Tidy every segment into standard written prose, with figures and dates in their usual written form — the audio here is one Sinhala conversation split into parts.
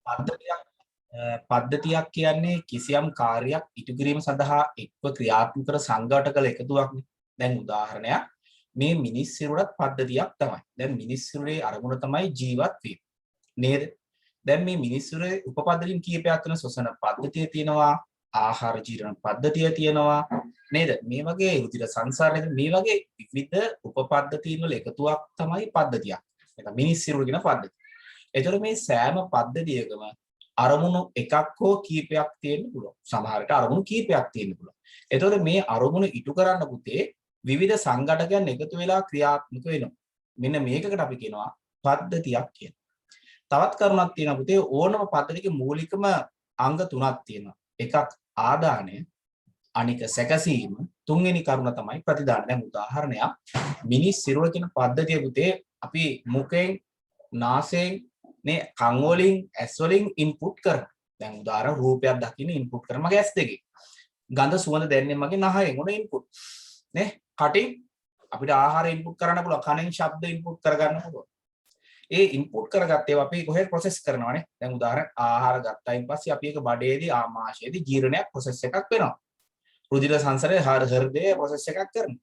පද්ධතියක් පද්ධතියක් කියන්නේ කිසියම් කාර්යයක් ඉටු කිරීම සඳහා එක්ව ක්‍රියාත්මක කර සංඝටක කළ එකතුවක්නේ. දැන් උදාහරණයක් මේ මිනිස් සිරුරත් පද්ධතියක් තමයි. දැන් මිනිස් සිරුරේ අරමුණ තමයි ජීවත් වීම. නේද? දැන් මේ මිනිස් සිරුරේ උපපද්ධතින් කීපයක් වෙන ශ්වසන පද්ධතිය තියෙනවා, ආහාර ජීර්ණ පද්ධතිය තියෙනවා. නේද? මේ වගේ රුධිර සංසරණය මේ වගේ විවිධ උපපද්ධතීන් වල එකතුවක් තමයි පද්ධතියක්. ඒක මිනිස් සිරුර කියන පද්ධතිය. ඒතර මේ සෑම පද්ධතියකම අරමුණු එකක් හෝ කීපයක් තියෙන්න පුළුවන්. සමහරට අරමුණු කීපයක් තියෙන්න පුළුවන්. එතකොට මේ අරමුණු ඉටු කරන්න පුතේ විවිධ සංඝටකයන් එකතු වෙලා ක්‍රියාත්මක වෙනවා. මෙන්න මේකකට අපි කියනවා පද්ධතියක් කියලා. තවත් කරුණක් තියෙනවා පුතේ ඕනම පද්ධතියක මූලිකම අංග තුනක් තියෙනවා. එකක් ආදානය, අනික සැකසීම, තුන්වෙනි කරුණ තමයි ප්‍රතිදාන. දැන් උදාහරණයක් මිනිස් සිරුර කියන පද්ධතිය පුතේ අපි මුඛයෙන්, නාසයෙන් මේ කන් වලින් ඇස් වලින් ඉන්පුට් කරනවා. දැන් උදාහරණ රූපයක් දකින්න ඉන්පුට් කරන මගේ ඇස් දෙකේ. ගඳ සුවඳ දැනෙන්නේ මගේ නහයෙන් උන ඉන්පුට්. නේ? කටින් අපිට ආහාර ඉන්පුට් කරන්න පුළුවන්. කනෙන් ශබ්ද ඉන්පුට් කරගන්න පුළුවන්. ඒ ඉන්පුට් කරගත්ත ඒවා අපි කොහෙද ප්‍රොසෙස් කරනවානේ. දැන් උදාහරණ ආහාර ගත්තයින් පස්සේ අපි ඒක බඩේදී ආමාශයේදී ජීර්ණයක් ප්‍රොසෙස් එකක් වෙනවා. රුධිර සංසරණය හෘදයේ ප්‍රොසෙස් එකක් කරනවා.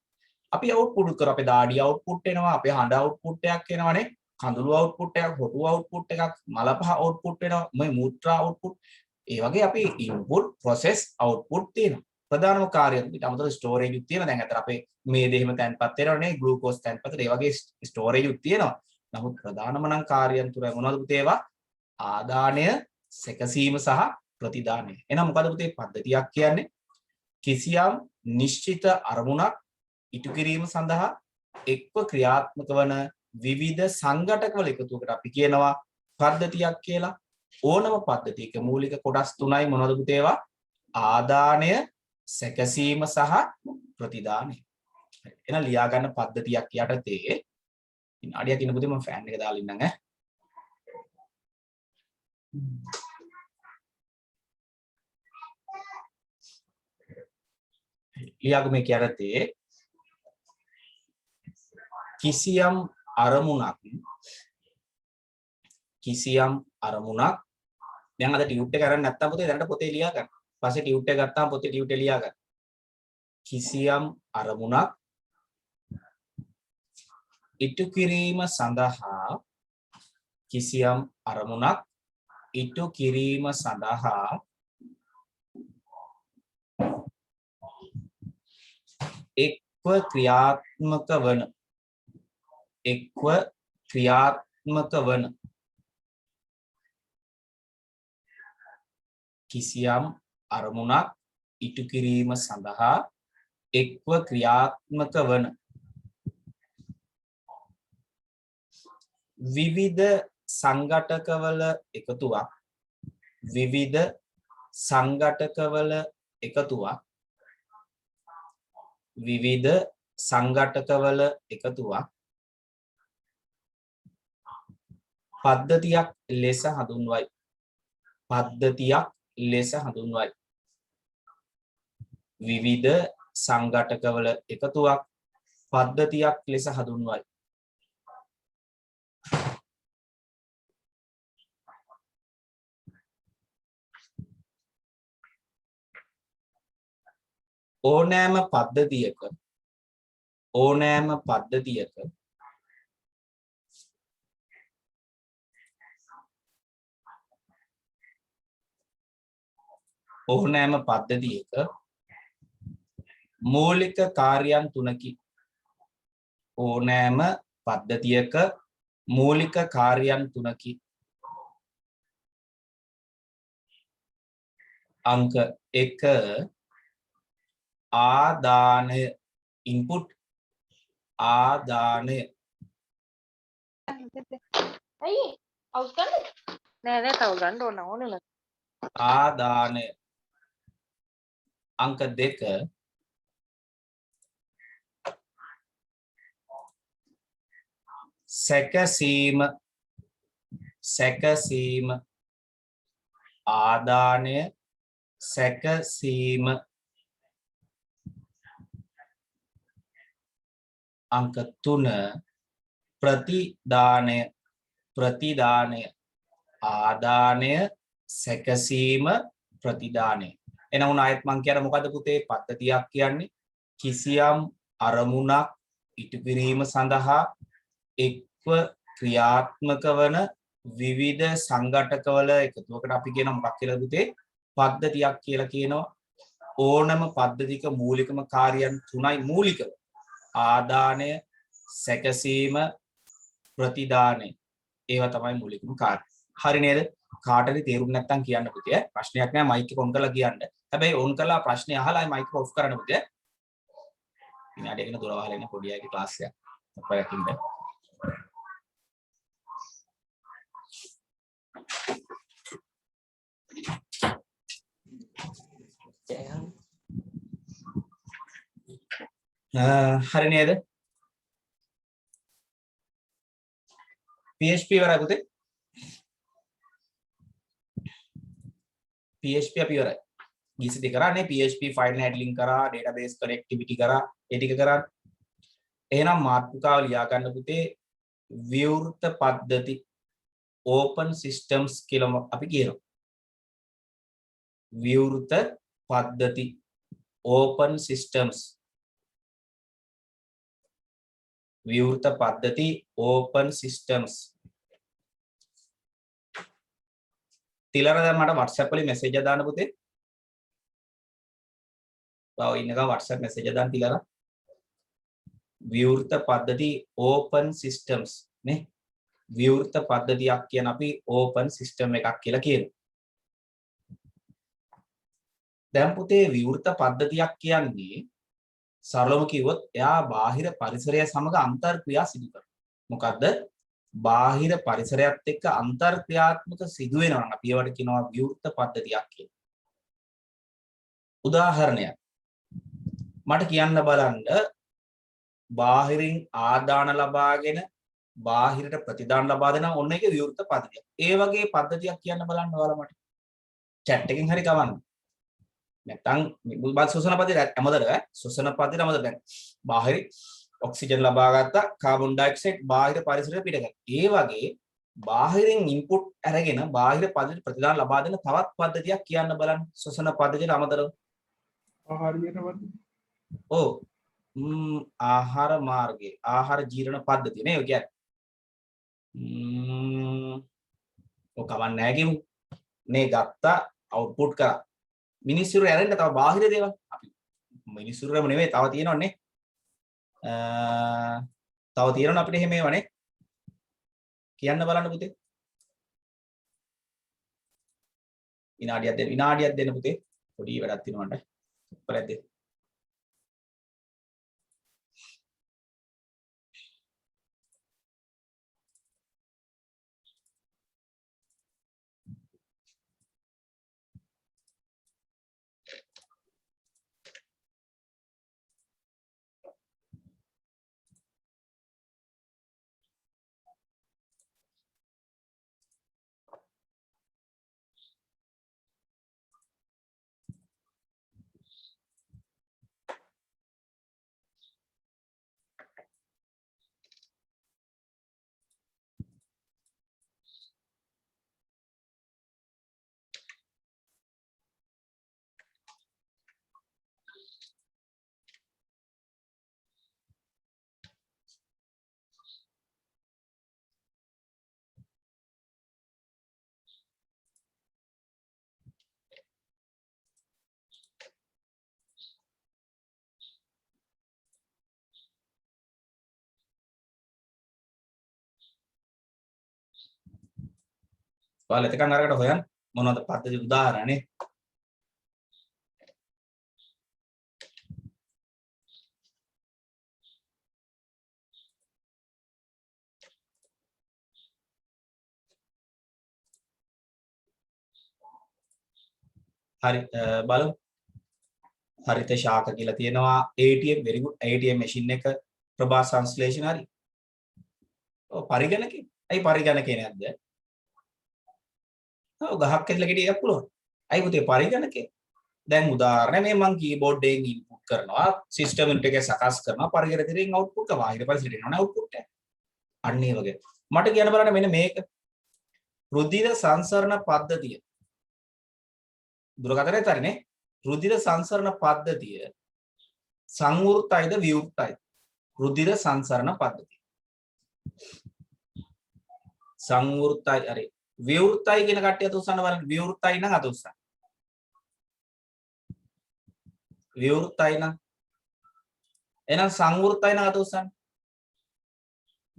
අපි අවුට්පුට් කරා අපේ දාඩිය අවුට්පුට් එනවා, අපේ හඬ අවුට්පුට් එකක් එනවනේ. කඳුළු අවුට්පුට් එකක්, හොටු අවුට්පුට් එකක්, මල පහ අවුට්පුට් වෙනවා, මේ මූත්‍රා අවුට්පුට්. ඒ වගේ අපි ඉන්පුට්, ප්‍රොසෙස්, අවුට්පුට් තියෙනවා. ප්‍රධානම කාර්යයක් පිට අමතර ස්ටෝරේජ් උත් තියෙනවා. දැන් අතර අපේ මේ දෙහිම තැන්පත් වෙනවනේ, ග්ලූකෝස් තැන්පත්. ඒ වගේ ස්ටෝරේජ් උත් තියෙනවා. නමුත් ප්‍රධානම නම් කාර්යයන් තුර මොනවද පුතේ ඒවා? ආදානය, සැකසීම සහ ප්‍රතිදානය. එහෙනම් මොකද පුතේ පද්ධතියක් කියන්නේ? කිසියම් නිශ්චිත අරමුණක් ඉටු කිරීම සඳහා එක්ව ක්‍රියාත්මක වන විවිධ සංඝටකවල එකතුවකට අපි කියනවා පද්ධතියක් කියලා. ඕනම පද්ධතියක මූලික කොටස් තුනයි මොනවද පුතේ ඒවා? ආදානය, සැකසීම සහ ප්‍රතිදානය. එහෙනම් ලියා ගන්න පද්ධතියක් යටතේ විනාඩියක් ඉන්න පුතේ මම ෆෑන් එක දාලා ඉන්නම් ඈ. ලියාගු මේක යටතේ කිසියම් අරමුණක් දැන් අද ටියුට් එක අරන් නැත්තම් පුතේ දැනට පොතේ ලියා ගන්න. පස්සේ ටියුට් එක ගත්තාම පොතේ ටියුට් එක ලියා ගන්න. කිසියම් අරමුණක් ඉටු කිරීම සඳහා එක්ව ක්‍රියාත්මක වන කිසියම් අරමුණක් ඉටු කිරීම සඳහා එක්ව ක්‍රියාත්මක වන විවිධ සංඝටකවල එකතුවක් පද්ධතියක් ලෙස හඳුන්වයි. විවිධ සංඝටකවල එකතුවක් පද්ධතියක් ලෙස හඳුන්වයි. ඕනෑම පද්ධතියක මූලික කාර්යයන් තුනකි. අංක 1 ආදානය ඉන්පුට් ආදානය ඇයි අවුට් ගන්නද? නෑ තව ගන්න ඕනේ නෑ. ආදානය. අංක 2 සැකසීම ආදානය සැකසීම. අංක 3 ප්‍රතිදානය ආදානය සැකසීම ප්‍රතිදානය. එනමුණ ආයෙත් මං කියන මොකද පුතේ පද්ධතියක් කියන්නේ කිසියම් අරමුණක් ඉටු කිරීම සඳහා එක්ව ක්‍රියාත්මක වන විවිධ සංඝටකවල එකතුවකට අපි කියන මොකක් කියලා පුතේ පද්ධතියක් කියලා කියනවා. ඕනම පද්ධතික මූලිකම කාර්යයන් තුනයි මූලිකව. ආදානය සැකසීම ප්‍රතිදානය. ඒවා තමයි මූලිකම කාර්ය. හරි නේද? කාටරි තේරුම් නැත්නම් කියන්න පුතේ. ප්‍රශ්නයක් නෑ මයික් එක ඔන් කරලා කියන්න. හැබැයි ඔන් කරලා ප්‍රශ්නේ අහලා මයික් එක ඔෆ් කරන්න පුතේ. විනාඩියකින් දොර වහලා ඉන්න පොඩි අයගේ ක්ලාස් එකක්. අපරකින්ද. හරි නේද? PHP ඉවරයි පුතේ. PHP අපි ඉවරයි. GCP කරානේ PHP ෆයිල් හැන්ඩ්ලින් කරා, database connectivity කරා, ඒ ටික කරා. එහෙනම් මාතෘකාව ලියා ගන්න පුතේ විවෘත පද්ධති open systems කියලා අපි කියනවා. විවෘත පද්ධති open systems. විවෘත පද්ධති open systems. තිලර දැන් මට WhatsApp වලින් මැසේජ් එක දාන්න පුතේ. ඔව් ඉන්නකම් WhatsApp මැසේජ් එක දාන්න තිලර. විවෘත පද්ධති open systems නේ. විවෘත පද්ධතියක් කියන අපි open system එකක් කියලා කියනවා. දැන් පුතේ විවෘත පද්ධතියක් කියන්නේ සරලවම කිව්වොත් එයා බාහිර පරිසරය සමග අන්තර්ක්‍රියා සිදු කරනවා. මොකද්ද? බාහිර පරිසරයත් එක්ක අන්තර්ක්‍රියාත්මක සිදු වෙනවා නම් අපි ඒවට කියනවා විවෘත පද්ධතියක් කියලා. උදාහරණයක් මට කියන්න බලන්න බාහිරින් ආදාන ලබාගෙන බාහිරට ප්‍රතිදාන ලබා දෙන ඔන්න එක විවෘත පද්ධතියක්. ඒ වගේ පද්ධතියක් කියන්න බලන්න ඔයාලා මට. chat එකෙන් හරි ගවන්න. නැත්නම් මුල්බත් ශෝෂණ පද්ධතිය හැමදෙර ශෝෂණ පද්ධතිය හැමදෙර දැන් බාහිර ඔක්සිජන් ලබා ගත්තා කාබන් ඩයොක්සයිඩ් බාහිර පරිසරයට පිට කරා. ඒ වගේ බාහිරින් ඉන්පුට් අරගෙන බාහිර පද්ධතියට ප්‍රතිදාන ලබා දෙන තවත් පද්ධතියක් කියන්න බලන්න ශෝෂණ පද්ධතියට අමතරව. ආහාර ජීර්ණ පද්ධතිය. ඔව්. ආහාර මාර්ගය ආහාර ජීර්ණ පද්ධතිය නේ ඔය කියන්නේ. ඔක කවන්නේ නැහැ කිමු. මේ ගත්තා අවුට්පුට් කරා. මිනිස්සුරු ඇරෙන්න තව බාහිර දේවල් අපි මිනිස්සුරුම නෙවෙයි තව තියෙනවනේ තව තියෙනවා අපිට එහෙම ඒවනේ කියන්න බලන්න පුතේ විනාඩියක් දෙන්න පුතේ පොඩි වැඩක් තියෙනවා මට උත්තරයක් දෙන්න ඔයාලා එතකන් අරකට හොයන්න මොනවද පද්ධති උදාහරණනේ හරි බලමු හරිත ශාක කියලා තියෙනවා ATM very good ATM machine එක ප්‍රභා සංශ්ලේෂණ හරි ඔව් පරිගණකේ අයි පරිගණකේ නැද්ද ඔව් ගහක් ඇතුළේ ගෙඩියක් පුළුවන් අයි පුතේ පරිගණකේ දැන් උදාහරණ මේ මම කීබෝඩ් එකෙන් ඉන්පුට් කරනවා සිස්ටම් එකේ සකස් කරනවා පරිගණකයෙන් අවුට්පුට් එක බාහිර පරිසරයට එනවා අවුට්පුට් එක අන්න ඒ වගේ මට කියන්න බලන්න මෙන්න මේක රුධිර සංසරණ පද්ධතිය දුරකථනයේ තරනේ රුධිර සංසරණ පද්ධතිය සංවෘතයිද විවෘතයිද රුධිර සංසරණ පද්ධතිය සංවෘතයි හරි විවෘතයි කියන කට්ටිය අත උස්සන්න බලන්න විවෘතයි නම් අත උස්සන්න විවෘතයි නම් එහෙනම් සංවෘතයි නම් අත උස්සන්න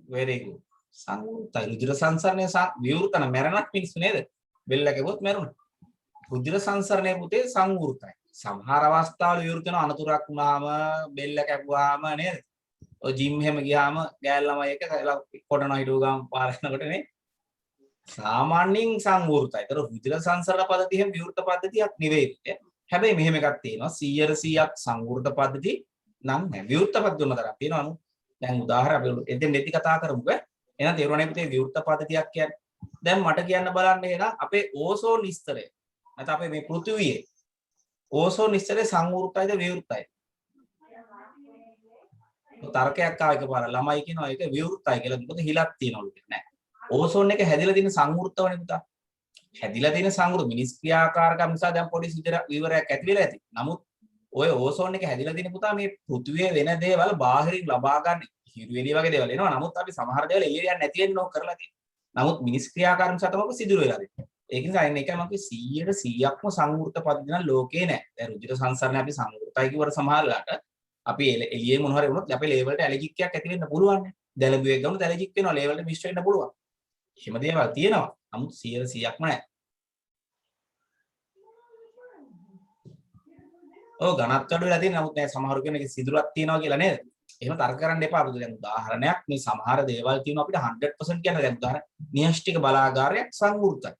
very good සංවෘතයි රුධිර සංසරණය විවෘත නම් මැරෙනක් මිනිස්සු නේද බෙල්ල කැපුවොත් මැරුණා රුධිර සංසරණය පුතේ සංවෘතයි සමහර අවස්ථාවල විවෘත වෙන අනතුරක් වුණාම බෙල්ල කැපුවාම නේද ඔය ජිම් එහෙම ගියාම ගෑල් ළමයි එක කොටනවා හිටුව ගාම පාර යනකොට නේ සාමාන්‍යයෙන් සංවෘතයි. ඒතර රුධිර සංසරණ පද්ධතිය හැම විවෘත පද්ධතියක් නෙවෙයි. හැබැයි මෙහෙම එකක් තියෙනවා 100%ක් සංවෘත පද්ධතිය නම් නෑ. විවෘත පද්ධතිය උනතරක් තියෙනවා. අනු දැන් උදාහරණ අපි එතෙන් දෙටි කතා කරමුකෝ. එහෙනම් තේරුණානේ පුතේ විවෘත පද්ධතියක් කියන්නේ. දැන් මට කියන්න බලන්න එහෙනම් අපේ ඕසෝන් ස්තරය නැත්නම් අපේ මේ පෘථිවියේ ඕසෝන් ස්තරය සංවෘතයිද විවෘතයිද? තර්කයක් ආව එකපාර ළමයි කියනවා ඒක විවෘතයි කියලා. මොකද හිලක් තියෙනවලු නෑ. ඕසෝන් එක හැදිලා තියෙන සංවෘතවනේ පුතා. හැදිලා තියෙන සංවෘත මිනිස් ක්‍රියාකාරකම් නිසා දැන් පොඩි විවරයක් ඇති වෙලා ඇති. නමුත් ඔය ඕසෝන් එක හැදිලා තියෙන පුතා මේ පෘථිවියේ වෙන දේවල් බාහිරින් ලබා ගන්න හිරු එළිය වගේ දේවල් එනවා. නමුත් අපි සමහර දේවල් එළියට යන්නේ නැති වෙන්න ඕක කරලා තියෙනවා. නමුත් මිනිස් ක්‍රියාකාරකම් නිසා තමයි සිදුර වෙලා තියෙන්නේ. ඒක නිසා එන්නේ එකයි මම කිව්වේ 100%ක්ම සංවෘත පද්ධතිය නම් ලෝකේ නැහැ. දැන් රුධිර සංසරණය අපි සංවෘතයි කියවට සමහරලාට අපි එළියේ මොන හරි වුණොත් අපේ ලේවලට ඇලර්ජික් එකක් ඇති වෙන්න පුළුවන් නේ. දැලබුවෙක් ගමු ඇලර්ජික් වෙනවා ලේවලට මිශ්‍ර වෙන්න පුළුවන්. එහෙම දේවල් තියෙනවා. නමුත් 100%ක්ම නැහැ. ඔව් ඝනත්ව අඩු වෙලා තියෙන නමුත් නෑ සමහර කෙනෙක් සිදුරක් තියෙනවා කියලා නේද? එහෙම තර්ක කරන්න එපා. අපිට දැන් උදාහරණයක් මේ සමහර දේවල් තියෙනවා අපිට 100% කියන්න දැන් උදාහරණ න්‍යෂ්ටික බලාගාරයක් සංවෘතයි.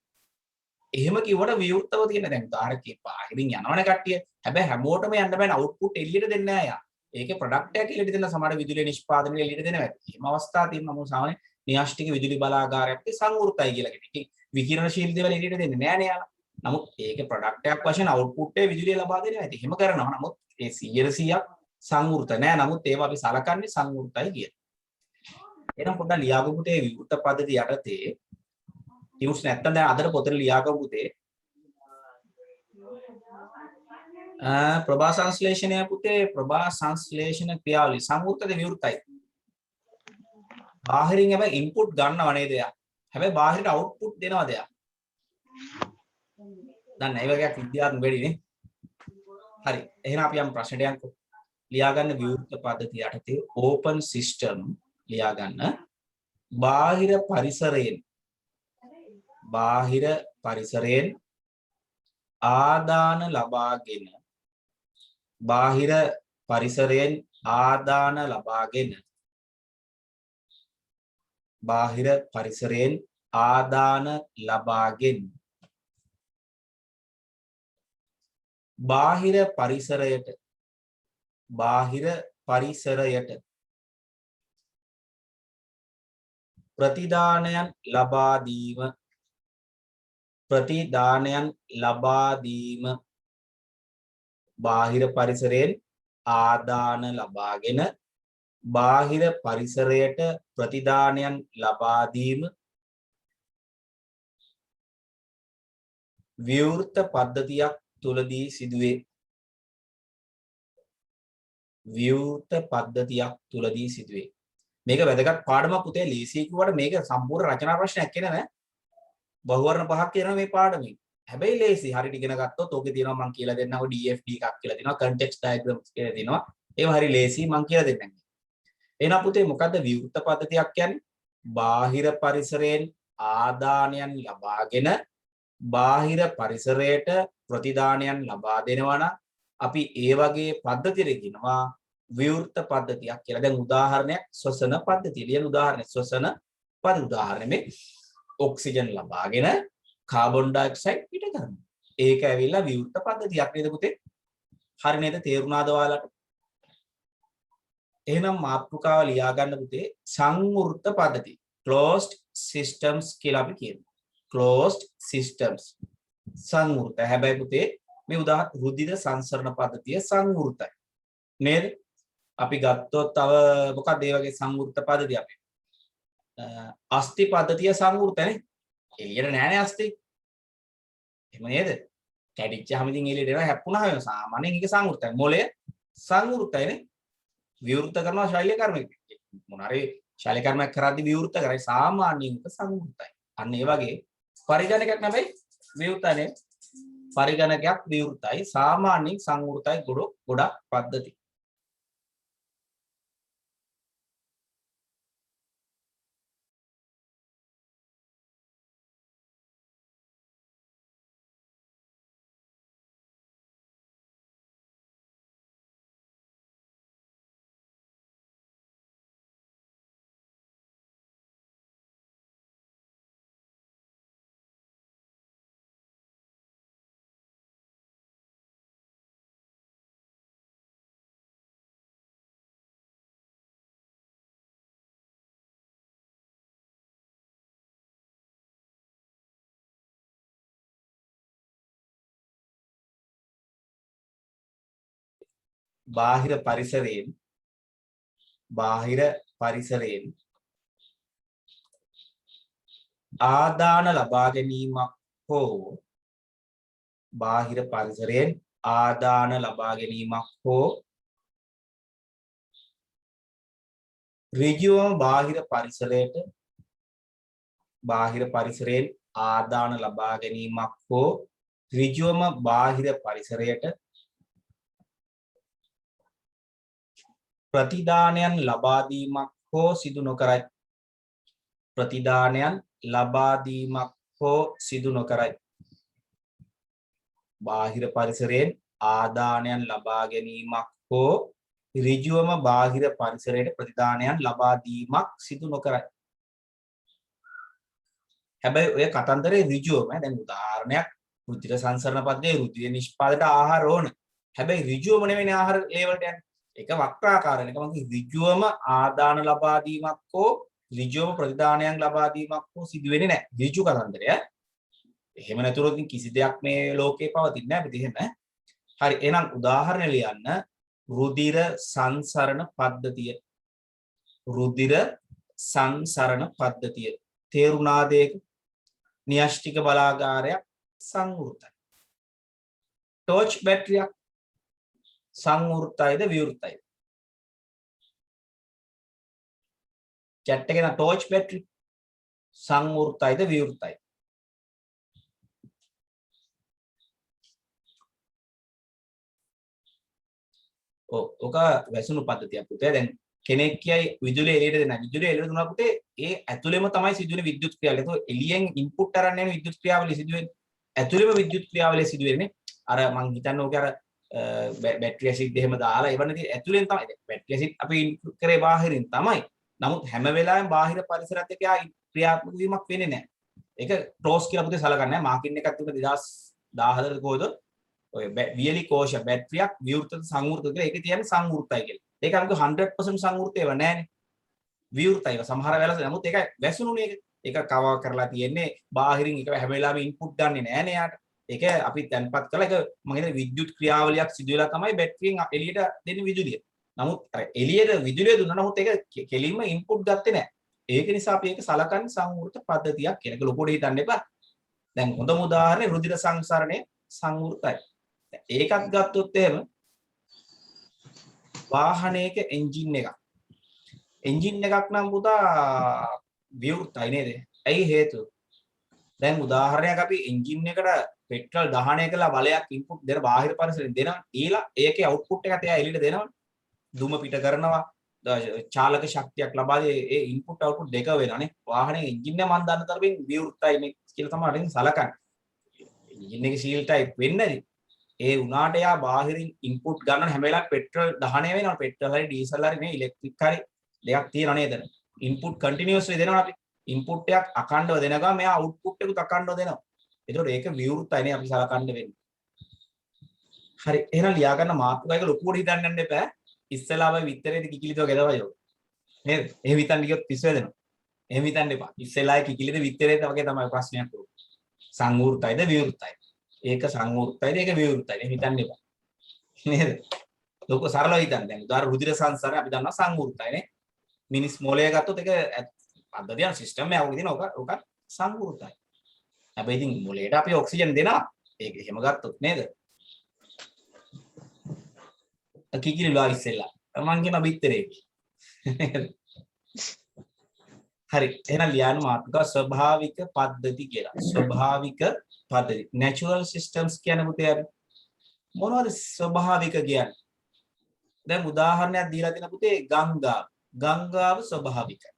එහෙම කිව්වට විවෘතව තියෙන දැන් උදාහරණයක් බාහිරින් යනවනේ කට්ටිය. හැබැයි හැමෝටම යන්න බෑනේ අවුට්පුට් එළියට දෙන්නේ නෑ යා. ඒකේ ප්‍රොඩක්ට් එකක් එළියට දෙන්න සමහර විදුලිය නිෂ්පාදනය එළියට දෙනවා. එහෙම අවස්ථා තියෙනවා මොකද සාමාන්‍ය න්‍යෂ්ටික විදුලි බලාගාරයක් සංවෘතයි කියලා කියන්නේ. විකිරණශීලී දේවල් එළියට දෙන්නේ නෑනේ යාලා. නමුත් ඒකේ ප්‍රොඩක්ට් එකක් වශයෙන් අවුට්පුට් එකේ විදුලිය ලබා දෙනවා. ඉතින් එහෙම කරනවා. නමුත් ඒ 100%ක් සංවෘත නෑ. නමුත් ඒවා අපි සලකන්නේ සංවෘතයි කියලා. එහෙනම් පොඩ්ඩක් ලියාගමු පුතේ විවෘත පද්ධතිය යටතේ ටියුස් නැත්තම් දැන් අදට පොතේ ලියාගමු පුතේ. ප්‍රභා සංශ්ලේෂණය පුතේ ප්‍රභා සංශ්ලේෂණ ක්‍රියාවලිය සංවෘතද විවෘතයි? බාහිරින් හැබැයි ඉන්පුට් ගන්නව නේද යා? හැබැයි බාහිරට අවුට්පුට් දෙනවද යා? දැන් ඒ වගේ විද්‍යාත්මක වෙඩි නේ. හරි. එහෙනම් අපි යම් ප්‍රශ්නයක් යන්කෝ. ලියා ගන්න විවෘත පද්ධතිය යටතේ ඕපන් සිස්ටම් ලියා ගන්න බාහිර පරිසරයෙන් ආදාන ලබාගෙන බාහිර පරිසරයෙන් ආදාන ලබාගෙන බාහිර පරිසරයෙන් ආදාන ලබාගෙන බාහිර පරිසරයට ප්‍රතිදානයන් ලබා දීම බාහිර පරිසරයෙන් ආදාන ලබාගෙන බාහිර පරිසරයට ප්‍රතිදානයන් ලබා දීම විවෘත පද්ධතියක් තුලදී සිදුවේ. මේක වැදගත් පාඩමක් පුතේ ලීසී කිව්වට මේක සම්පූර්ණ රචනා ප්‍රශ්නයක් කියන නෑ. බහුවර්ණ පහක් කියනවා මේ පාඩමේ. හැබැයි ලේසි හරියට ඉගෙන ගත්තොත් ඕකේ තියෙනවා මම කියලා දෙන්නකො DFD එකක් කියලා තියෙනවා context diagrams කියලා තියෙනවා. ඒව හරි ලේසි මම කියලා දෙන්නම්. එහෙනම් පුතේ මොකද්ද විවෘත පද්ධතියක් කියන්නේ? බාහිර පරිසරයෙන් ආදානයන් ලබාගෙන බාහිර පරිසරයට ප්‍රතිදානයන් ලබා දෙනවා නම් අපි ඒ වගේ පද්ධතියකට කියනවා විවෘත පද්ධතියක් කියලා. දැන් උදාහරණයක් ශ්වසන පද්ධතිය. ලියන උදාහරණය ශ්වසන පද්ධතිය උදාහරණය මේ ඔක්සිජන් ලබාගෙන කාබන් ඩයොක්සයිඩ් පිට කරනවා. ඒක ඇවිල්ලා විවෘත පද්ධතියක් නේද පුතේ? හරි නේද? තේරුණාද ඔයාලට? එහෙනම් මාතෘකාව ලියා ගන්න පුතේ සංවෘත පද්ධතිය. closed systems කියලා අපි කියනවා. closed systems සංවෘත. හැබැයි පුතේ මේ උදාහරණ රුධිර සංසරණ පද්ධතිය සංවෘතයි. නේද? අපි ගත්තොත් තව මොකක්ද ඒ වගේ සංවෘත පද්ධතිය අපි? අස්ථි පද්ධතිය සංවෘතනේ. එළියට නෑනේ අස්තේ. එහෙම නේද? කැඩිච්චාම ඉතින් එළියට එනවා හැප්පුණාම සාමාන්‍යයෙන් ඒක සංවෘතයි. මොළය සංවෘතයිනේ. විවෘත කරනවා ශෛල්‍ය කර්මයක්. මොනාරි ශෛල්‍ය කර්මයක් කරද්දී විවෘත කරයි සාමාන්‍යයෙන් ඒක සංවෘතයි. අන්න ඒ වගේ පරිගණකයක් නෙවෙයි විවෘතනේ. පරිගණකයක් විවෘතයි සාමාන්‍යයෙන් සංවෘතයි ගොඩක් පද්ධති. බාහිර පරිසරයෙන් ආදාන ලබා ගැනීමක් හෝ බාහිර පරිසරයෙන් ආදාන ලබා ගැනීමක් හෝ ඍජුවම බාහිර පරිසරයෙන් ආදාන ලබා ගැනීමක් හෝ ඍජුවම බාහිර පරිසරයට ප්‍රතිදානයන් ලබා දීමක් හෝ සිදු නොකරයි. ප්‍රතිදානයන් ලබා දීමක් හෝ සිදු නොකරයි. බාහිර පරිසරයෙන් ආදානයන් ලබා ගැනීමක් හෝ ඍජුවම බාහිර පරිසරයට ප්‍රතිදානයන් ලබා දීමක් සිදු නොකරයි. හැබැයි ඔය කතන්දරේ ඍජුවම දැන් උදාහරණයක් රුධිර සංසරණ පද්ධතියේ රුධිර නිෂ්පාදනයට ආහාර ඕන. හැබැයි ඍජුවම නෙවෙයි ආහාර ලේවලට යන්නේ. ඒක වක්‍රාකාරයෙන් එක මම ඍජුවම ආදාන ලබා දීමක් හෝ ඍජුවම ප්‍රතිදානයන් ලබා දීමක් හෝ සිදු වෙන්නේ නැහැ. ඍජු කතන්දරය. එහෙම නැතුනොත් කිසි දෙයක් මේ ලෝකේ පවතින්නේ නැහැ. එහෙම. හරි. එහෙනම් උදාහරණ ලියන්න රුධිර සංසරණ පද්ධතිය. රුධිර සංසරණ පද්ධතිය. තේරුණාද ඒක? න්‍යෂ්ටික බලාගාරයක් සංවෘතයි. ටෝච් බැටරියක් සංවෘතයිද විවෘතයිද? chat එකේ නා ටෝච් බැටරි සංවෘතයිද විවෘතයිද? ඔක වැසුණු පද්ධතියක් පුතේ. දැන් කෙනෙක් කියයි විදුලිය එළියට දෙන්න. විදුලිය එළියට දුන්නා පුතේ ඒ ඇතුළෙම තමයි සිදුවෙන විද්‍යුත් ක්‍රියාවලිය. ඒක එළියෙන් ඉන්පුට් අරන් යන විද්‍යුත් ක්‍රියාවලිය සිදුවෙන්නේ. ඇතුළෙම විද්‍යුත් ක්‍රියාවලිය සිදුවෙන්නේ. අර මං හිතන්නේ ඔක අර බැටරි ඇසිඩ් එහෙම දාලා ඒවනේ ඇතුළෙන් තමයි. බැටරි ඇසිඩ් අපි ඉන්පුට් කරේ බාහිරින් තමයි. නමුත් හැම වෙලාවෙම බාහිර පරිසරයත් එක්ක ක්‍රියාත්මක වීමක් වෙන්නේ නැහැ. ඒක ටෝස් කියලා පුතේ සලකන්නේ නැහැ. මාකින් එකක් තිබුණා 2014 කෝද ඔය වියලි කෝෂ බැටරියක් විවෘත සංවෘත කියලා. ඒක කියන්නේ සංවෘතයි කියලා. ඒක අනික 100% සංවෘතේව නැහැනේ. විවෘතයිව සමහර වෙලාවට නමුත් ඒක වැසුණුනේ ඒක කවර් කරලා තියෙන්නේ බාහිරින් ඒක හැම වෙලාවෙම ඉන්පුට් ගන්නෙ නැහැනේ යාට. ඒක අපි තැන්පත් කළා ඒක මම හිතන්නේ විද්‍යුත් ක්‍රියාවලියක් සිදු වෙලා තමයි බැටරියෙන් එළියට දෙන්නේ විදුලිය. නමුත් අර එළියට විදුලිය දුන්නා නමුත් ඒක කෙලින්ම ඉන්පුට් ගත්තේ නැහැ. ඒක නිසා අපි ඒක සලකන්නේ සංවෘත පද්ධතියක් කියන එක ලොකුට හිතන්න එපා. දැන් හොඳම උදාහරණය රුධිර සංසරණය සංවෘතයි. ඒකත් ගත්තොත් එහෙම වාහනයක එන්ජින් එකක්. එන්ජින් එකක් නම් පුතා විවෘතයි නේද? ඇයි හේතුව? දැන් උදාහරණයක් අපි එන්ජින් එකට පෙට්‍රල් දහනය කළා බලයක් ඉන්පුට් දෙන බාහිර පරිසරයෙන් දෙනවා. ඊළා ඒකේ අවුට්පුට් එකත් එයා එළියට දෙනවා. දුම පිට කරනවා. චාලක ශක්තියක් ලබා ඒ ඉන්පුට් අවුට්පුට් දෙක වෙනවානේ. වාහනේ එන්ජින් එක මන් දන්න තරමින් විවෘතයි මේ කියලා තමයි අරින් සලකන්නේ. එන්ජින් එකේ සීල් ටයිප් වෙන්නේ නැති. ඒ උනාට යා බාහිරින් ඉන්පුට් ගන්න හැම වෙලාවෙම පෙට්‍රල් දහනය වෙනවා. පෙට්‍රල් හරි ඩීසල් හරි මේ ඉලෙක්ට්‍රික් හරි දෙයක් තියෙනවා නේද? ඉන්පුට් කන්ටිනියස්ලි දෙනවා අපි. ඉන්පුට් එකක් අඛණ්ඩව දෙන ගමන් මෙයා අවුට්පුට් එකත් අඛණ්ඩව දෙනවා. ඒතකොට ඒක විවෘතයිනේ අපි සලකන්න වෙන්නේ. හරි එහෙනම් ලියා ගන්න මාතෘකාවක ලොකුවට හිතන්න යන්න එපා. ඉස්සලාම විතරේද කිකිලිදව ගෙදවයෝ. නේද? එහෙම හිතන්න ගියොත් පිස් වෙදෙනවා. එහෙම හිතන්න එපා. ඉස්සලායි කිකිලිද විතරේද වගේ තමයි ප්‍රශ්නයක් උනේ. සංවෘතයිද විවෘතයිද? ඒක සංවෘතයිද ඒක විවෘතයිද? එහෙම හිතන්න එපා. නේද? ලොකු සරලව හිතන්න. දැන් උදාහරණ රුධිර සංසරණය අපි දන්නවා සංවෘතයිනේ. මිනිස් මොළය ගත්තොත් ඒක පද්ධතියක් සිස්ටම් එකක් වගේ තියෙනවා. ඔක සංවෘතයි. හැබැයි ඉතින් මොලේට අපි ඔක්සිජන් දෙනවා. ඒක එහෙම ගත්තොත් නේද? කිකිලිලා ඉස්සෙල්ලා. මං කියන බිත්තරේ. හරි. එහෙනම් ලියන්න මාතෘකා ස්වභාවික පද්ධති කියලා. ස්වභාවික පද්ධති. natural systems කියන්නේ පුතේ අපි මොනවද ස්වභාවික කියන්නේ? දැන් උදාහරණයක් දීලා තියෙන පුතේ ගංගාව. ගංගාව ස්වභාවිකයි.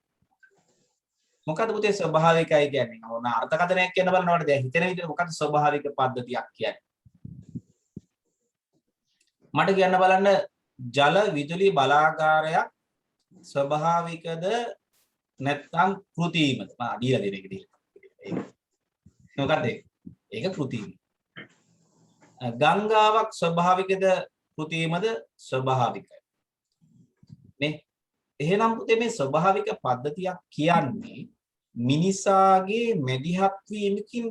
මොකද්ද පුතේ ස්වභාවිකයි කියන්නේ? ඕන අර්ථකථනයක් කියන්න බලනකොට දැන් හිතෙන විදිහට මොකද්ද ස්වභාවික පද්ධතියක් කියන්නේ? මට කියන්න බලන්න ජල විදුලි බලාගාරයක් ස්වභාවිකද නැත්නම් කෘතිමද? මම දීලා දෙන එක දීලා. මොකද්ද ඒක? ඒක කෘතිම. ගංගාවක් ස්වභාවිකද කෘතිමද? ස්වභාවිකයි. නේ? එහෙනම් පුතේ මේ ස්වභාවික පද්ධතියක් කියන්නේ මිනිසාගේ මැදිහත් වීමකින්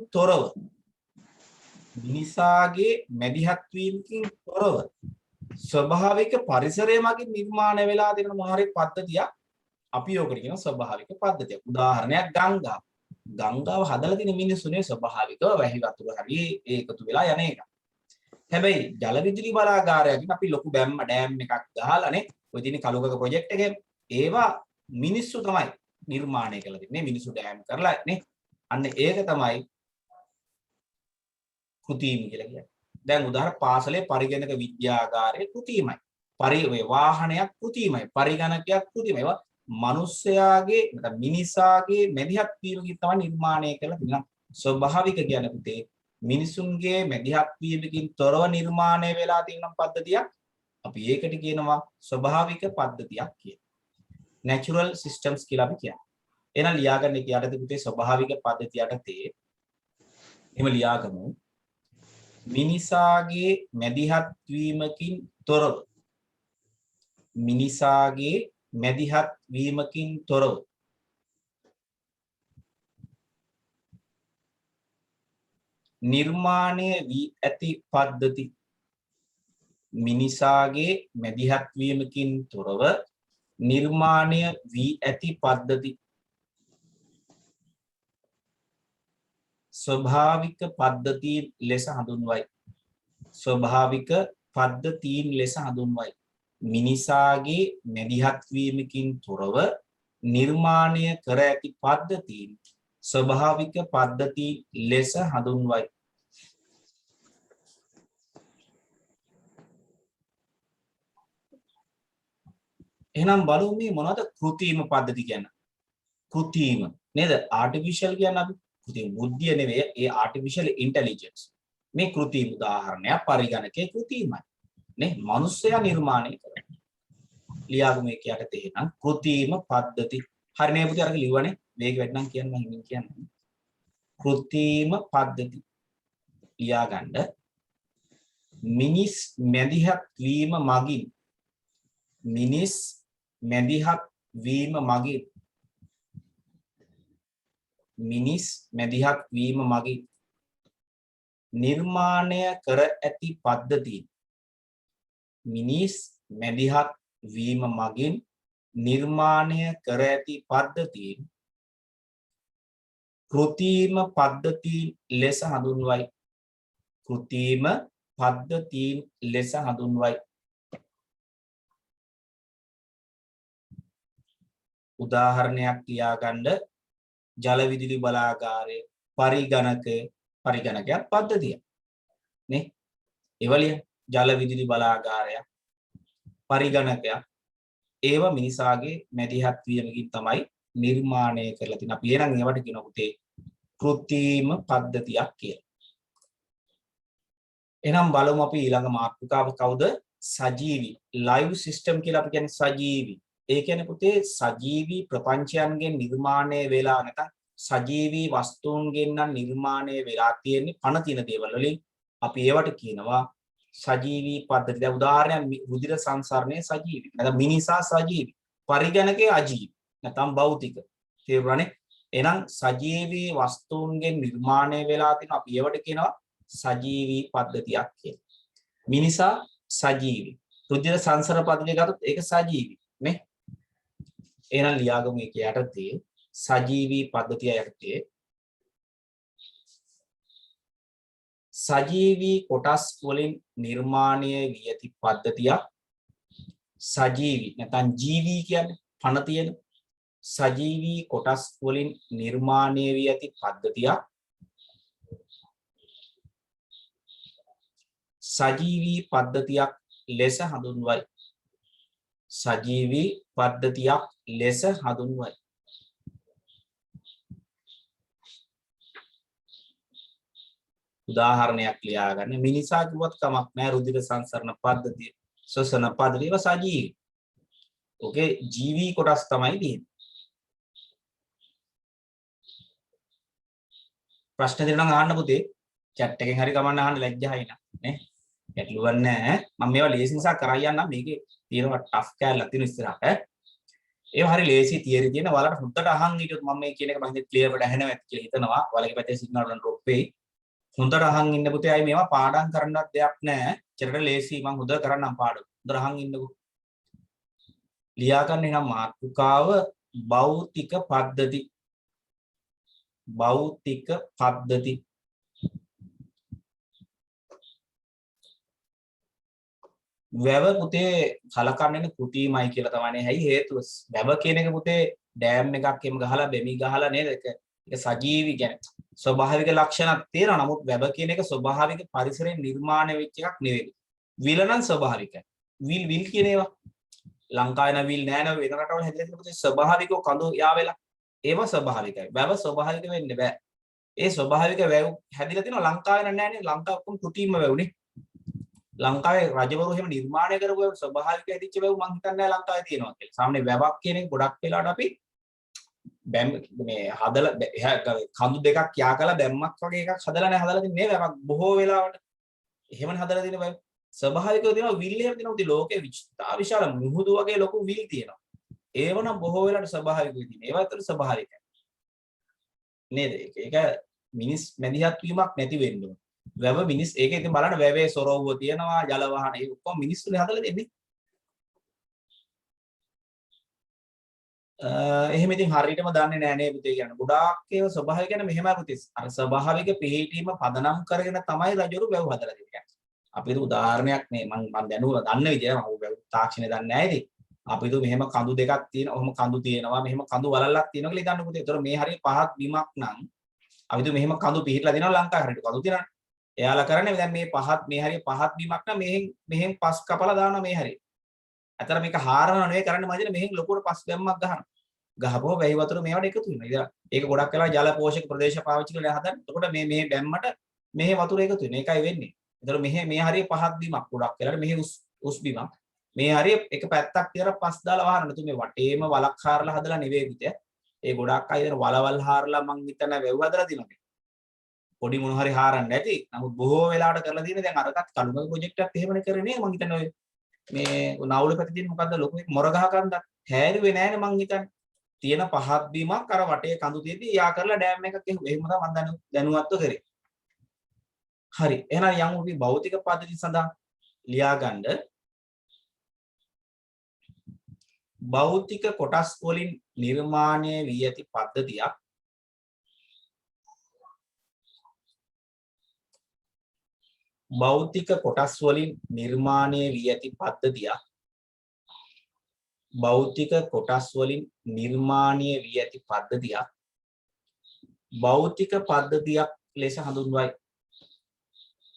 තොරව ස්වභාවික පරිසරය මගින් නිර්මාණය වෙලා දෙන මොහරි පද්ධතියක් අපි යෝගට කියන ස්වභාවික පද්ධතියක්. උදාහරණයක් ගංගාව. ගංගාව හදලා තියෙන මිනිස්සුනේ ස්වභාවිකව වැහි වතුර හරි ඒකතු වෙලා යන එක. හැබැයි ජල විදුලි බලාගාරයකින් අපි ලොකු බැම්ම ඩෑම් එකක් ගහලානේ ඔය දින කලුගක ප්‍රොජෙක්ට් එකේ ඒවා මිනිස්සු තමයි නිර්මාණය කළා දෙන්නේ. මිනිස්සු ඩෑම් කරලා නේ. අන්න ඒක තමයි කෘතිම කියලා කියන්නේ. දැන් උදාහරණ පාසලේ පරිගණක විද්‍යාගාරයේ කෘතිමයි. වාහනයක් කෘතිමයි. පරිගණකයක් කෘතිමයි. ඒවා මිනිස්යාගේ නැත්නම් මිනිසාගේ මැදිහත් වීමකින් තමයි නිර්මාණය කළා තියෙනවා. ස්වභාවික කියන පුතේ මිනිසුන්ගේ මැදිහත් වීමකින් තොරව නිර්මාණය වෙලා තියෙන පද්ධතියක් අපි ඒකට කියනවා ස්වභාවික පද්ධතියක් කියලා. natural systems කියලා අපි කියනවා. එහෙනම් ලියාගන්න එක යටතේ පුතේ ස්වභාවික පද්ධතිය යටතේ එහෙම ලියාගමු. මිනිසාගේ මැදිහත් වීමකින් තොරව නිර්මාණය වී ඇති පද්ධති මිනිසාගේ මැදිහත් වීමකින් තොරව නිර්මාණය වී ඇති පද්ධති ස්වභාවික පද්ධතීන් ලෙස හඳුන්වයි. ස්වභාවික පද්ධතීන් ලෙස හඳුන්වයි. මිනිසාගේ මැදිහත් වීමකින් තොරව නිර්මාණය කර ඇති පද්ධතීන් ස්වභාවික පද්ධතීන් ලෙස හඳුන්වයි. එහෙනම් බලමු මේ මොනවද කෘත්‍රිම පද්ධති කියන්නේ? කෘත්‍රිම නේද? ආටිෆිෂල් කියන්නේ අපි කෘත්‍රිම බුද්ධිය නෙවෙයි ඒ ආටිෆිෂල් ඉන්ටෙලිජන්ස්. මේ කෘත්‍රිම උදාහරණයක් පරිගණකයේ කෘත්‍රිමයි. නේ මනුස්සයා නිර්මාණය කරනවා. ලියාගමු එක යටතේ එහෙනම් කෘත්‍රිම පද්ධති. හරිනේ පුතේ අරක ලිව්වනේ. මේක වැටනම් කියන්න මම හිමින් කියන්නේ. කෘත්‍රිම පද්ධති. ලියාගන්න මිනිස් මැදිහත් වීම මගින් නිර්මාණය කර ඇති පද්ධතීන් කෘත්‍රිම පද්ධතීන් ලෙස හඳුන්වයි. කෘත්‍රිම පද්ධතීන් ලෙස හඳුන්වයි. උදාහරණයක් ලියාගන්න ජල විදුලි බලාගාරයේ පරිගණකයක් පද්ධතිය නේ එවලිය ජල විදුලි බලාගාරයක් පරිගණකයක් ඒව මිනිසාගේ මැදිහත් වීමකින් තමයි නිර්මාණය කරලා තියෙන. අපි එහෙනම් ඒවට කියන පුතේ කෘත්‍රිම පද්ධතියක් කියලා. එහෙනම් බලමු අපි ඊළඟ මාතෘකාව කවුද? සජීවි ලයිව් සිස්ටම් කියලා අපි කියන්නේ සජීවි. ඒ කියන්නේ පුතේ සජීවී ප්‍රපංචයන්ගෙන් නිර්මාණය වෙලා නැත්නම් සජීවී වස්තුන්ගෙන් නම් නිර්මාණය වෙලා තියෙන්නේ පණ තියෙන දේවල් වලින් අපි ඒවට කියනවා සජීවී පද්ධති. දැන් උදාහරණයක් රුධිර සංසරණයේ සජීවී. නැත්නම් මිනිසා සජීවී. පරිගණකයේ අජීවී. නැත්නම් භෞතික. තේරුණානේ? එහෙනම් සජීවී වස්තුන්ගෙන් නිර්මාණය වෙලා තියෙන අපි ඒවට කියනවා සජීවී පද්ධතියක් කියලා. මිනිසා සජීවී. රුධිර සංසරණ පද්ධතිය ගත්තොත් ඒක සජීවී නේ? එහෙනම් ලියාගමු එක යටතේ සජීවී පද්ධතිය යටතේ සජීවී කොටස් වලින් නිර්මාණය වී ඇති පද්ධතියක් සජීවී නැත්නම් ජීවී කියන්නේ පණ තියෙන සජීවී කොටස් වලින් නිර්මාණය වී ඇති පද්ධතියක් සජීවී පද්ධතියක් ලෙස හඳුන්වයි. සජීවී පද්ධතියක් ලෙස හඳුන්වයි. උදාහරණයක් ලියා ගන්න. මිනිසා කිව්වත් කමක් නැහැ. රුධිර සංසරණ පද්ධතිය, ශ්වසන පද්ධතිය සජීවී. ඕකේ ජීවී කොටස් තමයි තියෙන්නේ. ප්‍රශ්න දෙන්නම් අහන්න පුතේ. chat එකෙන් හරි කමන්න අහන්න ලැජ්ජායි නේ. ගැටලුවක් නැහැ. මම මේවා ලේසි නිසා කරා යන්නම්. මේකේ තියෙනවා ටෆ් කැලක් තියෙන ඉස්සරහට. ඒව හරි ලේසි තියරි තියෙන. ඔයාලට හොඳට අහන් හිටියොත් මම මේ කියන එක මම හිතේ ක්ලියර් වට ඇහෙනවා ඇති කියලා හිතනවා. ඔයාලගේ පැත්තේ සිග්නල් වල ඩ්‍රොප් වෙයි. හොඳට අහන් ඉන්න පුතේ. අය මේවා පාඩම් කරන්නවත් දෙයක් නැහැ. චරට ලේසි මම හොඳට කරන්නම් පාඩම්. හොඳට අහන් ඉන්නකෝ. ලියා ගන්න එනම් මාතෘකාව භෞතික පද්ධති. භෞතික පද්ධති. වැව පුතේ කලකන්නේ කුටීමයි කියලා තමයි. ඇයි හේතුව? වැව කියන එක පුතේ ඩෑම් එකක් එම ගහලා බෙමි ගහලා නේද? ඒක සජීවී කියන්නේ ස්වභාවික ලක්ෂණක් තියෙනවා. නමුත් වැව කියන එක ස්වභාවික පරිසරයෙන් නිර්මාණය වෙච්ච එකක් නෙවෙයි. විල නම් ස්වභාවිකයි. විල් කියන ඒවා ලංකාවේ නම් විල් නෑ නේද? වෙන රටවල හැදෙලා තියෙන පුතේ ස්වභාවිකව කඳු යාවෙලා ඒවා ස්වභාවිකයි. වැව ස්වභාවික වෙන්න බෑ. ඒ ස්වභාවික වැව් හැදිලා තියෙනවා ලංකාවේ නෑ නේ. ලංකාව ඔක්කොම කුටීම වැවුනේ. ලංකාවේ රජවරු එහෙම නිර්මාණය කරපු ස්වභාවික ඇදිච්ච වැව් මං හිතන්නේ නැහැ ලංකාවේ තියෙනවා කියලා. සාමාන්‍ය වැවක් කියන එක ගොඩක් වෙලාවට අපි මේ හදලා කඳු දෙකක් යා කරලා බැම්මක් වගේ එකක් හදලා නැහැ හදලා තින්නේ වැවක් බොහෝ වෙලාවට. එහෙමනේ හදලා තියෙන වැව්. ස්වභාවිකව තියෙනවා විල් එහෙම තියෙනවා. ඉතින් ලෝකේ විශාල මුහුදු වගේ ලොකු විල් තියෙනවා. ඒව නම් බොහෝ වෙලාවට ස්වභාවිකව තියෙනවා. ඒවා ඇත්තට ස්වභාවිකයි. නේද? ඒක මිනිස් මැදිහත් වීමක් නැති වෙන්න ඕන. වැව මිනිස් ඒක ඉතින් බලන්න වැවේ සොරවුව තියෙනවා ජල වාහන ඒ ඔක්කොම මිනිස්සුනේ හදලා දෙන්නේ. එහෙම ඉතින් හරියටම දන්නේ නැහැ නේ පුතේ කියන්නේ. ගොඩාක් ඒවා ස්වභාවික කියන්නේ මෙහෙමයි පුතේ. අර ස්වභාවික පිළිහිටීම පදනම් කරගෙන තමයි රජවරු වැව හදලා දෙන්නේ. අපිට උදාහරණයක් නේ මම දැනුවා දන්න විදිය මම වැව තාක්ෂණය දන්නේ නැහැ ඉතින්. අපි දු මෙහෙම කඳු දෙකක් තියෙනවා. ඔහොම කඳු තියෙනවා. මෙහෙම කඳු වලල්ලක් තියෙනවා කියලා හිතන්න පුතේ. ඒතර මේ හරිය පහත් බිමක් නම් අපි දු මෙහෙම කඳු පිහිටලා දෙනවා ලංකාවේ හරියට කඳු තියෙනවා. එයාලා කරන්නේ දැන් මේ පහත් මේ හරිය පහත් බිමක් නම් මෙහෙන් පස් කපලා දානවා මේ හරිය. අතර මේක හාරනව නෙවෙයි කරන්නේ මදින මෙහෙන් ලොකුට පස් බැම්මක් ගහනවා. ගහපුවා වැහි වතුර මේවට එකතු වෙනවා. ඉතින් ඒක ගොඩක් වෙලා ජල පෝෂක ප්‍රදේශ පාවිච්චි කරලා හදන්නේ. එතකොට මේ බැම්මට මෙහෙ වතුර එකතු වෙනවා. ඒකයි වෙන්නේ. එතකොට මේ හරිය පහත් බිමක් ගොඩක් වෙලා මෙහෙ උස් බිමක්. මේ හරිය එක පැත්තක් තියලා පස් දාලා වහනවා. තු මේ වටේම වලක් හාරලා හදලා නෙවෙයි පිට. ඒ ගොඩක් අය දෙන වලවල් හාරලා මං හිතන වැව් හදලා දිනවා. පොඩි මොන හරි හාරන්න ඇති. නමුත් බොහෝ වෙලාවට කරලා තියෙන දැන් අරකට කලුමක ප්‍රොජෙක්ට් එකක් එහෙමනේ කරන්නේ මං හිතන්නේ ඔය මේ නවුල පැත්තේ තියෙන මොකද්ද ලොකු මොර ගහ කන්දක් හැරුවේ නැහැනේ මං හිතන්නේ. තියෙන පහත් බීමක් අර වටේ කඳු තියෙද්දි යා කරලා ඩෑම් එකක් එහෙම තමයි මං දැනුවත්ව කරේ. හරි. එහෙනම් යමු අපි භෞතික පද්ධති සඳහා ලියා ගන්න. භෞතික කොටස් වලින් නිර්මාණය වී ඇති පද්ධතියක් භෞතික කොටස් වලින් නිර්මාණය වී ඇති පද්ධතියක් භෞතික කොටස් වලින් නිර්මාණය වී ඇති පද්ධතියක් භෞතික පද්ධතියක් ලෙස හඳුන්වයි.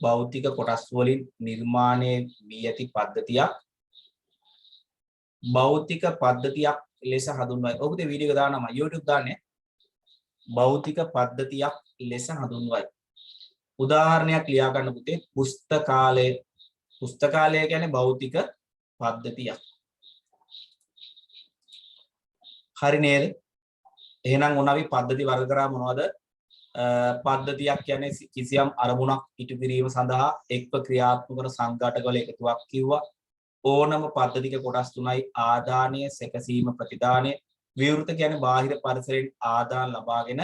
භෞතික කොටස් වලින් නිර්මාණය වී ඇති පද්ධතියක් භෞතික පද්ධතියක් ලෙස හඳුන්වයි. ඔබට වීඩියෝ එක දානවා YouTube දාන්නේ. භෞතික පද්ධතියක් ලෙස හඳුන්වයි. උදාහරණයක් ලියා ගන්න පුතේ. පුස්තකාලය. පුස්තකාලය කියන්නේ භෞතික පද්ධතියක්. හරි නේද? එහෙනම් මොන අපි පද්ධති වර්ග කරා මොනවද? පද්ධතියක් කියන්නේ කිසියම් අරමුණක් ඉටු කිරීම සඳහා එක්ව ක්‍රියාත්මක වන සංඝටකවල එකතුවක් කිව්වා. ඕනම පද්ධතික කොටස් තුනයි ආදානය, සැකසීම, ප්‍රතිදානය. විවෘත කියන්නේ බාහිර පරිසරයෙන් ආදාන ලබාගෙන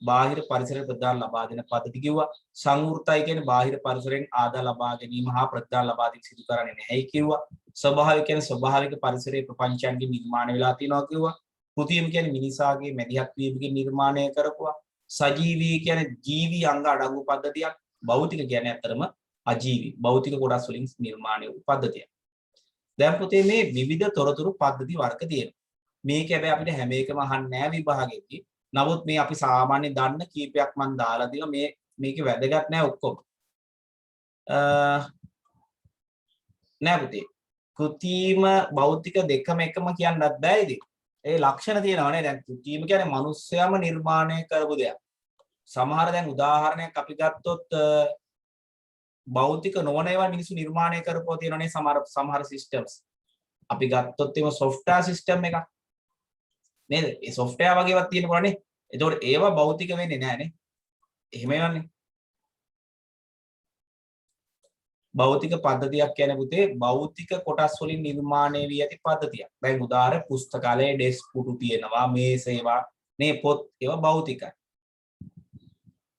බාහිර පරිසරයෙන් ප්‍රතිදාන ලබා දෙන පද්ධති කිව්වා. සංවෘතයි කියන්නේ බාහිර පරිසරයෙන් ආදාන ලබා ගැනීම හා ප්‍රතිදාන ලබා දීම සිදු කරන්නේ නැහැයි කිව්වා. ස්වභාවික කියන්නේ ස්වභාවික පරිසරයේ ප්‍රපංචයන්ගේ නිර්මාණය වෙලා තියෙනවා කිව්වා. කෘතිම කියන්නේ මිනිසාගේ මැදිහත් වීමකින් නිර්මාණය කරපුවා. සජීවී කියන්නේ ජීවී අංග අඩංගු පද්ධතියක්. භෞතික කියන්නේ අතරම අජීවී භෞතික කොටස් වලින් නිර්මාණය වූ පද්ධතියක්. දැන් පුතේ මේ විවිධ තොරතුරු පද්ධති වර්ග තියෙනවා. මේක හැබැයි අපිට හැම එකම අහන්නේ නැහැ විභාගෙදී. නමුත් මේ අපි සාමාන්‍ය දන්න කීපයක් මම දාලා තියෙනවා. මේකේ වැදගත් නැහැ ඔක්කොම. නෑ පුතේ. කෘත්‍රිම භෞතික දෙකම එකම කියන්නත් බෑ ඉතින්. ඒ ලක්ෂණ තියෙනවානේ. දැන් කෘත්‍රිම කියන්නේ මිනිස්සයම නිර්මාණය කරපු දෙයක්. සමහර දැන් උදාහරණයක් අපි ගත්තොත් භෞතික නොවන ඒවා මිනිස්සු නිර්මාණය කරපුවා තියෙනවානේ සමහර සිස්ටම්ස්. අපි ගත්තොත් එම software system එකක්. නේද? ඒ software වගේවත් තියෙනවනේ. ඒතකොට ඒවා භෞතික වෙන්නේ නෑනේ. එහෙම යන්නේ. භෞතික පද්ධතියක් කියන්නේ පුතේ භෞතික කොටස් වලින් නිර්මාණය වී ඇති පද්ධතියක්. දැන් උදාහරණ පුස්තකාලයේ ඩෙස්ක් පුටු තියෙනවා, මේස ඒවා, මේ පොත් ඒවා භෞතිකයි.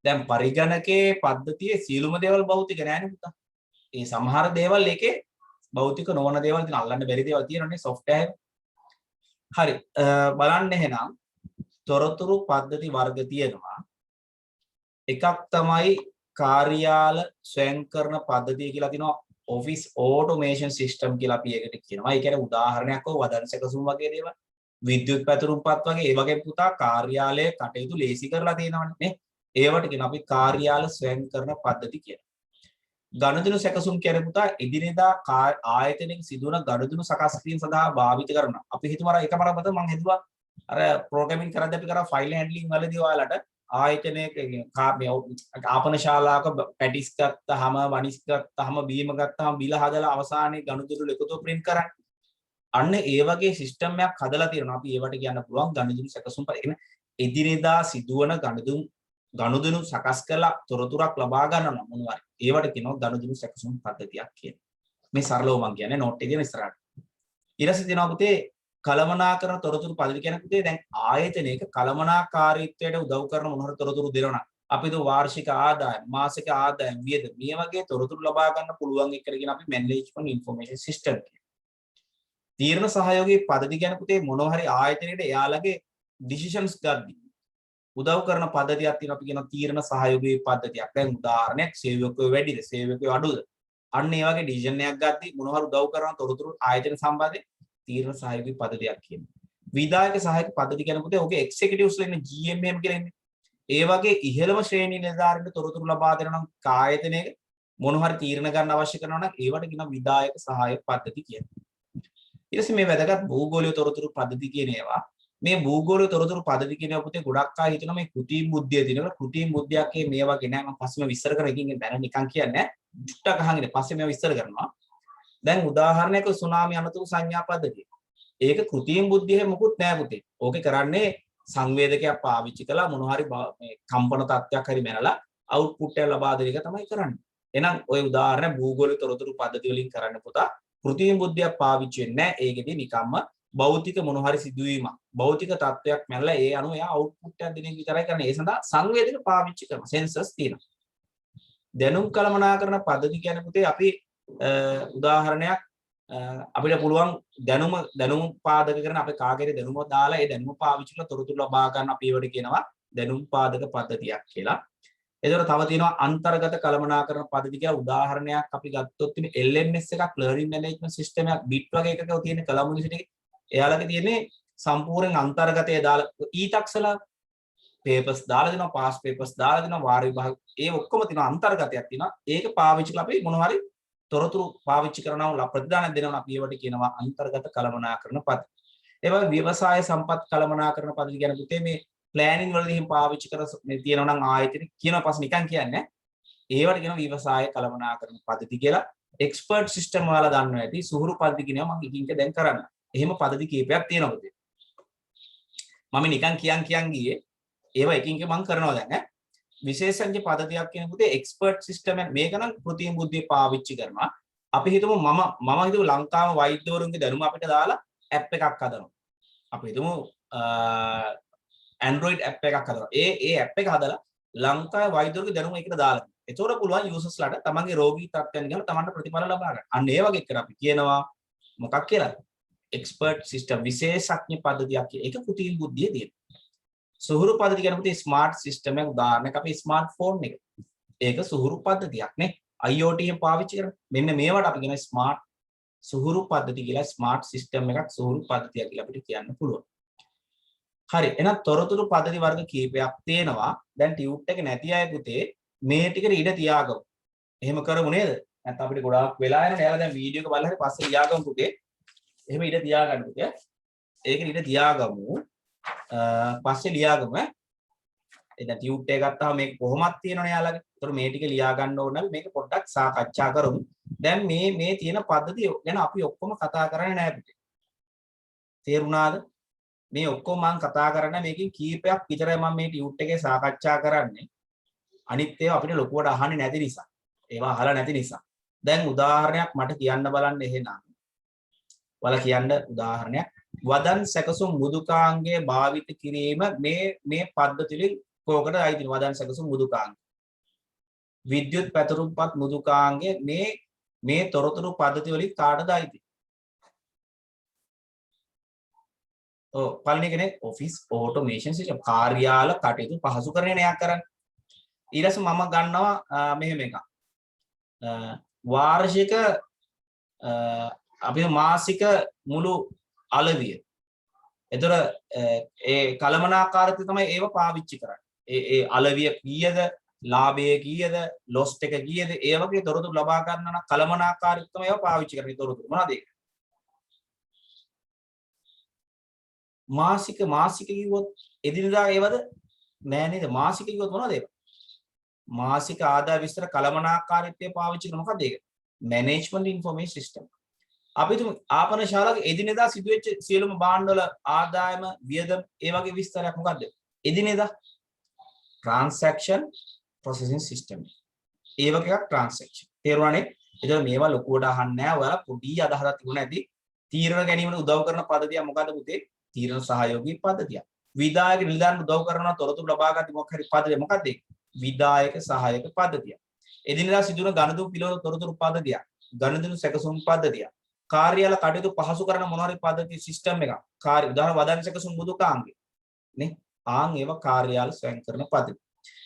දැන් පරිගණකයේ පද්ධතියේ සියලුම දේවල් භෞතික නෑනේ පුතා. ඒ සමහර දේවල් ඒකේ භෞතික නොවන දේවල් තියෙන අල්ලන්න බැරි දේවල් තියෙනවානේ software එකේ. හරි. බලන්න එහෙනම් තොරතුරු පද්ධති වර්ග තියෙනවා. එකක් තමයි කාර්යාල ස්වයංකරණ පද්ධතිය කියලා තියෙනවා. office automation system කියලා අපි ඒකට කියනවා. ඒ කියන්නේ උදාහරණයක් ඔය වදන් සැකසුම් වගේ දේවල්. විද්‍යුත් පැතුරුම්පත් වගේ ඒ වගේ පුතා කාර්යාලයේ කටයුතු ලේසි කරලා තියෙනවනේ නේ. ඒවට කියන අපි කාර්යාල ස්වයංකරණ පද්ධති කියලා. ගණදෙනු සැකසුම් කියන්නේ පුතා එදිනෙදා ආයතනයක සිදුවන ගණදෙනු සකස් කිරීම සඳහා භාවිත කරනවා. අපි හිතමු අර එකපාරක් මම හිතුවා අර ප්‍රෝග්‍රෑමින් කරද්දී අපි කරා ෆයිල් හැන්ඩ්ලින් වලදී ඔයාලට ආයතනයක ආපන ශාලාවක පැටිස් ගත්තාම වනිස් ගත්තාම බීම ගත්තාම බිල හදලා අවසානයේ ගණදෙනු එකතුව print කරන්නේ. අන්න ඒ වගේ සිස්ටම් එකක් හදලා තියෙනවා. අපි ඒවට කියන්න පුළුවන් ගණදෙනු සැකසුම් පද්ධතිය. කියන්නේ එදිනෙදා සිදුවන ගණුදෙනු සකස් කරලා තොරතුරක් ලබා ගන්න මොනවා හරි. ඒවට කියනවා ගණුදෙනු සැකසුම් පද්ධතියක් කියලා. මේ සරලව මම කියන්නේ නෝට් එකේ තියෙන ඉස්සරහට. ඊළඟට තියෙනවා පුතේ කළමනාකරන තොරතුරු පද්ධතිය කියන්නේ පුතේ දැන් ආයතනයක කළමනාකාරීත්වයට උදව් කරන මොන හරි තොරතුරු දෙනවා. අපි දු වාර්ෂික ආදායම්, මාසික ආදායම්, වියදම් මේ වගේ තොරතුරු ලබා ගන්න පුළුවන් එකට කියන අපි මැනේජ්මන්ට් ඉන්ෆර්මේෂන් සිස්ටම් කියලා. තීරණ සහයෝගී පද්ධතිය කියන්නේ පුතේ මොනවා හරි ආයතනයේට එයාලගේ ඩිසිෂන්ස් ගද්දී උදව් කරන පද්ධතියක් තියෙනවා. අපි කියනවා තීරණ සහයෝගී පද්ධතියක්. දැන් උදාහරණයක් සේවකයෝ වැඩිද සේවකයෝ අඩුද අන්න ඒ වගේ ඩිසිෂන් එකක් ගද්දී මොනවා හරි උදව් කරන තොරතුරු ආයතන සම්බන්ධයෙන් තීරණ සහයෝගී පද්ධතියක් කියනවා. විධායක සහායක පද්ධති කියන පුතේ ඔගේ එක්සිකියුටිව්ස් ලා ඉන්නේ GMM කියලා ඉන්නේ. ඒ වගේ ඉහළම ශ්‍රේණි නිලධාරීන්ට තොරතුරු ලබා දෙනවා නම් කායතනයක මොන හරි තීරණ ගන්න අවශ්‍ය කරනවා නම් ඒවට කියනවා විධායක සහායක පද්ධති කියලා. ඊට පස්සේ මේ වැදගත් භූගෝලීය තොරතුරු පද්ධති කියන ඒවා මේ භූගෝලීය තොරතුරු පද්ධති කියන පුතේ ගොඩක් අය හිතනවා මේ කෘත්‍රිම බුද්ධිය දිනවල කෘත්‍රිම බුද්ධියක් මේ වගේ නෑ. මම පස්සෙම විස්තර කරා එකකින් දැන නිකන් කියන්නේ චුට්ටක් අහගෙන පස්සේ මේවා විස්තර කරනවා. දැන් උදාහරණයක සුනාමි අනතුරු සංඥා පද්ධතිය. ඒක කෘත්‍රිම බුද්ධියේ මොකුත් නෑ පුතේ. ඕකේ කරන්නේ සංවේදකයක් පාවිච්චි කළා මොන හරි මේ කම්පන තත්ත්වයක් හරි මැනලා අවුට්පුට් එක ලබා දෙන එක තමයි කරන්නේ. එහෙනම් ওই උදාහරණ භූගෝලීය තොරතුරු පද්ධති වලින් කරන්න පුතා කෘත්‍රිම බුද්ධියක් පාවිච්චි වෙන්නේ නෑ. ඒකෙදී නිකම්ම භෞතික මොන හරි සිදුවීමක් භෞතික තත්ත්වයක් මැනලා ඒ අනුව එයා අවුට්පුට් එකක් දෙන එක විතරයි කරන්නේ. ඒ සඳහා සංවේදක පාවිච්චි කරනවා. සෙන්සර්ස් තියෙනවා. දැනුම් කළමනාකරන පද්ධති කියන්නේ පුතේ අපි උදාහරණයක් අපිට පුළුවන් දැනුම පාදක කරන අපේ කාගේරි දැනුම දාලා ඒ දැනුම පාවිච්චි කරලා තොරතුරු ලබා ගන්න අපි ඒවට කියනවා දැනුම් පාදක පද්ධතියක් කියලා. ඒතර තව තියෙනවා අන්තර්ගත කළමනාකරන පද්ධති කියලා. උදාහරණයක් අපි ගත්තොත් මේ LMS එකක් ලර්නින් මැනේජ්මන්ට් සිස්ටම් එකක් බිට් වගේ එකක තියෙන කලම් යුනිවර්සිටි එකේ එයාලගේ තියෙන්නේ සම්පූර්ණ අන්තර්ගතය දාලා ඊටක්සලා පේපර්ස් දාලා දෙනවා, පාස් පේපර්ස් දාලා දෙනවා, වාර විභාග ඒ ඔක්කොම තියෙනවා අන්තර්ගතයක් තියෙනවා. ඒක පාවිච්චි කරලා අපි මොනවා හරි තොරතුරු පාවිච්චි කරනවා ප්‍රතිදාන දෙනවා. අපි ඒවට කියනවා අන්තර්ගත කළමනාකරන පද්ධති. ඒ වගේ ව්‍යවසාය සම්පත් කළමනාකරන පද්ධති කියන පුතේ මේ ප්ලෑනින් වලදී එහෙම පාවිච්චි කර මේ තියෙනවා නම් ආයතන කියන පස්සේ නිකන් කියන්නේ ඒවට කියනවා ව්‍යවසාය කළමනාකරන පද්ධති කියලා. එක්ස්පර්ට් සිස්ටම් වල දන්නවා ඇති සුහුරු පද්ධති කියනවා මම එකින් එක දැන් කරන්න. එහෙම පද්ධති කීපයක් තියෙනවා පුතේ. මම නිකන් කියන් ගියේ ඒවා එකින් එක මම කරනවා දැන් ඈ. විශේෂඥ පද්ධතියක් කියන පුතේ එක්ස්පර්ට් සිස්ටම් එක මේක නම් කෘත්‍රිම බුද්ධිය පාවිච්චි කරනවා. අපි හිතමු මම හිතුව ලංකාව වෛද්‍යවරුන්ගේ දැනුම අපිට දාලා ඇප් එකක් හදනවා. අපි හිතමු Android app එකක් හදනවා. ඒ app එක හදලා ලංකාවේ වෛද්‍යවරුන්ගේ දැනුම එකට දාලා. ඒතකොට පුළුවන් users ලාට තමන්ගේ රෝගී තත්ත්වයන් ගැන තමන්ට ප්‍රතිඵල ලබා ගන්න. අන්න ඒ වගේ එකට අපි කියනවා මොකක් කියලා? expert system විශේෂඥ පද්ධතියක් කියලා. ඒක කෘත්‍රිම බුද්ධිය තියෙනවා. සුහුරු පද්ධති කියන පුතේ ස්මාර්ට් සිස්ටම් එක උදාහරණයක් අපි ස්මාර්ට්ෆෝන් එක. ඒක සුහුරු පද්ධතියක් නේ. IoT එක පාවිච්චි කරන. මෙන්න මේවට අපි කියන ස්මාර්ට් සුහුරු පද්ධති කියලා ස්මාර්ට් සිස්ටම් එකක් සුහුරු පද්ධතියක් කියලා අපිට කියන්න පුළුවන්. හරි. එහෙනම් තොරතුරු පද්ධති වර්ග කීපයක් තියෙනවා. දැන් ටියුට් එක නැති අය පුතේ මේ ටිකට ඉඩ තියාගමු. එහෙම කරමු නේද? නැත්නම් අපිට ගොඩාක් වෙලා යනවා. එයාලා දැන් වීඩියෝ එක බලලා හරි පස්සේ ලියාගමු පුතේ. එහෙම ඉඩ තියාගන්න පුතේ. ඒක ඉඩ තියාගමු. පස්සේ ලියාගමු ඈ. දැන් ටියුට් එක ගත්තාම මේක කොහොමද තියෙනවනේ යාළුවගේ. ඒතකොට මේ ටික ලියා ගන්න ඕන නම් මේක පොඩ්ඩක් සාකච්ඡා කරමු. දැන් මේ තියෙන පද්ධතිය ගැන අපි ඔක්කොම කතා කරන්නේ නැහැ පුතේ. තේරුණාද? මේ ඔක්කොම මම කතා කරන්නේ මේකෙන් කීපයක් විතරයි මම මේ ටියුට් එකේ සාකච්ඡා කරන්නේ. අනිත් ඒවා අපිට ලොකුවට අහන්නේ නැති නිසා. ඒවා අහලා නැති නිසා. දැන් උදාහරණයක් මට කියන්න බලන්න එහෙනම්. ඔයාලා කියන්න උදාහරණයක්. වදන් සැකසුම් මුදුකාංගයේ භාවිත කිරීම මේ පද්ධතිවලින් කෝකට අයිතිද වදන් සැකසුම් මුදුකාංග. විද්‍යුත් පැතුරුම්පත් මුදුකාංගයේ මේ තොරතුරු පද්ධති වලින් කාටද අයිති? ඔව් පළවෙනි එකනේ ඔෆිස් ඔටෝමේෂන් සිස්ටම් කාර්යාල කටයුතු පහසුකරණය නෑ කරන්නේ. ඊළඟට මම ගන්නවා මෙහෙම එකක්. වාර්ෂික අපි මාසික මුළු අලවිය. ඒතර ඒ කලමනාකාරීත්වය තමයි ඒව පාවිච්චි කරන්නේ. ඒ අලවිය කීයද, ලාභය කීයද, ලොස් එක කීයද, ඒ වගේ තොරතුරු ලබා ගන්න නම් කලමනාකාරීත්වය තමයි ඒව පාවිච්චි කරන්නේ තොරතුරු. මොනවද ඒක? මාසික කිව්වොත් එදිනදා ඒවද? නෑ නේද? මාසික කිව්වොත් මොනවද ඒක? මාසික ආදාය විස්තර කලමනාකාරීත්වය පාවිච්චි කරන මොකක්ද ඒක? Management information system. අපි තුමු ආපන ශාලාවේ එදිනෙදා සිදුවෙච්ච සියලුම භාණ්ඩවල ආදායම වියදම් ඒ වගේ විස්තරයක් මොකද්ද? එදිනෙදා transaction processing system. ඒ වගේ එකක් transaction. තේරුණානේ? ඒතර මේවා ලොකුවට අහන්නේ නැහැ. ඔයාලා පොඩි අදහසක් තිබුණ ඇති. තීරණ ගැනීමට උදව් කරන පද්ධතිය මොකද්ද පුතේ? තීරණ සහයෝගී පද්ධතිය. විධායක නිලධාරීන් උදව් කරන තොරතුරු ලබා ගන්න මොකක් හරි පද්ධතිය මොකද්ද ඒක? විධායක සහායක පද්ධතිය. එදිනෙදා සිදුවන ගණදුම් පිළිවෙල තොරතුරු පද්ධතිය. ගණදුම් සැකසුම් පද්ධතිය. කාර්යාල කටයුතු පහසු කරන මොන හරි පද්ධති සිස්ටම් එකක්. උදාහරණ වදන් සැකසුම් මුදුකාංගය. නේ? ආන් ඒවා කාර්යාල ස්වයං කරන පද්ධති.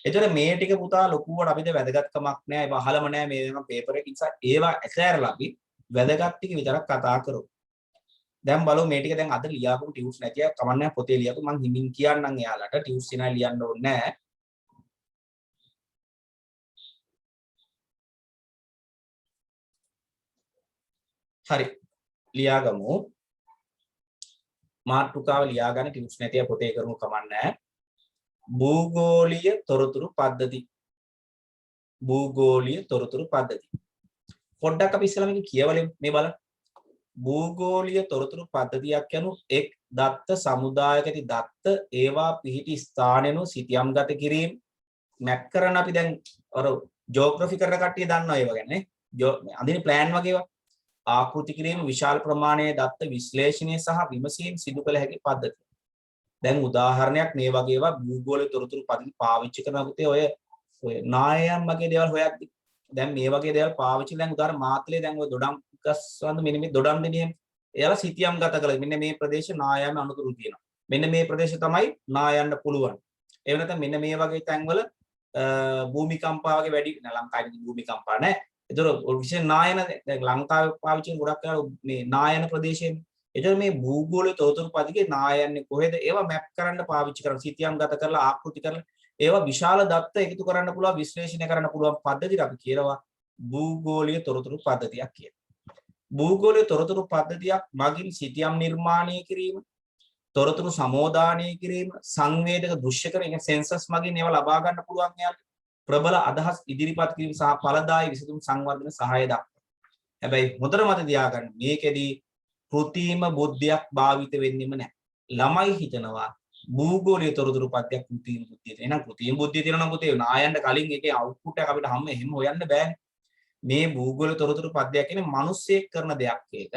එතකොට මේ ටික පුතා ලොකුවට අපිට වැදගත්කමක් නෑ. ඒවා අහලම නෑ මේ වෙනම පේපර් එකේ. නිසා ඒවා ඇසෑරලා අපි වැදගත් ටික විතරක් කතා කරමු. දැන් බලමු මේ ටික දැන් අද ලියාපු ටියුට්ස් නැතිව කමන්නේ පොතේ ලියපු මම හිමින් කියන්නම් එයාලට ටියුට්ස් එනයි ලියන්න ඕනේ නෑ. හරි ලියාගමු. මාතෘකාව ලියාගන්න ටියුට්ස් නැතිව පොතේ කරමු කමන්නේ. භූගෝලීය තොරතුරු පද්ධති. භූගෝලීය තොරතුරු පද්ධති. පොඩ්ඩක් අපි ඉස්සෙල්ලා මේක කියවලෙමු මේ බලන්න. භූගෝලීය තොරතුරු පද්ධතියක් යනු එක් දත්ත සමුදායක ඇති දත්ත ඒවා පිහිටි ස්ථානයන්ව සිතියම් ගත කිරීම මැප් කරන අපි දැන් අර ජියෝග්‍රැෆි කරන කට්ටිය දන්නවා ඒව ගැන නේ. අඳින ප්ලෑන් වගේ ඒවා ආකෘති කිරීම විශාල ප්‍රමාණයේ දත්ත විශ්ලේෂණය සහ විමසීම් සිදු කළ හැකි පද්ධතිය. දැන් උදාහරණයක් මේ වගේ ඒවා භූගෝලීය තොරතුරු පද්ධති පාවිච්චි කරන පුතේ ඔය නායයන් වගේ දේවල් හොයද්දි දැන් මේ වගේ දේවල් පාවිච්චි දැන් උදාහරණ මාතලේ දැන් ඔය දොඩම් ගස්වන්ද මෙන්න මේ දොඩම් දෙනියම් එයාලා සිතියම් ගත කළා. මෙන්න මේ ප්‍රදේශ නායයන් අනුතුරු තියෙනවා. මෙන්න මේ ප්‍රදේශ තමයි නායන්න පුළුවන්. ඒ වෙනතම මෙන්න මේ වගේ තැන්වල භූමිකම්පා වගේ වැඩි ලංකාවේ භූමිකම්පා නැහැ. ඒතර විශේෂ නායන දැන් ලංකාවේ පාවිච්චි කරන ගොඩක් වෙලා මේ නායන ප්‍රදේශයේ. ඒතර මේ භූගෝලීය තොරතුරු පද්ධතියේ නායන්නේ කොහෙද? ඒවා මැප් කරන්න පාවිච්චි කරන සිතියම් ගත කරලා ආකෘති කරලා ඒවා විශාල දත්ත එකතු කරන්න පුළුවන් විශ්ලේෂණය කරන්න පුළුවන් පද්ධතියට අපි කියනවා භූගෝලීය තොරතුරු පද්ධතියක් කියලා. භූගෝලීය තොරතුරු පද්ධතියක් මගින් සිතියම් නිර්මාණය කිරීම, තොරතුරු සමෝදානය කිරීම, සංවේදක දෘශ්‍ය කරන සෙන්සස් මගින් ඒවා ලබා ගන්න පුළුවන් යාළුවා. ප්‍රබල අදහස් ඉදිරිපත් කිරීම සහ ඵලදායී විසඳුම් සංවර්ධන සහාය දක්වනවා. හැබැයි හොඳට මතක තියාගන්න මේකෙදී කෘත්‍රිම බුද්ධියක් භාවිත වෙන්නෙම නැහැ. ළමයි හිතනවා භූගෝලීය තොරතුරු පද්ධතියක් කෘත්‍රිම බුද්ධිය. එහෙනම් කෘත්‍රිම බුද්ධිය තියෙනවා නම් පුතේ නායන්න කලින් ඒකේ අවුට්පුට් එක අපිට හැම එහෙම හොයන්න බෑනේ. මේ භූගෝලීය තොරතුරු පද්ධතියක් කියන්නේ මිනිස්සෙක් කරන දෙයක් ඒක.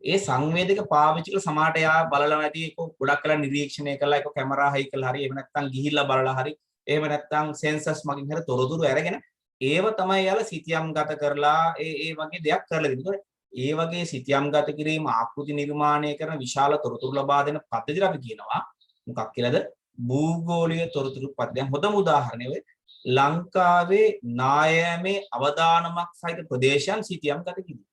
ඒ සංවේදක පාවිච්චි කරලා සමාහට යා බලලා නැති ඒක ගොඩක් කලක් නිරීක්ෂණය කරලා ඒක කැමරා හයි කරලා හරි එහෙම නැත්නම් ගිහිල්ලා බලලා හරි එහෙම නැත්නම් සෙන්සස් මගින් හරි තොරතුරු අරගෙන ඒව තමයි යාලා සිතියම් ගත කරලා ඒ වගේ දෙයක් කරලා දෙන්නේ. ඒ වගේ සිතියම් ගත කිරීම ආකෘති නිර්මාණය කරන විශාල තොරතුරු ලබා දෙන පද්ධතියට අපි කියනවා මොකක් කියලාද? භූගෝලීය තොරතුරු පද්ධතිය. හොඳම උදාහරණය ඔය ලංකාවේ නායෑමේ අවදානමක් සහිත ප්‍රදේශයන් සිටියම් ගත කිරීම.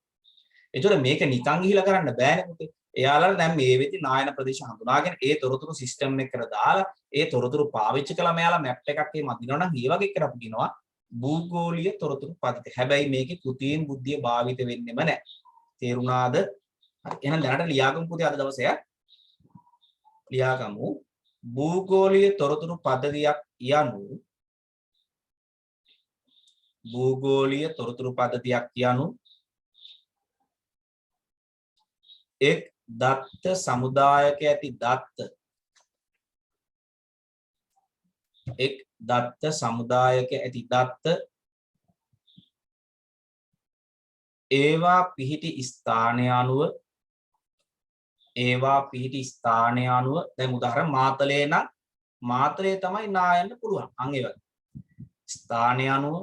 එතකොට මේක නිකන් ගිහිලා කරන්න බෑනේ පුතේ. එයාලා දැන් මේ වෙද්දි නායන ප්‍රදේශ හඳුනාගෙන ඒ තොරතුරු සිස්ටම් එකකට දාලා ඒ තොරතුරු පාවිච්චි කළා මෙයාලා මැප් එකක් එහෙම අදිනවා නම් ඒ වගේ කරපු කියනවා භූගෝලීය තොරතුරු පද්ධතිය. හැබැයි මේකේ කෘත්‍රිම බුද්ධිය භාවිත වෙන්නෙම නැහැ. තේරුණාද? එහෙනම් දැනට ලියාගමු පුතේ අද දවසේ ලියාගමු භූගෝලීය තොරතුරු පද්ධතියක් යනු භූගෝලීය තොරතුරු පද්ධතියක් යනු එක් දත්ත සමුදායක ඇති දත්ත සමුදායක ඇති දත්ත ඒවා පිහිටි ස්ථානය අනුව දැන් උදාහරණ මාතලේ නම් මාතලේ තමයි නායන්න පුළුවන් අන් ඒ වගේ ස්ථානය අනුව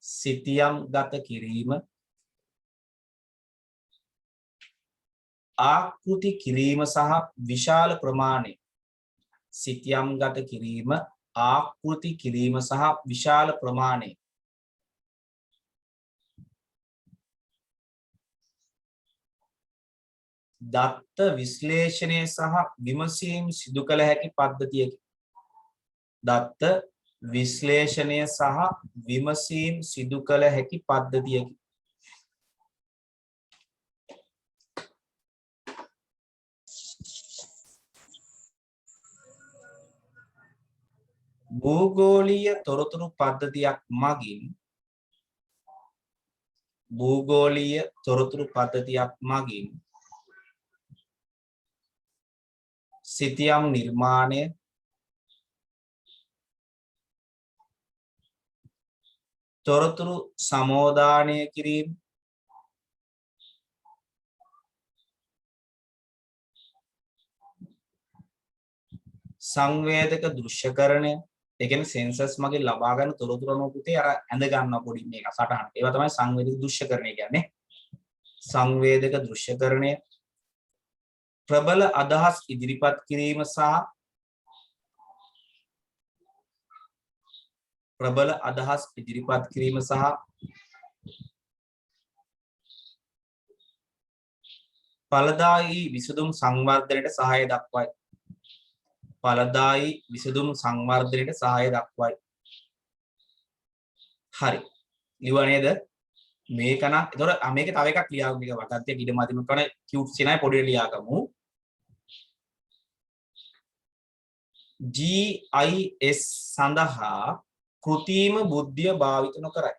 සිතියම් ගත කිරීම ආකෘති කිරීම සහ විශාල ප්‍රමාණය සිතියම් ගත කිරීම ආකෘති කිරීම සහ විශාල ප්‍රමාණය දත්ත විශ්ලේෂණය සහ විමසීම් සිදු කළ හැකි පද්ධතියකි. දත්ත විශ්ලේෂණය සහ විමසීම් සිදු කළ හැකි පද්ධතියකි. භූගෝලීය තොරතුරු පද්ධතියක් මගින් සිතියම් නිර්මාණය තොරතුරු සමෝදානය කිරීම සංවේදක දෘශ්‍යකරණය ඒ කියන්නේ සෙන්සස් මගින් ලබා ගන්න තොරතුරු අනුව පුතේ අර ඇඳ ගන්න පොඩි මේක සටහන. ඒවා තමයි සංවේදක දෘශ්‍යකරණය කියන්නේ. සංවේදක දෘශ්‍යකරණය ප්‍රබල අදහස් ඉදිරිපත් කිරීම සහ ඵලදායී විසඳුම් සංවර්ධනයට සහාය දක්වයි. හරි. ලියුවා නේද? මේක නම් ඒතොර මේක තව එකක් ලියාගමු. මේක වටත්තියක් ඉඩ මැදින් කරන කියුට් සිනයි පොඩි ලියාගමු. GIS සඳහා කෘත්‍රිම බුද්ධිය භාවිත නොකරයි.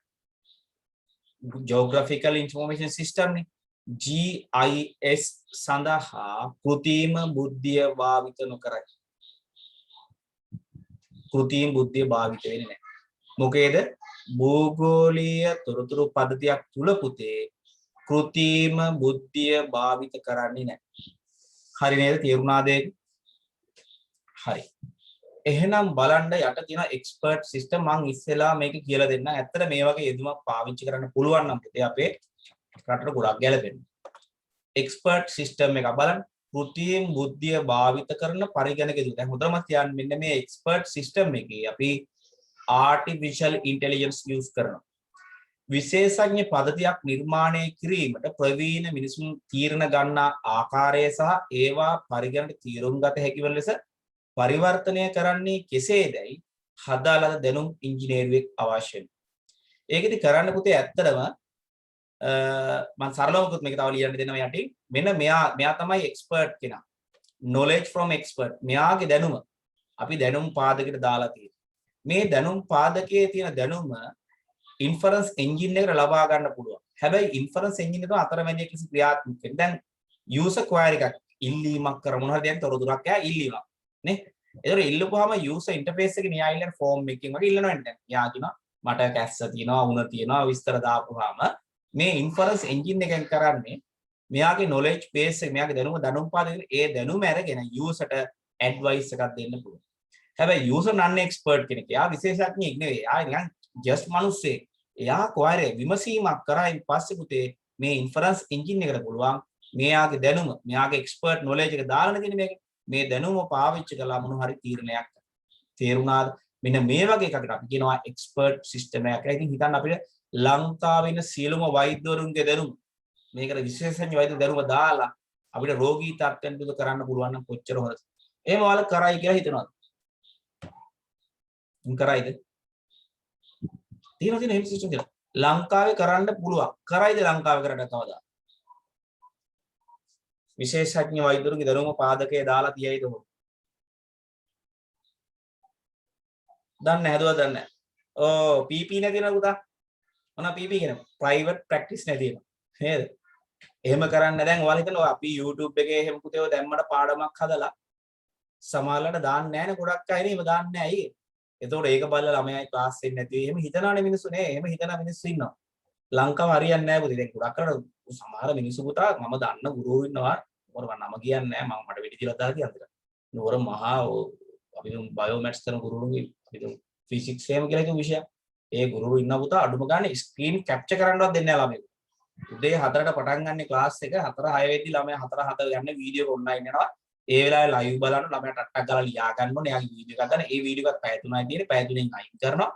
Geographical Information System නේ. GIS සඳහා කෘත්‍රිම බුද්ධිය භාවිත නොකරයි. කෘත්‍රිම බුද්ධිය භාවිත වෙන්නේ නැහැ. මොකේද? භූගෝලීය තොරතුරු පද්ධතියක් තුල පුතේ කෘත්‍රිම බුද්ධිය භාවිත කරන්නේ නැහැ. හරි නේද? තේරුණාද ඒක? හරි. එහෙනම් බලන්න යට තියෙන එක්ස්පර්ට් සිස්ටම් මම ඉස්සෙල්ලා මේක කියලා දෙන්නම්. ඇත්තට මේ වගේ යෙදුමක් පාවිච්චි කරන්න පුළුවන් නම් පුතේ අපේ රටට ගොඩක් ගැලපෙනවා. එක්ස්පර්ට් සිස්ටම් එක බලන්න. කෘත්‍රිම බුද්ධිය භාවිත කරන පරිගණක යෙදුම. දැන් හොඳටම කියන්න මෙන්න මේ එක්ස්පර්ට් සිස්ටම් එකේ අපි ආටිෆිෂල් ඉන්ටෙලිජන්ස් යූස් කරනවා. විශේෂඥ පද්ධතියක් නිර්මාණය කිරීමට ප්‍රවීණ මිනිසුන් තීරණ ගන්නා ආකාරය සහ ඒවා පරිගණක තීරුම් ගත හැකි වන ලෙස පරිවර්තනය කරන්නේ කෙසේදයි හදාලා දැනුම් ඉංජිනේරුවෙක් අවශ්‍යයි. ඒකෙදි කරන්න පුතේ ඇත්තටම මම සරලවකුත් මේක තව ලියන්න දෙනවා යටින්. මෙන්න මෙයා තමයි එක්ස්පර්ට් කෙනා. knowledge from expert. මෙයාගේ දැනුම අපි දැනුම් පාදකයට දාලා තියෙනවා. මේ දැනුම් පාදකයේ තියෙන දැනුම ඉන්ෆරන්ස් එන්ජින් එකට ලබා ගන්න පුළුවන්. හැබැයි ඉන්ෆරන්ස් එන්ජින් එක අතරමැදියක කිසි ක්‍රියාත්මක වෙන්නේ. දැන් යූසර් ක්වයරි එකක් ඉල්ලීමක් කර මොනවා හරි දැන් තොරතුරක් එයා ඉල්ලීමක් නේ. ඒතර ඉල්ලපුවාම යූසර් ඉන්ටර්ෆේස් එකේ න්යාය ඉල්ලන ෆෝම් එකකින් වගේ ඉල්ලනවා නේද? යා කියනවා මට කැස්ස තියෙනවා උණ තියෙනවා විස්තර දාපුවාම මේ ඉන්ෆරන්ස් එන්ජින් එකෙන් කරන්නේ මෙයාගේ knowledge base එක මෙයාගේ දැනුම පාදකේ ඒ දැනුම අරගෙන යූසර්ට ඇඩ්වයිස් එකක් දෙන්න පුළුවන්. හැබැයි යූසර් නන් එක්ස්පර්ට් කෙනෙක්. එයා විශේෂඥයෙක් නෙවෙයි. එයා නිකන් ජස්ට් මිනිස්සෙක්. එයා කොහරි විමසීමක් කරායින් පස්සේ පුතේ මේ ඉන්ෆරන්ස් එන්ජින් එකට පුළුවන් මෙයාගේ දැනුම මෙයාගේ එක්ස්පර්ට් නොලෙජ් එක දාලා තියෙන මේ දැනුම පාවිච්චි කරලා මොන හරි තීරණයක් තේරුණාද මෙන්න මේ වගේ එකකට අපි කියනවා එක්ස්පර්ට් සිස්ටම් එකක්. ඉතින් හිතන්න අපිට ලංකාවේ ඉන්න සියලුම වෛද්‍යවරුන්ගේ දැනුම මේකට විශේෂඥ වෛද්‍ය දැනුම දාලා අපිට රෝගී තත්ත්වෙන් දුක කරන්න පුළුවන් නම් කොච්චර හොඳද. එහෙම වල කරයි කියලා හිතනවාද? කරයිද? තියෙන එහෙම සිස්ටම් කියලා. ලංකාවේ කරන්න පුළුවන්. කරයිද ලංකාවේ කරන්න කවදා? විශේෂඥ වෛද්‍යවරුන්ගේ දැනුම පාදකයේ දාලා තියයිද හො? දන්නේ හදුවා දන්නේ. ඕ PP නැති නේද පුතා? මොනවා PP කියන්නේ? ප්‍රයිවට් ප්‍රැක්ටිස් නැති එක. නේද? එහෙම කරන්න දැන් ඔයාලා හිතනවා අපි YouTube එකේ එහෙම පුතේව දැම්මට පාඩමක් හදලා සමහරවල්ලාට දාන්නේ නැහැ නේ ගොඩක් අය නේ එහෙම දාන්නේ නැහැ අයියේ. එතකොට ඒක බලලා ළමයි ක්ලාස් වෙන්නේ නැති එහෙම හිතනවනේ මිනිස්සු නේ. එහෙම හිතන මිනිස්සු ඉන්නවා. ලංකාව හරියන්නේ නැහැ පුතේ. දැන් ගොඩක් කරලා සමහර මිනිස්සු පුතා මම දන්න ගුරුවරු ඉන්නවා. මොකද මම නම කියන්නේ නැහැ. මම මට වෙඩි තියලා දාලා කියන්නවා. නෝර මහා අපි දුම් බයෝමැත්ස් කරන ගුරුවරුන්ගේ අපි දුම් ෆිසික්ස් එහෙම කියලා කියන විෂය. ඒ ගුරුවරු ඉන්න පුතා අඩුම ගානේ ස්ක්‍රීන් කැප්චර් කරන්නවත් දෙන්නේ නැහැ ළමයි. උදේ 4ට පටන් ගන්න ක්ලාස් එක 4:06 වෙද්දි ළමයා 4:07 යන්නේ වීඩියෝ ඔන්ලයින් යනවා. ඒ වෙලාවේ ලයිව් බලන්න ළමයා ටට්ටක් ගාලා ලියා ගන්න ඕනේ. එයාගේ වීඩියෝ එකක් ගන්න. ඒ වීඩියෝ එකත් පැය 3යි තියෙන්නේ. පැය 3ෙන් අයින් කරනවා.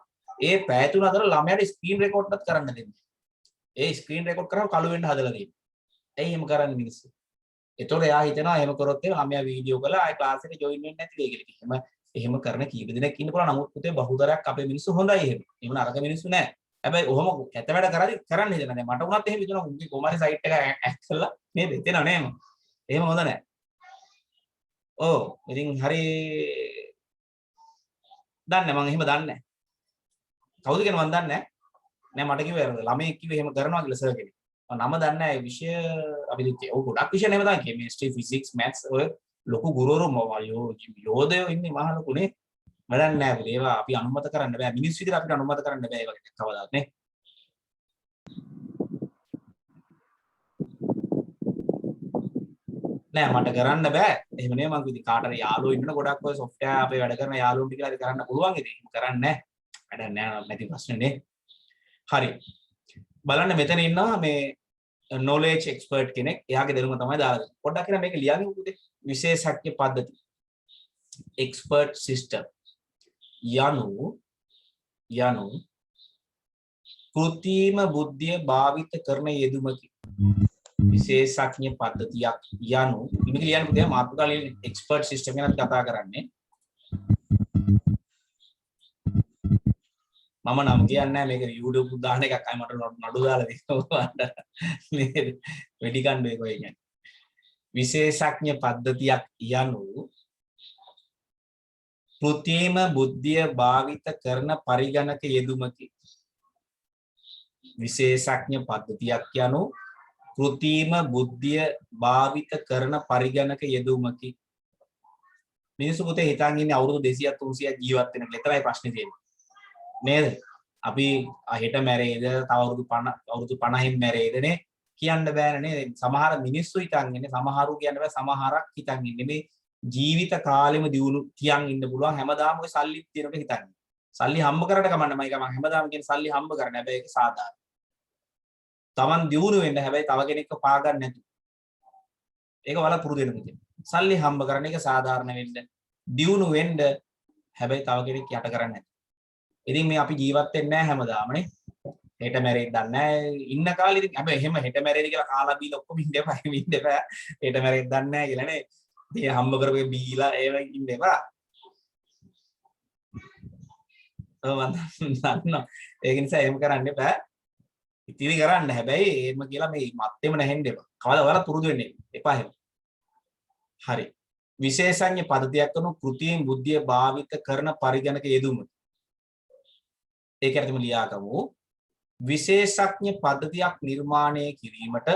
ඒ පැය 3 අතර ළමයාට ස්ක්‍රීන් රෙකෝඩ්වත් කරන්න දෙන්නේ. ඒ ස්ක්‍රීන් රෙකෝඩ් කරාම කළු වෙන්න හදලා තියෙන්නේ. ඇයි එහෙම කරන්නේ මිනිස්සු? එතකොට එයා හිතනවා එහෙම කරොත් එහෙම ළමයා වීඩියෝ කරලා ආයි ක්ලාස් එකට ජොයින් වෙන්නේ නැති වෙයි කියලා. එහෙම කරන කීප දෙනෙක් ඉන්න පුළුවන්. නමුත් පුතේ බහුතරයක් අපේ මිනිස්සු හොඳයි එහෙම. එහෙම නරක මිනිස්සු නෑ. හැබැයි ඔහොම කැත වැඩ කරද්දි කරන්න හිතන දැන් මට උනත් එහෙම හිතනවා උන්ගේ කොමාරි සයිට් එක ඇක් කරලා නේද හිතෙනව නේම. එහෙම හොඳ නෑ. ඔව් ඉතින් හරි දන්නේ මම එහෙම දන්නේ නෑ. කවුද කියන මම දන්නේ නෑ මට කිව්වේ අර ළමයෙක් කිව්වේ එහෙම කරනවා කියලා සර් කෙනෙක්. මම නම දන්නේ නෑ ඒ විෂය අපි ඔව් ගොඩක් විෂය නෙමෙයි තමයි කෙමිස්ට්‍රි ෆිසික්ස් මැත්ස් ඔය ලොකු ගුරුවරු යෝධයෝ ඉන්නේ මහ ලොකුනේ. වැඩක් නෑ පුතේ ඒවා අපි අනුමත කරන්න බෑ මිනිස් විදිහට අපිට අනුමත කරන්න බෑ ඒවා කවදාවත් නේ. නෑ මට කරන්න බෑ. එහෙම නෙමෙයි මං කිව්වේ කාටද යාළුවෝ ඉන්න ගොඩක් ඔය software අපේ වැඩ කරන යාළුවෝ ටිකලා කරන්න පුළුවන් ඉතින් කරන්නේ නෑ. වැඩක් නෑ නැති ප්‍රශ්නේ නේ. හරි. බලන්න මෙතන ඉන්නවා මේ knowledge expert කෙනෙක්. එයාගේ දැනුම තමයි දාලා දෙන්නේ. පොඩ්ඩක් කියලා මේක ලියන්න පුතේ. විශේෂඥ පද්ධති. expert system. යනු කෘත්‍රිම බුද්ධිය භාවිත කරන යෙදුමකි. විශේෂඥ පද්ධතියක් යනු මේක ලියන්න පුතේ මාතෘකාවේ expert system ගැන කතා කරන්නේ. මම නම් කියන්නේ මේක YouTube උදාහරණ එකක් අය මට නඩු දාලා දෙනවා නේද වෙඩි ගන්න මේක ඔය කියන්නේ විශේෂඥ පද්ධතියක් යනු කෘත්‍රිම බුද්ධිය භාවිත කරන පරිගණක යෙදුමකි විශේෂඥ පද්ධතියක් යනු කෘත්‍රිම බුද්ධිය භාවිත කරන පරිගණක යෙදුමකි මිනිස්සු පුතේ හිතන් ඉන්නේ අවුරුදු 200ක් 300ක් ජීවත් වෙන කියලා තමයි ප්‍රශ්නේ තියෙන්නේ නේද අපි හෙට මැරෙයිද තව අවුරුදු 50න් මැරෙයිදනේ කියන්න බෑනේ නේද සමහර මිනිස්සු හිතන් ඉන්නේ සමහරු කියන්න බෑ සමහරක් හිතන් ඉන්නේ මේ ජීවිත කාලෙම දියුණු තියන් ඉන්න පුළුවන් හැමදාම ඔය සල්ලිත් තියෙනක හිතන්නේ සල්ලි හම්බ කරට කමන්න මම හැමදාම කියන සල්ලි හම්බ කරන්න හැබැයි ඒක සාධාරණ Taman දියුණු වෙන්න හැබැයි තව කෙනෙක්ව පා ගන්න නැතු ඒක වල පුරුදු වෙන්න පුතේ සල්ලි හම්බ කරන එක සාධාරණ වෙන්න දියුණු වෙන්න හැබැයි තව කෙනෙක් යට කරන්න නැතු ඉතින් මේ අපි ජීවත් වෙන්නේ නැහැ හැමදාමනේ. හෙට මැරෙයිද දන්නේ නැහැ. ඉන්න කාලේ ඉතින් හැබැයි එහෙම හෙට මැරෙයිද කියලා කාලා බීලා ඔක්කොම ඉන්න එපා. ඉන්න එපා. හෙට මැරෙයිද දන්නේ නැහැ කියලා නේ. ඉතින් හම්බ කරපේ බීලා ඒව ඉන්න එපා. ඔව් මම දන්නවා. ඒක නිසා එහෙම කරන්න එපා. ඉතිරි කරන්න හැබැයි එහෙම කියලා මේ මත්තෙම නැහෙන්න එපා. කවදා ඔයාලා පුරුදු වෙන්න එපා එහෙම. හරි. විශේෂඥ පද්ධතියක් කරන කෘත්‍රිම බුද්ධිය භාවිත කරන පරිගණක යෙදුම ඒක ඇත්තම ලියාගමු විශේෂඥ පද්ධතියක් නිර්මාණය කිරීමට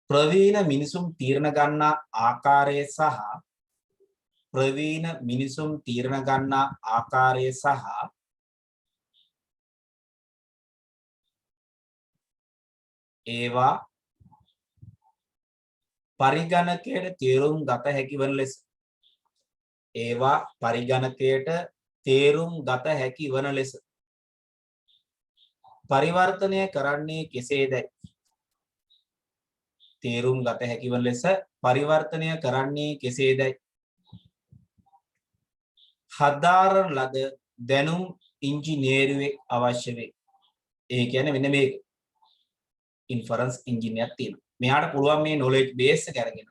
ප්‍රවීණ මිනිසුන් තීරණ ගන්නා ආකාරය සහ ඒවා පරිගණකයට තේරුම් ගත හැකි වන ලෙස ඒවා පරිගණකයට තේරුම් ගත හැකි වන ලෙස පරිවර්තනය කරන්නේ කෙසේදයි තේරුම් ගත හැකි වන ලෙස පරිවර්තනය කරන්නේ කෙසේදයි හදාරන ලද දැනුම් ඉංජිනේරුවෙක් අවශ්‍ය වේ. ඒ කියන්නේ මෙන්න මේ ඉන්ෆරන්ස් එන්ජින් එකක් තියෙනවා. මෙයාට පුළුවන් මේ knowledge base එක අරගෙන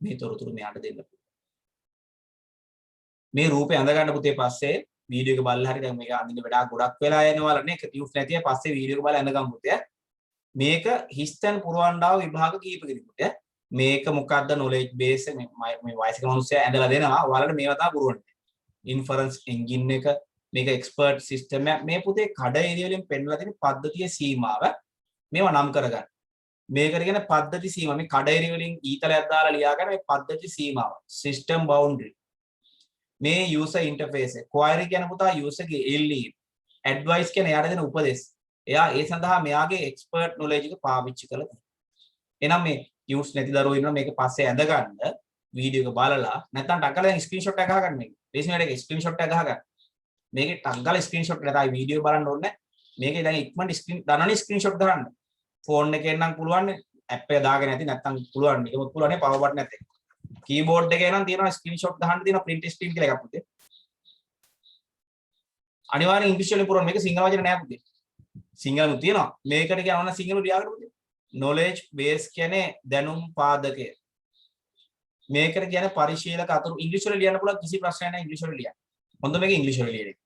මේ තොරතුරු මෙයාට දෙන්න පුළුවන්. මේ රූපේ අඳ ගන්න පුතේ පස්සේ වීඩියෝ එක බලලා හරි දැන් මේක අඳින්න ගොඩක් වෙලා යනවල නේ ටියුබ් නැතිව පස්සේ වීඩියෝ එක බලලා අඳගමු පුතේ. මේක හිස්තන් පුරවන්නාව විභාග කීපකදී පුතේ. මේක මොකක්ද knowledge base මේ වයසක මිනිස්සයා ඇඳලා දෙනවා. ඔයාලට මේවා තමයි පුරවන්නේ. ඉන්ෆරන්ස් එන්ජින් එක මේක එක්ස්පර්ට් සිස්ටම් එක මේ පුතේ කඩ ඒරිය වලින් පෙන්නලා තියෙන පද්ධතිය සීමාව මේවා නම් කරගන්න. මේකට කියන පද්ධති සීමාව මේ කඩ ඒරිය වලින් ඊතලයක් දාලා ලියා ගන්න මේ පද්ධති සීමාව සිස්ටම් බවුන්ඩරි මේ යූසර් ඉන්ටර්ෆේස් එක query කියන පුතා යූසර් ගේ එල්ලීම් ඇඩ්වයිස් කියන එයාට දෙන උපදෙස් එයා ඒ සඳහා මෙයාගේ එක්ස්පර්ට් knowledge එක පාවිච්චි කරලා තියෙනවා. එහෙනම් මේ යූස් නැති දරුවෝ ඉන්නවා මේක පස්සේ ඇඳ ගන්න වීඩියෝ එක බලලා නැත්නම් ටක් කරලා ස්ක්‍රීන්ෂොට් එක ගහගන්න මේක. ලේසියෙන් මේක ස්ක්‍රීන්ෂොට් එක ගහගන්න. මේකේ ටක් ගාලා ස්ක්‍රීන්ෂොට් එක දායි වීඩියෝ බලන්න ඕනේ. මේකේ දැන් ඉක්මනට ස්ක්‍රීන් දනවනේ ස්ක්‍රීන්ෂොට් ගන්න. ෆෝන් එකෙන් නම් පුළුවන් ඇප් එක දාගෙන නැති නැත්නම් පුළුවන් මේකත් පුළුවන් නේ පවර් බටන් නැත් එක්ක. කීබෝඩ් එකේ නම් තියෙනවා ස්ක්‍රීන්ෂොට් ගහන්න තියෙනවා print screen කියලා එකක් පුතේ. අනිවාර්යෙන් ඉංග්‍රීසි වලින් පුරවන්න මේක සිංහල වචන නෑ පුතේ. සිංහලෙත් තියෙනවා. මේකට කියනවා සිංහල ලියාගන්න පුතේ. knowledge base කියන්නේ දැනුම් පාදකය. මේකට කියන්නේ පරිශීලක අතුරු ඉංග්‍රීසි වල ලියන්න පුළුවන් කිසි ප්‍රශ්නයක් නැහැ ඉංග්‍රීසි වල ලියන්න. හොඳ මේක ඉංග්‍රීසි වල ලියන්නේ.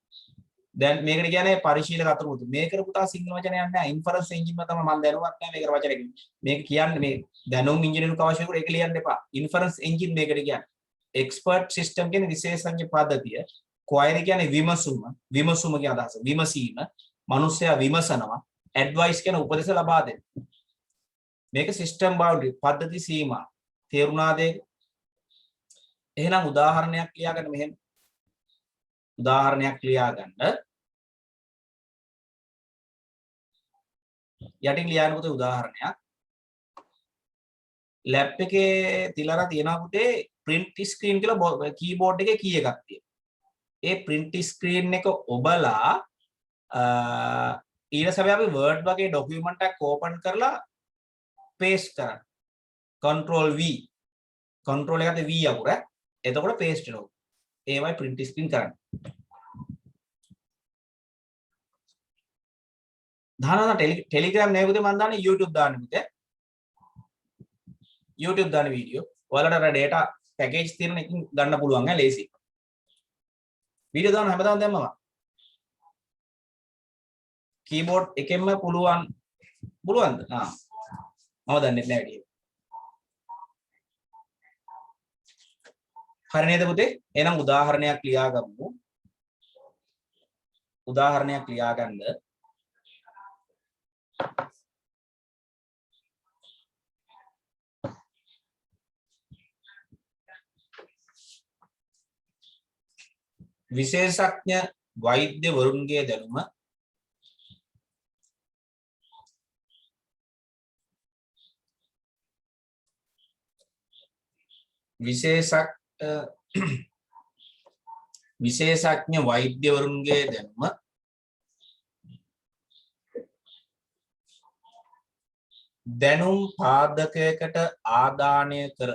දැන් මේකට කියන්නේ පරිශීලක අතුරු මුතු. මේකට පුතා සිංහල වචනයක් නැහැ. ඉන්ෆරන්ස් එන්ජින් එක තමයි මම දැනුවත් නැහැ මේකට වචනයක්. මේක කියන්නේ මේ දැනුම් ඉංජිනේරුවෙක් අවශ්‍ය කරේ ඒක ලියන්න එපා. ඉන්ෆරන්ස් එන්ජින් මේකට කියන්නේ. එක්ස්පර්ට් සිස්ටම් කියන්නේ විශේෂඥ පද්ධතිය. query කියන්නේ විමසුම. විමසුම කියන අදහස. විමසීම. මිනිස්සයා විමසනවා. ඇඩ්වයිස් කියන උපදෙස් ලබා දෙන්න. මේක සිස්ටම් බවුන්ඩරි පද්ධති සීමා. තේරුණාද ඒක? එහෙනම් උදාහරණයක් ලියාගන්න මෙහෙම. උදාහරණයක් ලියාගන්න. යටින් ලියන්න පුතේ උදාහරණයක්. ලැප් එකේ තියලා තියෙනවා පුතේ print screen කියලා කීබෝඩ් එකේ කී එකක් තියෙනවා. ඒ print screen එක ඔබලා ඊළඟට අපි Word වගේ document එකක් open කරලා paste කරන්න. control V control එකත් V අකුර. එතකොට paste වෙනවා. ඒවයි print screen කරන්නේ. දානවා Telegram නේ පුතේ මම දාන්නේ YouTube දාන්නේ පුතේ. YouTube දාන වීඩියෝ. ඔයාලට අර data package තියෙන එකකින් ගන්න පුළුවන් ඈ ලේසි. වීඩියෝ දාන හැමදාම දැම්මම. keyboard එකෙන්ම පුළුවන්ද? මම දන්නේ නැහැ වැඩි. හරි නේද පුතේ? එහෙනම් උදාහරණයක් ලියාගමු. උදාහරණයක් ලියාගන්න. විශේෂඥ වෛද්‍යවරුන්ගේ දැනුම විශේෂඥ වෛද්‍යවරුන්ගේ දැනුම දැනුම් පාදකයකට ආදානය කර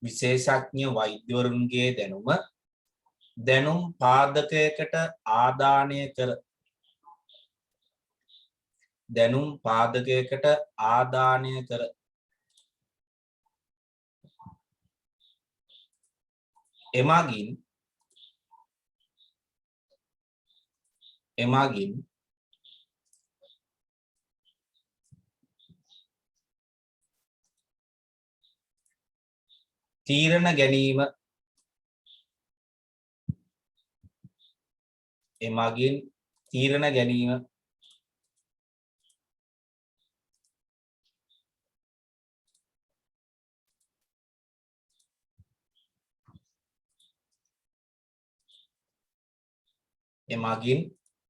විශේෂඥ වෛද්‍යවරුන්ගේ දැනුම පාදකයකට ආදානය කර දැනුම් පාදකයකට ආදානය කර එමගින්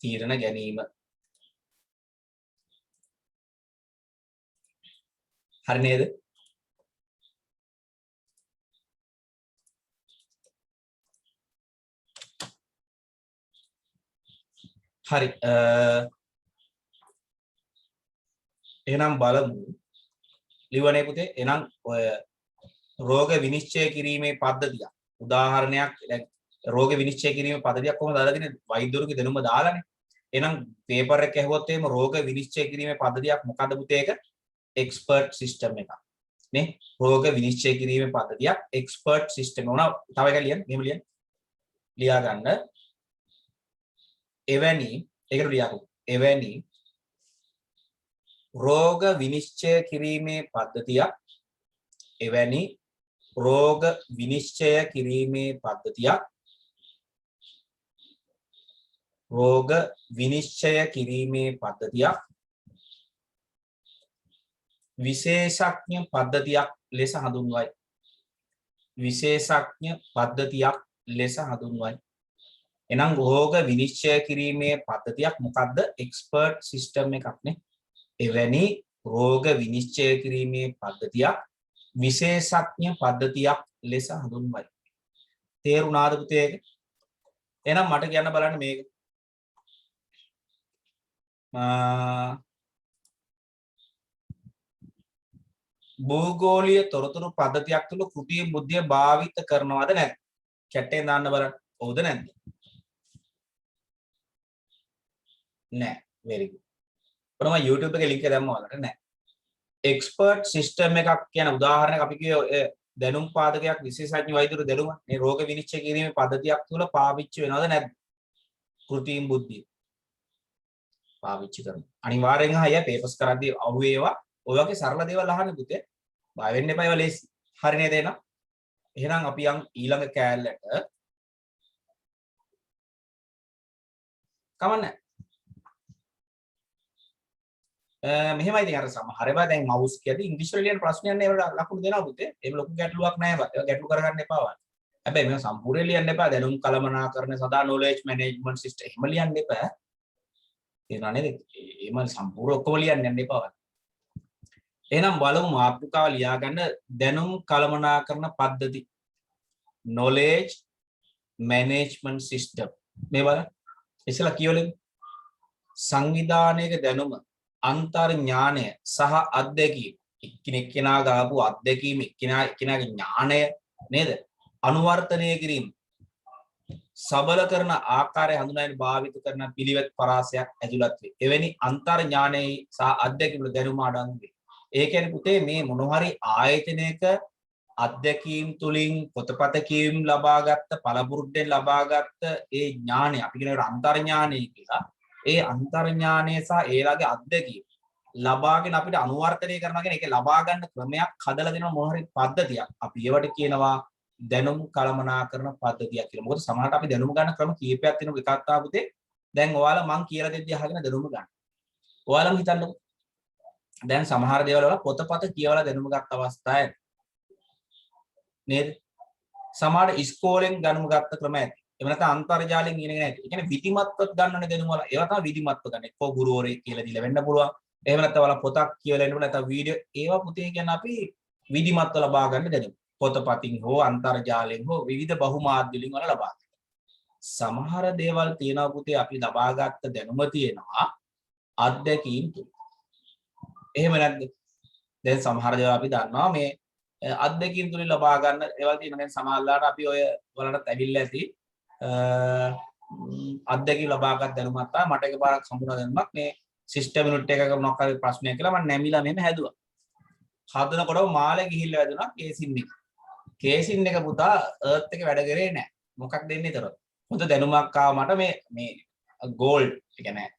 තීරණ ගැනීම හරි නේද? හරි එහෙනම් බලමු ලිවනේ පුතේ. එහෙනම් ඔය රෝග විනිශ්චය කිරීමේ පද්ධතිය උදාහරණයක් දැන් රෝග විනිශ්චය කිරීමේ පද්ධතියක් කොහොමද දාලා තියෙන්නේ? වෛද්‍යවරුගේ දැනුම දාලානේ. එහෙනම් පේපර් එක ඇහුවොත් එහෙම රෝග විනිශ්චය කිරීමේ පද්ධතියක් මොකද්ද පුතේ? ඒක එක්ස්පර්ට් සිස්ටම් එකක් නේ. රෝග විනිශ්චය කිරීමේ පද්ධතියක් එක්ස්පර්ට් සිස්ටම් උනා. තව එකක් ලියන්න. මෙහෙම ලියන්න. ලියා ගන්න. එවැනි ඒකට ලියකෝ. එවැනි රෝග විනිශ්චය කිරීමේ පද්ධතියක් එවැනි රෝග විනිශ්චය කිරීමේ පද්ධතියක් රෝග විනිශ්චය කිරීමේ පද්ධතියක් විශේෂඥ පද්ධතියක් ලෙස හඳුන්වයි. විශේෂඥ පද්ධතියක් ලෙස හඳුන්වයි. එහෙනම් රෝග විනිශ්චය කිරීමේ පද්ධතියක් මොකද්ද? එක්ස්පර්ට් සිස්ටම් එකක් නේ. එවැනි රෝග විනිශ්චය කිරීමේ පද්ධතියක් විශේෂඥ පද්ධතියක් ලෙස හඳුන්වයි. තේරුණාද පුතේ? එහෙනම් මට කියන්න බලන්න මේක. භූගෝලීය තොරතුරු පද්ධතියක් තුළ කෘත්‍රිම බුද්ධිය භාවිත කරනවද නැද්ද? කැට්ටෙන් දාන්න බලන්න. හවුද නැද්ද? නෑ. very good. මම YouTube එකේ link එක දැම්මා ඔයාලට නෑ. එක්ස්පර්ට් සිස්ටම් එකක් කියන උදාහරණයක් අපි කියේ දැනුම් පාදකයක් විශේෂඥ වෛද්‍යවරු දැනුම මේ රෝග විනිශ්චය කිරීමේ පද්ධතියක් තුළ පාවිච්චි වෙනවද නැද්ද? කෘත්‍රිම බුද්ධිය පාවිච්චි කරනවා. අනිවාර්යෙන් අය පේපර්ස් කරද්දී අහුවේවා. ඔය වගේ සරල දේවල් අහන්න පුතේ. බය වෙන්න එපා. ඒවා ලේසි. හරි නේද එහෙනම්? එහෙනම් අපි යන් ඊළඟ කෑල්ලට. කමන්නේ. මෙහෙමයි ඉතින් අර සමහර ඒවා දැන් මවුස් කියදී ඉංග්‍රීසි වල ලියන ප්‍රශ්නයන් ඒවට ලකුණු දෙනවා පුතේ. ඒක ලොකු ගැටලුවක් නෑ බා. ඒක ගැටලු කරගන්න එපා වා. හැබැයි මේක සම්පූර්ණයෙන් ලියන්න එපා. දැනුම් කළමනාකරණ සදා knowledge management system එහෙම ලියන්න එපා. තේරුණා නේද? එහෙම සම්පූර්ණ ඔක්කොම ලියන්න යන්න එපා. එහෙනම් බලමු මාතෘකාව ලියා ගන්න දැනුම් කළමනාකරණ පද්ධති knowledge management system. මේ බලන්න. ඉස්සලා කියවලු සංවිධානයක දැනුම අන්තර් ඥානය සහ අත්දැකීම එක්කෙනෙක් කෙනා ගාපු අත්දැකීම එක්කෙනාගේ ඥානය නේද අනුවර්තනය කිරීම සබල කරන ආකාරය හඳුනාගෙන භාවිත කරන පිළිවෙත් පරාසයක් ඇතුළත් වේ. එවැනි අන්තර් ඥානයේ සහ අත්දැකීම් වල දැනුම අඩංගු වේ. ඒ කියන්නේ පුතේ මේ මොන හරි ආයතනයක අත්දැකීම් තුලින් පොතපත කියවීම් ලබාගත් පළපුරුද්දෙන් ලබාගත් ඒ ඥානය අපි කියන අන්තර් ඥානය කියලා. ඒ අන්තර් ඥානය සහ ඒලාගේ අත්දැකීම් ලබාගෙන අපිට අනුවර්තනය කරනවා කියන එක ලබා ගන්න ක්‍රමයක් හදලා දෙන මොන හරි පද්ධතියක්. අපි ඒවට කියනවා දැනුම් කළමනාකරණ පද්ධතියක් කියලා. මොකද සමහරට අපි දැනුම ගන්න ක්‍රම කීපයක් තියෙනවා. එකක් තා පුතේ දැන් ඔයාලා මං කියලා දෙද්දි අහගෙන දැනුම ගන්න. ඔයාලම හිතන්නකෝ. දැන් සමහර දේවල් වල පොතපත කියවලා දැනුම ගන්න අවස්ථා ඇති. නේද? සමහර ඉස්කෝලෙන් දැනුම ගත්ත ක්‍රම ඇති. එහෙම නැත්නම් අන්තර්ජාලයෙන් ඉගෙන ගන්න ඇති. ඒ කියන්නේ විධිමත්ව ගන්නනේ දැනුම වල. ඒවා තමයි විධිමත්ව ගන්න. එක්කෝ ගුරුවරයෙක් කියලා දීලා වෙන්න පුළුවන්. එහෙම නැත්නම් වල පොතක් කියවලා ඉන්න නැත්නම් වීඩියෝ ඒවා පුතේ කියන්නේ අපි විධිමත්ව ලබා ගන්න දැනුම. පොතපතින් හෝ අන්තර්ජාලයෙන් හෝ විවිධ බහුමාධ්‍ය වලින් වල ලබා ගන්න. සමහර දේවල් තියෙනවා පුතේ අපි ලබාගත්ත දැනුම තියෙනවා අත්දැකීම් තුල. එහෙම නැද්ද? දැන් සමහර දේවල් අපි දන්නවා මේ අත්දැකීම් තුලින් ලබා ගන්න ඒවා තියෙනවා. දැන් සමහරලාට අපි ඔය වලටත් ඇවිල්ලා ඇති අත්දැකීම් ලබාගත් දැනුමක් තමයි මට එකපාරක් සම්පූර්ණ දැනුමක් මේ සිස්ටම් යුනිට් එකක මොකක් හරි ප්‍රශ්නයක් කියලා මම නැමිලා මෙහෙම හැදුවා. හදනකොටම මාළේ ගිහිල්ලා වැදුනා කේසින් එක. කේසින් එක පුතා අර්ත් එක වැඩ කරේ නැහැ. මොකක් දෙන්නේ ඒතර? හොඳ දැනුමක් ආව මට මේ ගෝල්ඩ් ඒ කියන්නේ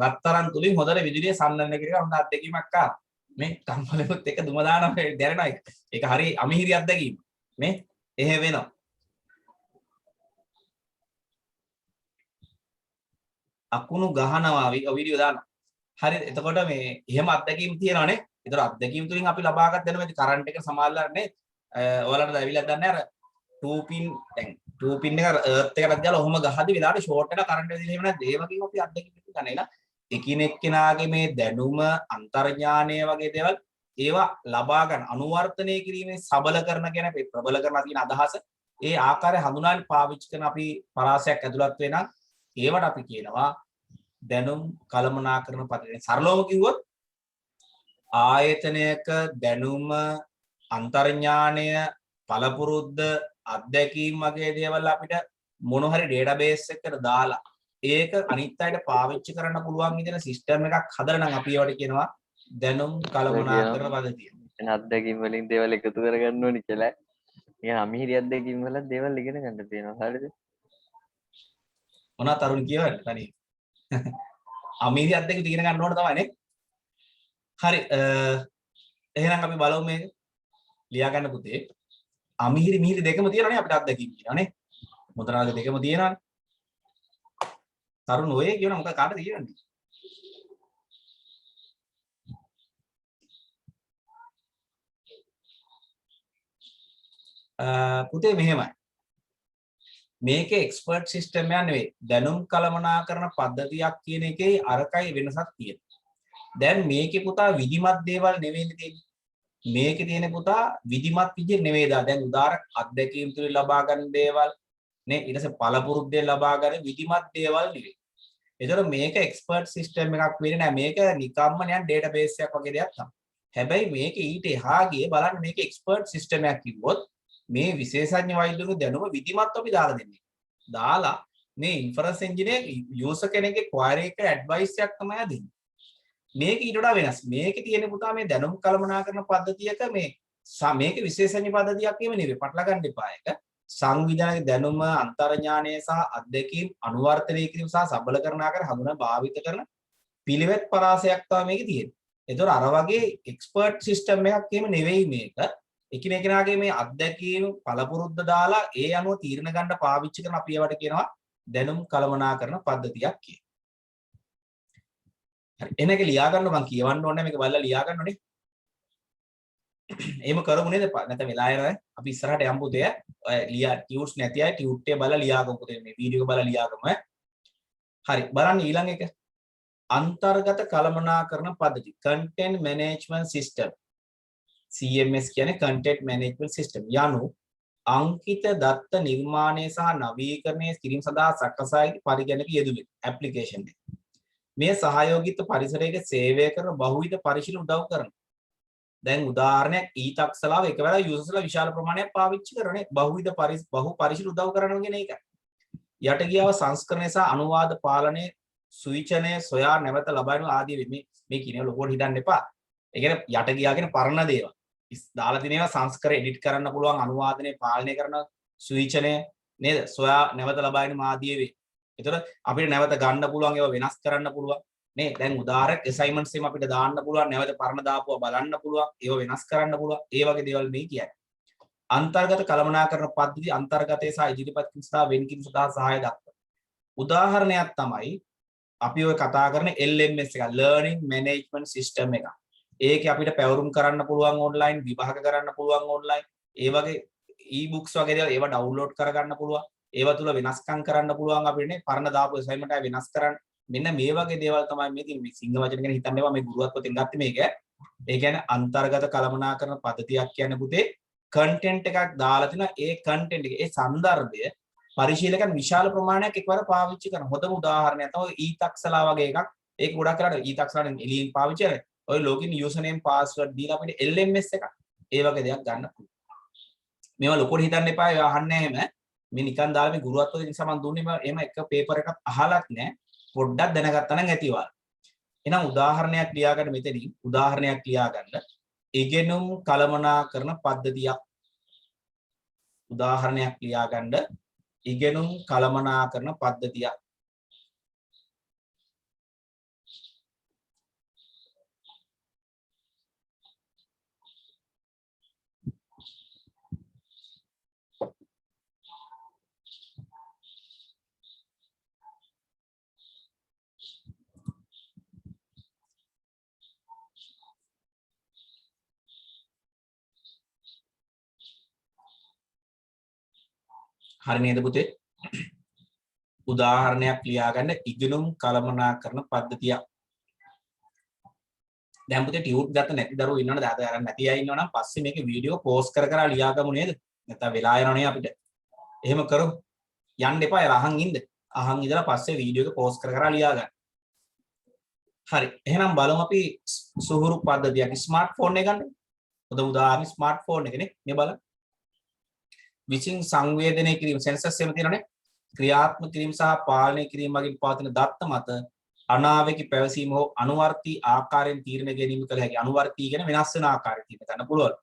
රත්තරන් තුලින් හොඳට විදුලිය සම්නන්න කියලා හොඳ අත්දැකීමක් ආවා. මේ කම්මලෙත් එක දුම දානවා දැනෙනවා ඒක. ඒක හරි අමිහිරි අත්දැකීම. මේ එහෙ වෙනවා. අකුණු ගහනවා වීඩියෝ දානවා. හරි එතකොට මේ එහෙම අත්දැකීම් තියෙනවානේ. ඒතර අත්දැකීම් තුලින් අපි ලබාගත් දැනුම ඇති කරන්ට් එක සමානලානේ. ඔයාලට දැවිලා දන්නේ අර 2 pin දැන් 2 pin එක earth එකට දාලා ඔහොම ගහද්දි වෙලාවට ෂෝට් එක කරන්ට් එක දිලා එහෙම නැද්ද? ඒ වගේම අපි අත්දැකීම් ගන්න. එලා එකිනෙක කෙනාගේ මේ දැනුම අන්තර්ඥානය වගේ දේවල් ඒවා ලබා ගන්න අනුවර්තනය කිරීමේ සබල කරන කියන අපි ප්‍රබල කරන තියෙන අදහස ඒ ආකාරය හඳුනාගෙන පාවිච්චි කරන අපි පරාසයක් ඇතුළත් වෙන ඒවට අපි කියනවා දැනුම් කළමනාකරණ පද්ධතිය. සරලවම කිව්වොත් ආයතනයක දැනුම අන්තර්ඥානය පළපුරුද්ද අත්දැකීම් වගේ දේවල් අපිට මොන හරි ඩේටාබේස් එකකට දාලා ඒක අනිත් අයට පාවිච්චි කරන්න පුළුවන් විදිහට සිස්ටම් එකක් හදලා නම් අපි ඒවට කියනවා දැනුම් කළමනාකරණ පද්ධතිය. එන අත්දැකීම් වලින් දේවල් එකතු කරගන්න ඕනි කියලා. ඒ අමිහිරි අත්දැකීම් වල දේවල් ඉගෙන ගන්න තියෙනවා. හරිද? මොනවා තරුණ කියවන්නේ තනිය. අමිහිරි අත්දැකීම් ඉගෙන ගන්න ඕන තමයි නේ. හරි එහෙනම් අපි බලමු මේක ලියා ගන්න පුතේ. අමිහිරි මිහිරි දෙකම තියෙනවනේ අපිට අත්දැකීම් කියනවානේ. මුද්‍රාංග දෙකම තියෙනවානේ. තරුණ ඔය කියන මොකක් කාටද කියන්නේ? පුතේ මෙහෙමයි. මේකේ එක්ස්පර්ට් සිස්ටම් එක නෙවෙයි. දැනුම් කළමනාකරණ පද්ධතියක් කියන එකේ අරකයි වෙනසක් තියෙනවා. දැන් මේකේ පුතා විධිමත් දේවල් නෙවෙයි තියෙන්නේ. මේකේ තියෙන පුතා විධිමත් විදිහ නෙවෙයි දැන් උදාහරණ අත්දැකීම් තුලින් ලබා ගන්න දේවල් නේ ඊට පස්සේ පළපුරුද්දෙන් ලබා ගන්න විධිමත් දේවල් නෙවෙයි. ඒතර මේක එක්ස්පර්ට් සිස්ටම් එකක් වෙන්නේ නැහැ. මේක නිකම්ම නිකන් ඩේටාබේස් එකක් වගේ දෙයක් තමයි. හැබැයි මේක ඊට එහා ගියේ බලන්න මේක එක්ස්පර්ට් සිස්ටම් එකක් කිව්වොත් මේ විශේෂඥ වෛද්‍යවරු දැනුම විධිමත් අපි දාලා දෙන්නේ. දාලා මේ ඉන්ෆරන්ස් එන්ජිනියර් යූසර් කෙනෙක්ගේ ක්වයරි එක ඇඩ්වයිස් එකක් තමයි දෙන්නේ. මේක ඊට වඩා වෙනස්. මේකේ තියෙන පුතා මේ දැනුම් කළමනාකරණ පද්ධතියක මේක විශේෂඥ පද්ධතියක් නෙවෙයි. පටල ගන්න එපා ඒක. සංවිධානයේ දැනුම අන්තර්ඥානය සහ අත්දැකීම් අනුවර්තනය කිරීම සහ සබල කරන ආකාර හඳුනා භාවිත කරන පිළිවෙත් පරාසයක් තමයි මේකේ තියෙන්නේ. ඒතර අර වගේ එක්ස්පර්ට් සිස්ටම් එකක් එහෙම නෙවෙයි මේක. එකිනෙකනාගේ මේ අත්දැකීම් පළපුරුද්ද දාලා ඒ අනුව තීරණ ගන්න පාවිච්චි කරන අපි ඒවට කියනවා දැනුම් කළමනාකරණ පද්ධතියක් කියලා. හරි එනක ලියා ගන්න මම කියවන්න ඕනේ මේක බලලා ලියා ගන්න ඕනේ. එහෙම කරමු නේද? නැත්නම් වෙලා යනවා. අපි ඉස්සරහට යමු පුතේ. ඔය ලියා ටියුට්ස් නැති අය ටියුට් එක බලලා ලියාගමු පුතේ. මේ වීඩියෝ එක බලලා ලියාගමු. හරි බලන්න ඊළඟ එක. අන්තර්ගත කළමනාකරණ පද්ධති. content management system. CMS කියන්නේ content management system. යනු අංකිත දත්ත නිර්මාණය සහ නවීකරණය කිරීම සඳහා සකසා ඇති පරිගණක යෙදුමි. application එක. මේ සහයෝගිත පරිසරයක සේවය කරන බහුවිධ පරිශීලන උදව් කරනවා. දැන් උදාහරණයක් ඊතක්සලාව එකවර යූසර්ස්ලා විශාල ප්‍රමාණයක් පාවිච්චි කරන්නේ බහු පරිශීලන උදව් කරනවා කියන එක. යට ගියව සංස්කරණය සහ අනුවාද පාලනය සුවිචනය සොයා නැවත ලබන ආදී මේ කියන ලොකෝට හිතන්න එපා. ඒ කියන්නේ යට ගියාගෙන පරණ දේවල්. දාලා තියෙන ඒවා සංස්කර එඩිට් කරන්න පුළුවන් අනුවාදනය පාලනය කරන සුවිචනය නේද? සොයා නැවත ලබන ආදී වේ. ඒතර අපිට නැවත ගන්න පුළුවන් ඒවා වෙනස් කරන්න පුළුවන්. නේ දැන් උදාහරණයක් assignments එකම අපිට දාන්න පුළුවන් නැවත පරණ දාපුවා බලන්න පුළුවන් ඒව වෙනස් කරන්න පුළුවන් ඒ වගේ දේවල් මේ කියන්නේ අන්තර්ගත කළමනාකරණ පද්ධති අන්තර්ගතයේ සහ ඉදිරිපත් කිරීම සඳහා වෙන් කිරීම සඳහා සහාය දක්වන උදාහරණයක් තමයි අපි ඔය කතා කරන LMS එක learning management system එක. ඒකේ අපිට පැවරුම් කරන්න පුළුවන් online විභාග කරන්න පුළුවන් online ඒ වගේ e-books වගේ දේවල් ඒවා download කරගන්න පුළුවන් ඒවා තුල වෙනස්කම් කරන්න පුළුවන් අපිට නේ පරණ දාපු assignment එක වෙනස් කරන්න මෙන්න මේ වගේ දේවල් තමයි මේ තියෙන්නේ. මේ සිංහ වචන ගැන හිතන්න එපා. මේ ගුරුවත් පොතෙන් ගත්තේ මේක. ඒ කියන්නේ අන්තර්ගත කළමනාකරණ පද්ධතියක් කියන්නේ පුතේ කන්ටෙන්ට් එකක් දාලා තිනවා. ඒ කන්ටෙන්ට් එක ඒ સંદર્ભය පරිශීලකයන් විශාල ප්‍රමාණයක් එකවර පාවිච්චි කරන හොඳම උදාහරණයක් තමයි ඊතක්සලා වගේ එකක්. ඒක ගොඩක් කරලා ඊතක්සලාෙන් එළියෙන් පාවිච්චි කරන්නේ. ඔය login username password දීලා අපිට LMS එකක්. ඒ වගේ දෙයක් ගන්න පුළුවන්. මේවා ලොකුට හිතන්න එපා. ඒ අහන්නේ එහෙම. මේ නිකන් දාලා මේ ගුරුවත් පොතේ නිසා මම දුන්නේ එහෙම එක පේපර් එකක් අහලත් නැහැ. පොඩ්ඩක් දැනගත්තා නම් ඇතිවල්. එහෙනම් උදාහරණයක් ලියා ගන්න මෙතනින් උදාහරණයක් ලියා ගන්න. ඉගෙනුම් කළමනාකරණ පද්ධතියක්. උදාහරණයක් ලියා ගන්න. ඉගෙනුම් කළමනාකරණ පද්ධතියක්. හරි නේද පුතේ? උදාහරණයක් ලියා ගන්න ඉගෙනුම් කළමනාකරණ පද්ධතියක්. දැන් පුතේ ටියුට් ගත්ත නැති දරුවෝ ඉන්නවනේ දාත අරන් නැති අය ඉන්නවනම් පස්සේ මේකේ වීඩියෝ පෝස්ට් කර කර ලියාගමු නේද නැත්නම් වෙලා යනවනේ අපිට එහෙම කරමු යන්න එපා අහන් ඉන්න අහන් ඉඳලා පස්සේ වීඩියෝ එක පෝස්ට් කර කර ලියා ගන්න හරි එහෙනම් බලමු අපි සුහුරු පද්ධතියක් ස්මාර්ට්ෆෝන් එක ගන්න උදා උදාහරණ ස්මාර්ට්ෆෝන් එකනේ මේ බලන්න විසින් සංවේදනය කිරීම සෙන්සර්ස් එහෙම තියෙනවනේ ක්‍රියාත්මක කිරීම සහ පාලනය කිරීම වගේ පවතින දත්ත මත අනාවේකී පැවසීම හෝ අනුවර්තී ආකාරයෙන් තීරණ ගැනීම කළ හැකි අනුවර්තී කියන වෙනස් වෙන ආකාරයෙන් තීරණ ගන්න පුළුවන්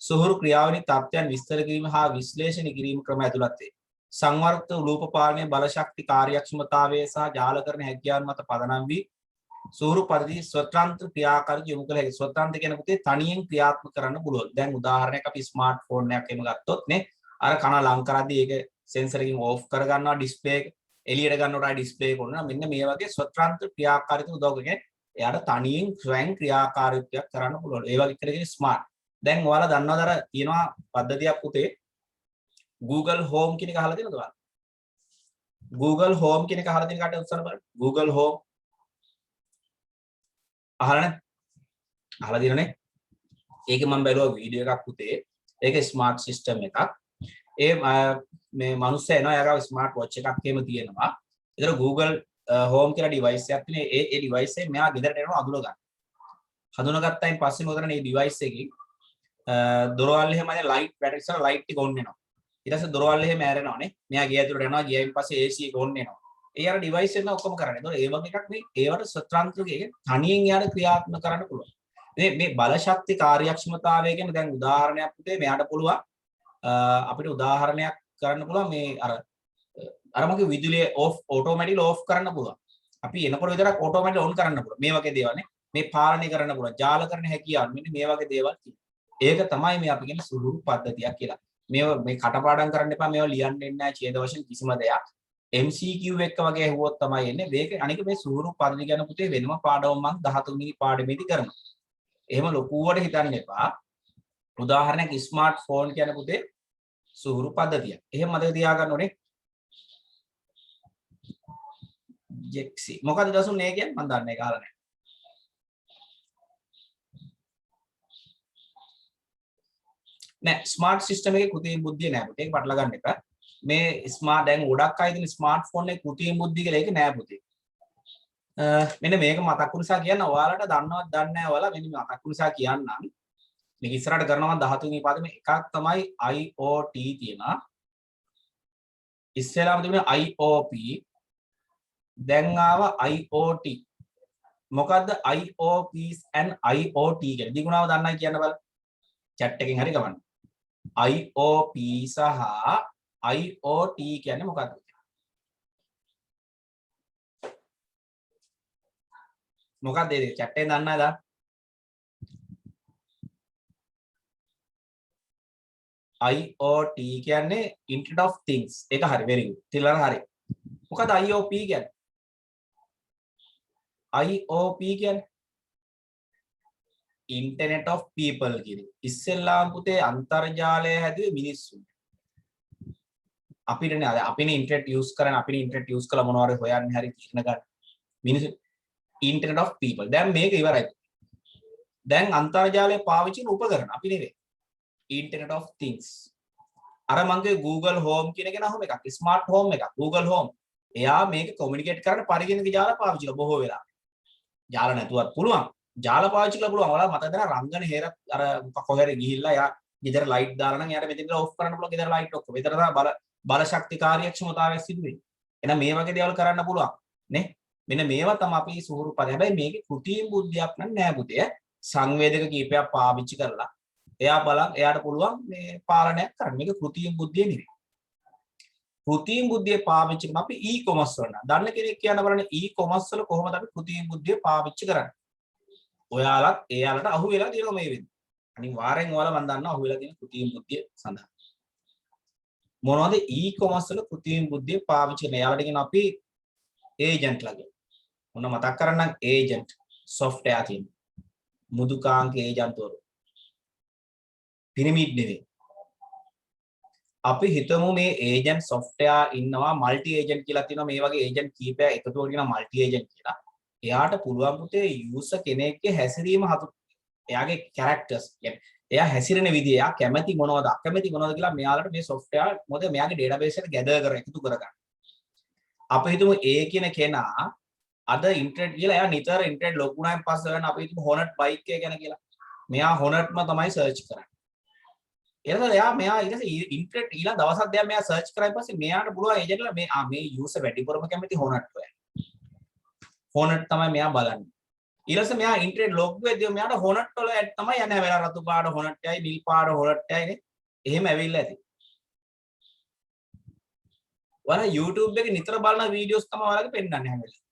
සුහුරු ක්‍රියාවලින් තත්ත්වයන් විස්තර කිරීම හා විශ්ලේෂණය කිරීම ක්‍රම ඇතුළත් වේ සංවර්ධක රූප පාලනය බල ශක්ති කාර්යක්ෂමතාවය සහ ජාලකරණ හැකියාවන් මත පදනම් වී සුහුරු පරිදි ස්වතන්ත්‍ර ක්‍රියාකාරී යොමු කළ හැකි ස්වතන්ත්‍ර කියන පුතේ තනියෙන් ක්‍රියාත්මක කරන්න පුළුවන් දැන් උදාහරණයක් අපි ස්මාර්ට්ෆෝන් එකක් එහෙම ගත්තොත් නේ අර කන ලං කරද්දී ඒක සෙන්සර් එකකින් ඕෆ් කර ගන්නවා ඩිස්ප්ලේ එක එළියට ගන්නකොට ඩිස්ප්ලේ එක ඕන මෙන්න මේ වගේ ස්වතන්ත්‍ර ක්‍රියාකාරීත්වය උදව් කරගෙන එයාට තනියෙන් ස්වයං ක්‍රියාකාරීත්වයක් කරන්න පුළුවන් ඒ වගේ කරගෙන ස්මාර්ට් දැන් ඔයාලා දන්නවද අර තියෙනවා පද්ධතියක් පුතේ Google Home කියන එක අහලා තියෙනවද ඔයාලා Google Home කියන එක අහලා තියෙන කාට උත්සාහ බලන්න Google Home අහලා නැද්ද අහලා තියෙනනේ ඒකේ මම බැලුවා වීඩියෝ එකක් පුතේ ඒක ස්මාර්ට් සිස්ටම් එකක් ඒ මේ මිනිස්සු එනවා එයාගාව ස්මාර්ට් වොච් එකක් එහෙම තියෙනවා. ඒතර Google Home කියලා ඩිවයිස් එකක් තියෙන ඒ ඩිවයිස් එක මෙයා ගෙදරට එනවා අඳුන ගන්න. හඳුනාගත්තායින් පස්සේ මොකද කරන්නේ මේ ඩිවයිස් එකකින් දොරවල් එහෙම අය ලයිට් බැටරි ඉස්සර ලයිට් එක ඔන් වෙනවා. ඊට පස්සේ දොරවල් එහෙම ඇරෙනවානේ. මෙයා ගේ ඇතුළට යනවා ගියායින් පස්සේ AC එක ඔන් වෙනවා. ඒ අර ඩිවයිස් එකෙන් ඔක්කොම කරන්නේ. ඒතකොට ඒ වගේ එකක් මේ ඒවට ස්වතන්ත්‍රකයේ තනියෙන් යාට ක්‍රියාත්මක කරන්න පුළුවන්. මේ බල ශක්ති කාර්යක්ෂමතාවය කියන දැන් උදාහරණයක් පුතේ මෙයාට පුළුවන් අපිට උදාහරණයක් කරන්න පුළුවන් මේ අර මගේ විදුලිය ඕෆ් ඔටෝමැටිකලි ඕෆ් කරන්න පුළුවන්. අපි එනකොට විතරක් ඔටෝමැටිකලි ඔන් කරන්න පුළුවන්. මේ වගේ දේවල් නේ. මේ පාලනය කරන්න පුළුවන්. ජාලකරණ හැකියාව මෙන්න මේ වගේ දේවල් තියෙනවා. ඒක තමයි මේ අපි කියන සුළුරු පද්ධතියක් කියලා. මේ කටපාඩම් කරන්න එපා. මේවා ලියන්න එන්නේ නැහැ ඡේද වශයෙන් කිසිම දෙයක්. MCQ එක වගේ ඇහුවොත් තමයි එන්නේ. මේක අනික මේ සුළුරු පද්ධතිය ගැන පුතේ වෙනම පාඩමක් මම 13 වෙනි පාඩමේදී කරනවා. එහෙම ලොකුවට හිතන්න එපා. උදාහරණයක් ස්මාර්ට්ෆෝන් කියන පුතේ සුහුරු පද්ධතිය. එහෙම මතක තියාගන්න ඕනේ. ජෙක්සි. මොකද දසුන් නේ කියන්නේ? මම දන්නේ ඒක අහලා නැහැ. නෑ ස්මාර්ට් සිස්ටම් එකේ කෘත්‍රිම බුද්ධිය නෑ පුතේ. ඒක පටල ගන්න එපා. මේ ස්මාර්ට් දැන් ගොඩක් අය ඉතින් ස්මාර්ට්ෆෝන් එකේ කෘත්‍රිම බුද්ධිය කියලා ඒක නෑ පුතේ. මෙන්න මේක මතක් වුණා කියන්න ඔයාලට දන්නවත් දන්නේ නැහැ ඔයාලා මෙන්න මතක් වුණා කියන්නම්. මේක ඉස්සරහට කරනවා 13 වෙනි පාඩමේ එකක් තමයි IoT තියෙනවා. ඉස්සෙල්ලාම තිබුණේ IOP. දැන් ආව IoT. මොකද්ද IOPs and IoT කියන්නේ? දිගුණාව දන්නයි කියන්න බලන්න. chat එකෙන් හරි ගමන්න. IOP සහ IoT කියන්නේ මොකක්ද? මොකක්ද ඒ chat එකෙන් දන්නවද? IoT කියන්නේ Internet of Things. ඒක හරි very good. තිලර හරි. මොකද IOP කියන්නේ? IOP කියන්නේ Internet of People කියන්නේ. ඉස්සෙල්ලාම පුතේ අන්තර්ජාලය හැදුවේ මිනිස්සුන්. අපිටනේ අපිනේ ඉන්ටර්නෙට් යූස් කරන අපිනේ ඉන්ටර්නෙට් යූස් කළා මොනවාරි හොයන්නේ හරි තීරණ ගන්න. මිනිස්සු Internet of People. දැන් මේක ඉවරයි. දැන් අන්තර්ජාලය පාවිච්චි කරන උපකරණ අපි නෙවෙයි. Internet of Things. අර මංගේ Google Home කියන එක නහම එකක්. Smart Home එකක්. Google Home. එයා මේක කොමියුනිකේට් කරන්න පරිගණක ජාල පාවිච්චි කරලා බොහෝ වෙලා. ජාල නැතුවත් පුළුවන්. ජාල පාවිච්චි කරලා පුළුවන්. ඔයාලා මතකද රංගන හේර අර කොහෙර ගිහිල්ලා යා ගෙදර ලයිට් දාලා නම් යාට මෙතන ඉඳලා ඕෆ් කරන්න පුළුවන් ගෙදර ලයිට් ඔක්කොම. විතර තමයි බල ශක්ති කාර්යක්ෂමතාවය සිදු වෙන්නේ. එහෙනම් මේ වගේ දේවල් කරන්න පුළුවන් නේ. මෙන්න මේවා තමයි අපි සුහුරු පද. හැබැයි මේකේ කෘත්‍රිම බුද්ධියක් නෑ පුතේ. සංවේදක කීපයක් පාවිච්චි කරලා එයා බලන් එයාට පුළුවන් මේ පාලනයක් කරන්න. මේක කෘත්‍රිම බුද්ධිය නෙවෙයි. කෘත්‍රිම බුද්ධිය පාවිච්චි කරන අපි e-commerce වල දන්න කෙනෙක් කියන්න බලන්න e-commerce වල කොහොමද අපි කෘත්‍රිම බුද්ධිය පාවිච්චි කරන්නේ? ඔයාලත් එයාලට අහු වෙලා තියෙනවා මේ වෙද්දි. අනිවාර්යෙන් ඔයාලා මම දන්නවා අහු වෙලා තියෙන කෘත්‍රිම බුද්ධිය සඳහා. මොනවද e-commerce වල කෘත්‍රිම බුද්ධිය පාවිච්චි කරන? එයාලට කියන අපි ඒජන්ට් ලාගේ. මොන මතක් කරන්නම් ඒජන්ට් software තියෙන. මුදුකාංක ඒජන්ට්වරු. පිරමිඩ් නෙවෙයි. අපි හිතමු මේ ඒජන්ට් software ඉන්නවා මල්ටි ඒජන්ට් කියලා තියෙනවා මේ වගේ ඒජන්ට් කීපයක් එකතු කරගෙන මල්ටි ඒජන්ට් කියලා. එයාට පුළුවන් පුතේ යූසර් කෙනෙක්ගේ හැසිරීම එයාගේ කැරක්ටර්ස් කියන්නේ එයා හැසිරෙන විදිය එයා කැමැති මොනවද අකමැති මොනවද කියලා මෙයාලට මේ software මොකද මෙයාගේ database එකට gather කර එකතු කරගන්න. අපි හිතමු A කියන කෙනා අද ඉන්ටර්නෙට් කියලා එයා නිතර ඉන්ටර්නෙට් ලොග් වුණායින් පස්සේ ගන්න අපි හිතමු Hornet bike එක ගැන කියලා. මෙයා Hornetම තමයි සර්ච් කරන්නේ. එතකොට මෙයා ඊට පස්සේ ඉන්ටර්නෙට් ඊළඟ දවසක් දෙයක් මෙයා සර්ච් කරායින් පස්සේ මෙයාට පුළුවන් ඒජන්ට්ලා මේ යූසර් වැඩිපුරම කැමති Hornet ඔය. Hornet තමයි මෙයා බලන්නේ. ඊට පස්සේ මෙයා ඉන්ටර්නෙට් ලොග් වෙද්දී මෙයාට Hornet වල ඇඩ් තමයි යන්නේ. වෙලා රතු පාට Hornet එකයි නිල් පාට Hornet එකයි නේ. එහෙම ඇවිල්ලා ඇති. ඔයාලා YouTube එකේ නිතර බලන වීඩියෝස් තමයි ඔයාලගේ පෙන්නන්නේ හැම වෙලේම.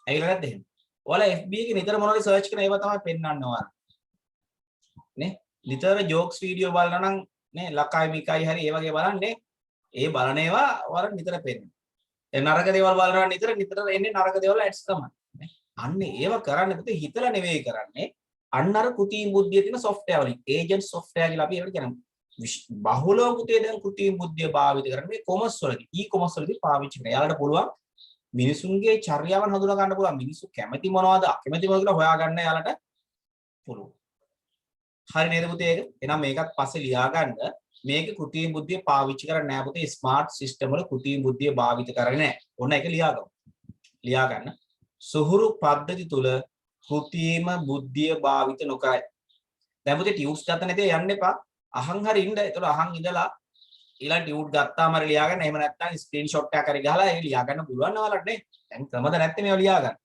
ඇවිල්ලා නැද්ද එහෙම? ඔයාලා FB එකේ නිතර මොනවද සර්ච් කරන ඒවා තමයි පෙන්නන්නේ ඔයාලා. නේ? නිතර ජෝක්ස් වීඩියෝ බලනවා නම් නේ ලකයි මිකයි හරි ඒ වගේ බලන්නේ. ඒ බලන ඒවා ඔයාලට නිතර පෙන්නනවා. ඒ නරක දේවල් බලනවා නිතර එන්නේ නරක දේවල් ඇඩ්ස් තමයි. නේ? අන්න ඒව කරන්නේ පුතේ හිතලා නෙවෙයි කරන්නේ. අන්න අර කෘත්‍රිම බුද්ධිය තියෙන software වලින් agent software කියලා අපි ඒකට කියනවා. බහුලව පුතේ දැන් කෘත්‍රිම බුද්ධිය භාවිත කරන්නේ මේ කොමර්ස් වලදී e-commerce වලදී පාවිච්චි කරනවා. යාළුවට පුළුවන් මිනිසුන්ගේ චර්යාවන් හඳුනා ගන්න පුළුවන්. මිනිස්සු කැමති මොනවද අකමැති මොනවද කියලා හොයාගන්න යාළුවට පුළුවන්. හරි නේද පුතේ ඒක? එහෙනම් මේකත් පස්සේ ලියා ගන්න. මේක කෘත්‍රිම බුද්ධිය පාවිච්චි කරන්නේ නැහැ පුතේ. ස්මාර්ට් සිස්ටම් වල කෘත්‍රිම බුද්ධිය භාවිත කරන්නේ නැහැ. ඔන්න ඒක ලියා ගමු. ලියා ගන්න. සුහුරු පද්ධති තුල කෘත්‍රිම බුද්ධිය භාවිත නොකරයි. දැන් පුතේ ටියුට්ස් ගන්න නැතේ යන්න එපා. අහන් හරි ඉන්න. ඒතකොට අහන් ඉඳලා ඊළඟ ටියුට් ගත්තාම හරි ලියා ගන්න. එහෙම නැත්නම් ස්ක්‍රීන්ෂොට් එකක් හරි ගහලා ඒක ලියා ගන්න පුළුවන් නවලට නේ. දැන් ක්‍රමද නැත්තේ මේවා ලියා ගන්න.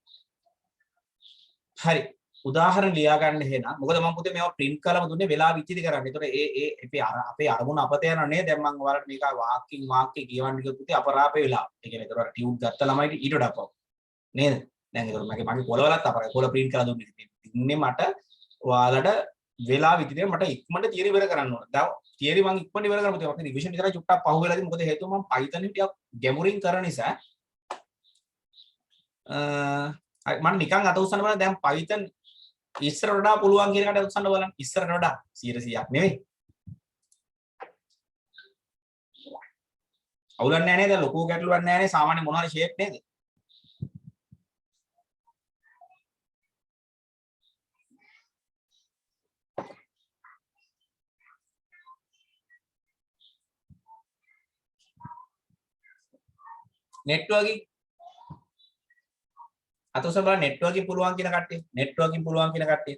හරි. උදාහරණ ලියා ගන්න එහෙනම් මොකද මම පුතේ මේවා print කරලා දුන්නේ වෙලාව විචිත කරන්න. ඒතකොට අපේ අරමුණ අපත යනවා නේ. දැන් මම ඔයාලට මේක වාක්‍ය කියවන්න කිව්වොත් පුතේ අපරාපේ වෙලාව. ඒ කියන්නේ ඒතකොට ටියුට් ගත්ත ළමයිට ඊට වඩා අපව. නේද? දැන් ඒතකොට මගේ පොළවලත් අපරයි. පොළ print කරලා දුන්නේ මට ඔයාලට වෙලාව විදිහට මට ඉක්මනට තියරි ඉවර කරන්න ඕන. දැන් තියරි මම ඉක්මනට ඉවර කරමු. අපි රිවිෂන් විතරයි චුට්ටක් පහුවෙලාදී මොකද හේතුව මම Python එක ටිකක් ගැඹුරින් කරන නිසා මම නිකන් අත උස්සන්න බලන්න දැන් Python ඉස්සරට වඩා පුළුවන් කියන එකට උස්සන්න බලන්න. ඉස්සරට වඩා 100%ක් නෙවෙයි. අවුලක් නැහැ නේද? ලොකු ගැටලුවක් නැහැ නේ. සාමාන්‍ය මොනවා හරි ෂේප් නේද? නෙට්වර්කින් අතොස බලන්න නෙට්වර්කින් පුළුවන් කියන කට්ටිය නෙට්වර්කින් පුළුවන් කියන කට්ටිය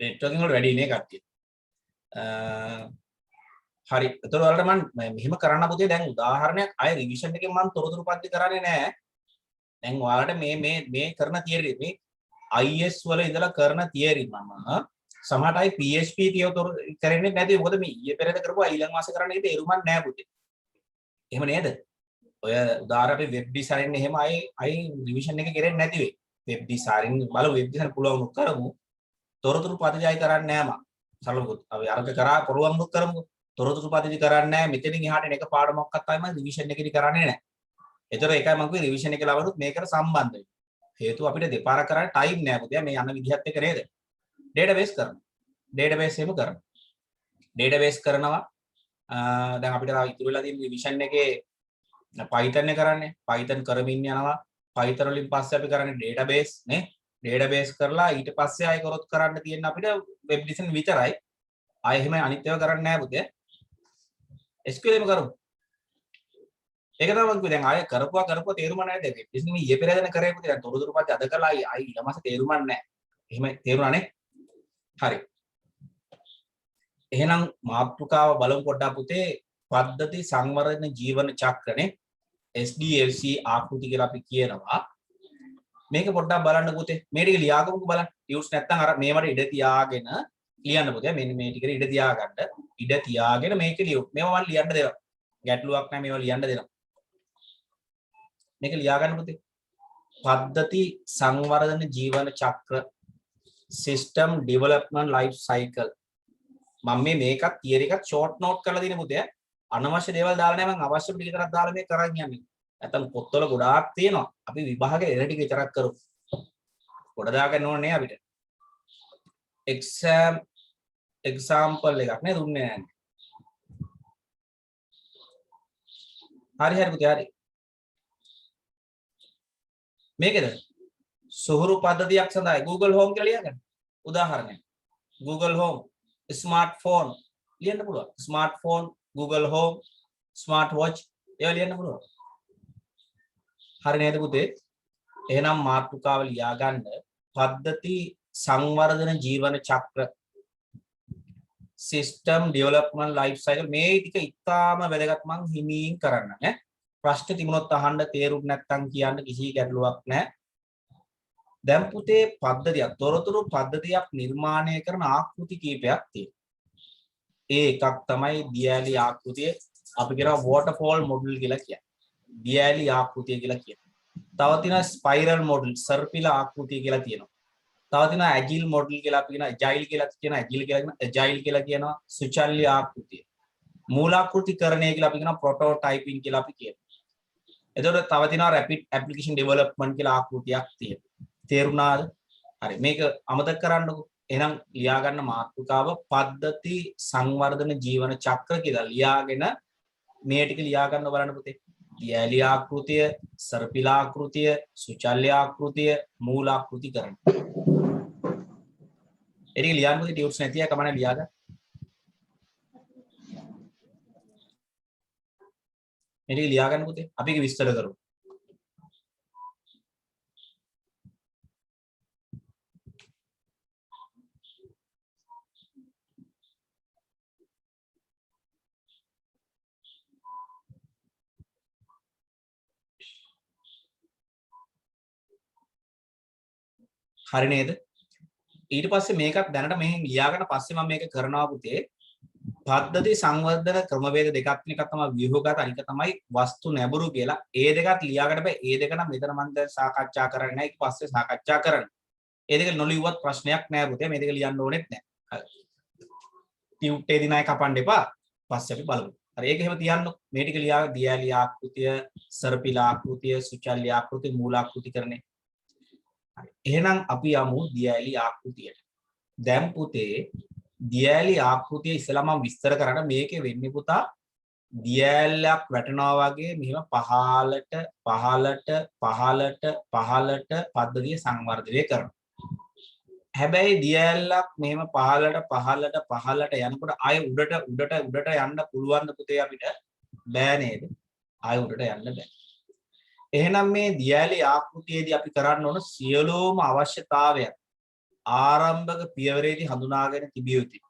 නෙට්වර්කින් වල වැඩි නේ කට්ටිය හරි එතකොට වලට මම මෙහෙම කරන්න පුතේ දැන් උදාහරණයක් අය රිවිෂන් එකෙන් මම තොරතුරු පත්ති කරන්නේ නැහැ දැන් ඔයාලට මේ කරන තියරි මේ IS වල ඉඳලා කරන තියරි මම සමහරටයි PHP කියවතොර කරන්නේ නැති මොකද මේ ඊයේ පෙරේද කරපුවා ඊළඟ මාසේ කරන්න ඉතින් එරුමක් නැහැ පුතේ. එහෙම නේද? ඔය උදාහරණ අපි වෙබ් ඩිසයින් එහෙම අයි රිවිෂන් එක කරන්නේ නැති වෙයි. වෙබ් ඩිසයින් බලමු වෙබ් ඩිසයින් පුළුවන් කරමු. තොරතුරු පදිජය කරන්නේ නැහැ මම. සරලව අපි අරක කරා පුළුවන් කරමු. තොරතුරු පදිජය කරන්නේ නැහැ. මෙතනින් එහාට එක පාඩමක්වත් තමයි මම රිවිෂන් එකේදී කරන්නේ නැහැ. ඒතර ඒකයි මම කිව්වේ රිවිෂන් එක ලවනුත් මේකට සම්බන්ධ වෙයි. හේතුව අපිට දෙපාරක් කරන්න ටයිම් නැහැ පුතේ. මේ යන විදිහත් එක නේද? database කරනවා database එහෙම කරනවා database කරනවා දැන් අපිට ඉතුරු වෙලා තියෙන රිවිෂන් එකේ Python එක කරන්නේ Python කරමින් යනවා Python වලින් පස්සේ අපි කරන්නේ database නේ database කරලා ඊට පස්සේ ආයෙ කරොත් කරන්න තියෙන අපිට web design විතරයි ආයෙ එහෙම අනිත් ඒවා කරන්නේ නැහැ පුතේ SQL එහෙම කරමු ඒක තමයි මම කිව්වේ දැන් ආයෙ කරපුවා තේරුම නැහැ දැන් web design ඊයේ පෙරේදන කරේ පුතේ දැන් තොරතුරු පස්සේ අද කරලා ආයෙ ඊට මාසේ තේරුමක් නැහැ එහෙම තේරුණානේ හරි එහෙනම් මාතෘකාව බලමු පොඩ්ඩක් පුතේ පද්ධති සංවර්ධන ජීවන චක්‍රනේ SDLC ආකෘති කියලා අපි කියනවා මේක පොඩ්ඩක් බලන්න පුතේ මේ ටික ලියාගමුකෝ බලන්න ටියුට්ස් නැත්තම් අර මේවට ඉඩ තියාගෙන ලියන්න පුතේ මෙන්න මේ ටිකට ඉඩ තියාගෙන මේක ලියමු මේවා මම ලියන්න දෙනවා ගැටලුවක් නැහැ මේවා ලියන්න දෙනවා මේක ලියාගන්න පුතේ පද්ධති සංවර්ධන ජීවන චක්‍ර system development life cycle මම මේකත් තියරි එකත් ෂෝට් නෝට් කරලා දින පුතේ අනවශ්‍ය දේවල් දාලා නැහැ මම අවශ්‍ය ටික විතරක් දාලා මේ කරන් යන්නේ නැත්තම් පොත්වල ගොඩාක් තියෙනවා අපි විභාගේ එන ටික විතරක් කරමු ගොඩ දාගන්න ඕනේ නේ අපිට example එකක් නේ දුන්නේ නැහැ හරි පුතේ හරි. මේකද සුහුරු පද්ධතියක් සඳහායි Google Home කියලා ලියගන්න. උදාහරණයක්. Google Home smartphone ලියන්න පුළුවන්. smartphone Google Home smart watch ඒවා ලියන්න පුළුවන්. හරි නේද පුතේ? එහෙනම් මාතෘකාව ලියා ගන්න පද්ධති සංවර්ධන ජීවන චක්‍ර system development life cycle මේ ටික ඉතාම වැදගත් මං හිමින් කරන්න ඈ. ප්‍රශ්න තිබුණොත් අහන්න තේරුම් නැත්නම් කියන්න කිසි ගැටලුවක් නැහැ. දැන් පුතේ පද්ධතියක් තොරතුරු පද්ධතියක් නිර්මාණය කරන ආකෘති කීපයක් තියෙනවා. ඒ එකක් තමයි දියැලි ආකෘතිය. අපි කියනවා waterfall model කියලා කියන්නේ. දියැලි ආකෘතිය කියලා කියනවා. තව තියෙනවා spiral model සර්පිල ආකෘතිය කියලා තියෙනවා. තව තියෙනවා agile model කියලා අපි කියනවා agile කියලා කියනවා සුචල්්‍ය ආකෘතිය. මූලාකෘතිකරණය කියලා අපි කියනවා prototyping කියලා අපි කියනවා. එතකොට තව තියෙනවා rapid application development කියලා ආකෘතියක් තියෙනවා. තේරුණාද? හරි මේක අමතක කරන්නකෝ. එහෙනම් ලියා ගන්න මාතෘකාව පද්ධති සංවර්ධන ජීවන චක්‍ර කියලා ලියාගෙන මේ ටික ලියා ගන්න බලන්න පුතේ. දියැලි ආකෘතිය, සර්පිල ආකෘතිය, සුචල්්‍ය ආකෘතිය, මූලාකෘතිකරණ. ඒක ලියන්න පුතේ ටියුට්ස් නැති අය කමන ලියා ගන්න. මේක ලියා ගන්න පුතේ. අපි ඒක විස්තර කරමු. හරි නේද? ඊට පස්සේ මේකත් දැනට මෙහෙන් ලියාගෙන පස්සේ මම මේක කරනවා පුතේ. පද්ධති සංවර්ධන ක්‍රමවේද දෙකක් තියෙන එකක් තමයි ව්‍යුහගත අනික තමයි වස්තු නැඹුරු කියලා. ඒ දෙකත් ලියාගන්න බෑ. ඒ දෙක නම් මෙතන මම දැන් සාකච්ඡා කරන්නේ නැහැ. ඊට පස්සේ සාකච්ඡා කරන්න. ඒ දෙක නොලියුවත් ප්‍රශ්නයක් නෑ පුතේ. මේ දෙක ලියන්න ඕනෙත් නෑ. හරි. ටියුට් එකේදී නයි කපන්න එපා. පස්සේ අපි බලමු. හරි ඒක එහෙම තියන්නකො. මේ ටික ලියා දියැලි ආකෘතිය, සර්පිල ආකෘතිය, සුචල්්‍ය ආකෘතිය, මූලාකෘතිකරණය. එහෙනම් අපි යමු දියැලි ආකෘතියට. දැන් පුතේ දියැලි ආකෘතිය ඉස්සලා මම විස්තර කරන්න මේකේ වෙන්නේ පුතා දියැලක් වැටෙනවා වගේ මෙහෙම පහළට පද්ධතිය සංවර්ධනය කරනවා. හැබැයි දියැලක් මෙහෙම පහළට යනකොට ආය උඩට යන්න පුළුවන් ද පුතේ අපිට බෑ නේද? ආය උඩට යන්න බෑ. එහෙනම් මේ දියැලි ආකෘතියේදී අපි කරන්න ඕන සියලුම අවශ්‍යතාවයන් ආරම්භක පියවරේදී හඳුනාගෙන තිබිය යුතුයි.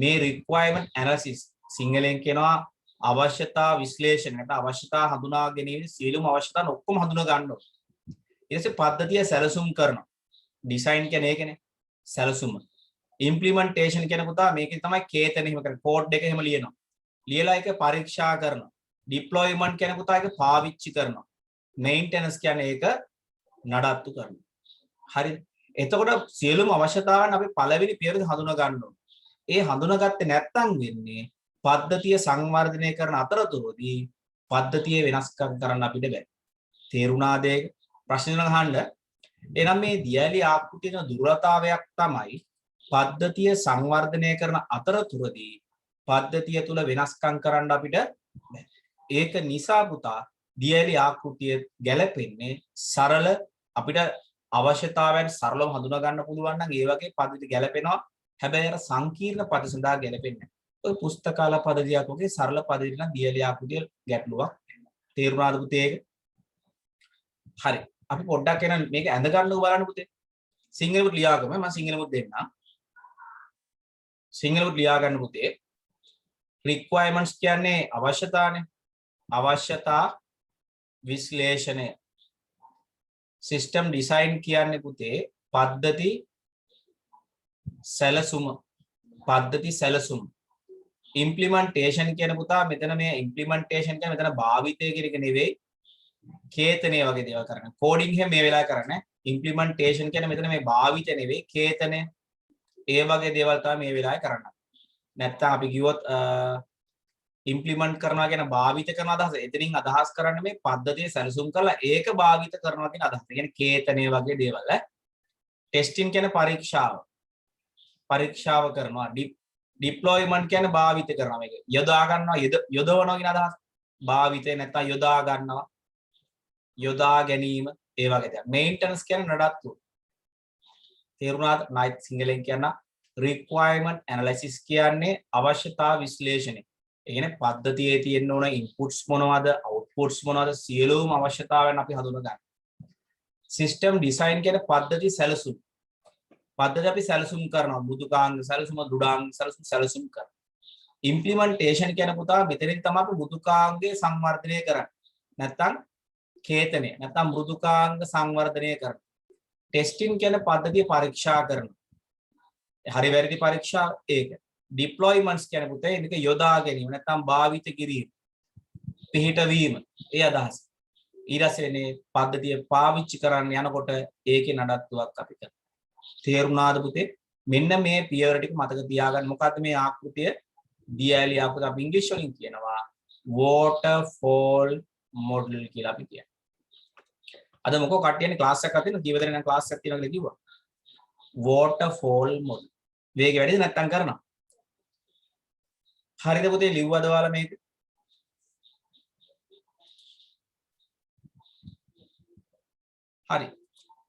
මේ requirement analysis සිංහලෙන් කියනවා අවශ්‍යතා විශ්ලේෂණය. නැත්නම් අවශ්‍යතා හඳුනා ගැනීම සියලුම අවශ්‍යතාවන් ඔක්කොම හඳුනා ගන්න ඕන. ඊට පස්සේ පද්ධතිය සැලසුම් කරනවා. ඩිසයින් කියන්නේ ඒකනේ. සැලසුම. ඉම්ප්ලිමන්ටේෂන් කියන පුතා මේකේ තමයි කේතන එහෙම කරන්නේ. කෝඩ් එක එහෙම ලියනවා. ලියලා ඒක පරීක්ෂා කරනවා. ඩිප්ලොයිමන්ට් කියන පුතා ඒක පාවිච්චි කරනවා. මේන්ටෙනන්ස් කියන්නේ ඒක නඩත්තු කරනවා. හරිද? එතකොට සියලුම අවශ්‍යතාවන් අපි පළවෙනි පියවරේදී හඳුනා ගන්න ඕනේ. ඒ හඳුනාගත්තේ නැත්නම් වෙන්නේ පද්ධතිය සංවර්ධනය කරන අතරතුරදී පද්ධතිය වෙනස්කම් කරන්න අපිට බැහැ. තේරුණාද ඒක? ප්‍රශ්න නම් අහන්න. එහෙනම් මේ දියැලි ආකෘතියේ දුර්වලතාවයක් තමයි පද්ධතිය සංවර්ධනය කරන අතරතුරදී පද්ධතිය තුල වෙනස්කම් කරන්න අපිට බැහැ. ඒක නිසා පුතා දියැලි ආකෘතිය ගැලපෙන්නේ සරල අපිට අවශ්‍යතාවයන් සරලව හඳුනා ගන්න පුළුවන් නම් ඒ වගේ පද්ධති ගැලපෙනවා. හැබැයි අර සංකීර්ණ පද සඳහා ගැලපෙන්නේ නැහැ. ඔය පුස්තකාල පද්ධතියක් වගේ සරල පද්ධතියක් නම් දියැලි ආකෘතිය ගැටලුවක්. තේරුණාද පුතේ ඒක? හරි. අපි පොඩ්ඩක් එන මේක ඇඳ ගන්නකෝ බලන්න පුතේ. සිංහලෙත් ලියාගමු. මම සිංහලෙත් දෙන්නම්. සිංහලෙත් ලියා ගන්න පුතේ. requirements කියන්නේ අවශ්‍යතානේ. අවශ්‍යතා විශ්ලේෂණය. සිස්ටම් ඩිසයින් කියන්නේ පුතේ පද්ධති සැලසුම. ඉම්ප්ලිමන්ටේෂන් කියන පුතා මෙතන මේ ඉම්ප්ලිමන්ටේෂන් කියන්නේ මෙතන භාවිතය කියන එක නෙවෙයි කේතනය වගේ දේවල් කරන්නේ. කෝඩින් එහෙම මේ වෙලාවේ කරන්නේ. ඉම්ප්ලිමන්ටේෂන් කියන්නේ මෙතන මේ භාවිතය නෙවෙයි කේතනය. ඒ වගේ දේවල් තමයි මේ වෙලාවේ කරන්නේ. නැත්තම් අපි කිව්වොත් ඉම්ප්ලිමන්ට් කරනවා කියන භාවිත කරන අදහස. එතනින් අදහස් කරන්නේ මේ පද්ධතිය සැලසුම් කරලා ඒක භාවිත කරනවා කියන අදහස. ඒ කියන්නේ කේතනය වගේ දේවල් ඈ. ටෙස්ටිං කියන්නේ පරීක්ෂාව කරනවා. ඩිප්ලොයිමන්ට් කියන්නේ භාවිත කරනවා මේක. යොදා ගන්නවා යොදවනවා කියන අදහස. භාවිතේ නැත්නම් යොදා ගන්නවා. යොදා ගැනීම ඒ වගේ දේවල්. මේන්ටනන්ස් කියන්නේ නඩත්තු. තේරුණාද? නයිත් සිංහලෙන් කියන requirement analysis කියන්නේ අවශ්‍යතා විශ්ලේෂණය. ඒ කියන්නේ පද්ධතියේ තියෙන්න ඕන ඉන්පුට්ස් මොනවද, අවුට්පුට්ස් මොනවද සියලුම අවශ්‍යතාවයන් අපි හඳුනා ගන්න. සිස්ටම් ඩිසයින් කියන්නේ පද්ධති සැලසුම්. පද්ධති අපි සැලසුම් කරනවා. මෘදුකාංග සැලසුම, දෘඩාංග සැලසුම් කරනවා. ඉම්ප්ලිමන්ටේෂන් කියන පුතා මෙතනින් තමයි අපි මෘදුකාංගයේ සංවර්ධනය කරන්නේ. නැත්තම් කේතනය නැත්තම් මෘදුකාංග සංවර්ධනය කරනවා. ටෙස්ටිං කියන්නේ පද්ධතිය පරීක්ෂා කරනවා. හරි වැරදි පරීක්ෂා ඒක. ඩිප්ලොයිමන්ට්ස් කියන පුතේ මේක යොදා ගැනීම නැත්තම් භාවිත කිරීම. පිහිටවීම. ඒ අදහස. ඊළඟට පද්ධතිය පාවිච්චි කරන්න යනකොට ඒකේ නඩත්තුවක් අපි කරනවා. තේරුණාද පුතේ? මෙන්න මේ පියවර ටික මතක තියාගන්න. මොකද්ද මේ ආකෘතිය? දියැලි ආකෘතිය අපි ඉංග්‍රීසි වලින් කියනවා waterfall model කියලා අපි කියනවා. අද මොකෝ කට්ටියනේ ක්ලාස් එකක් අදින්න කීව දෙනෙක් නම් ක්ලාස් එකක් තියෙනවා කියලා කිව්වා. waterfall model. වේගය වැඩිද නැත්නම් කරනවා? හරිද පුතේ ලිව්වද ඔයාලා මේක? හරි.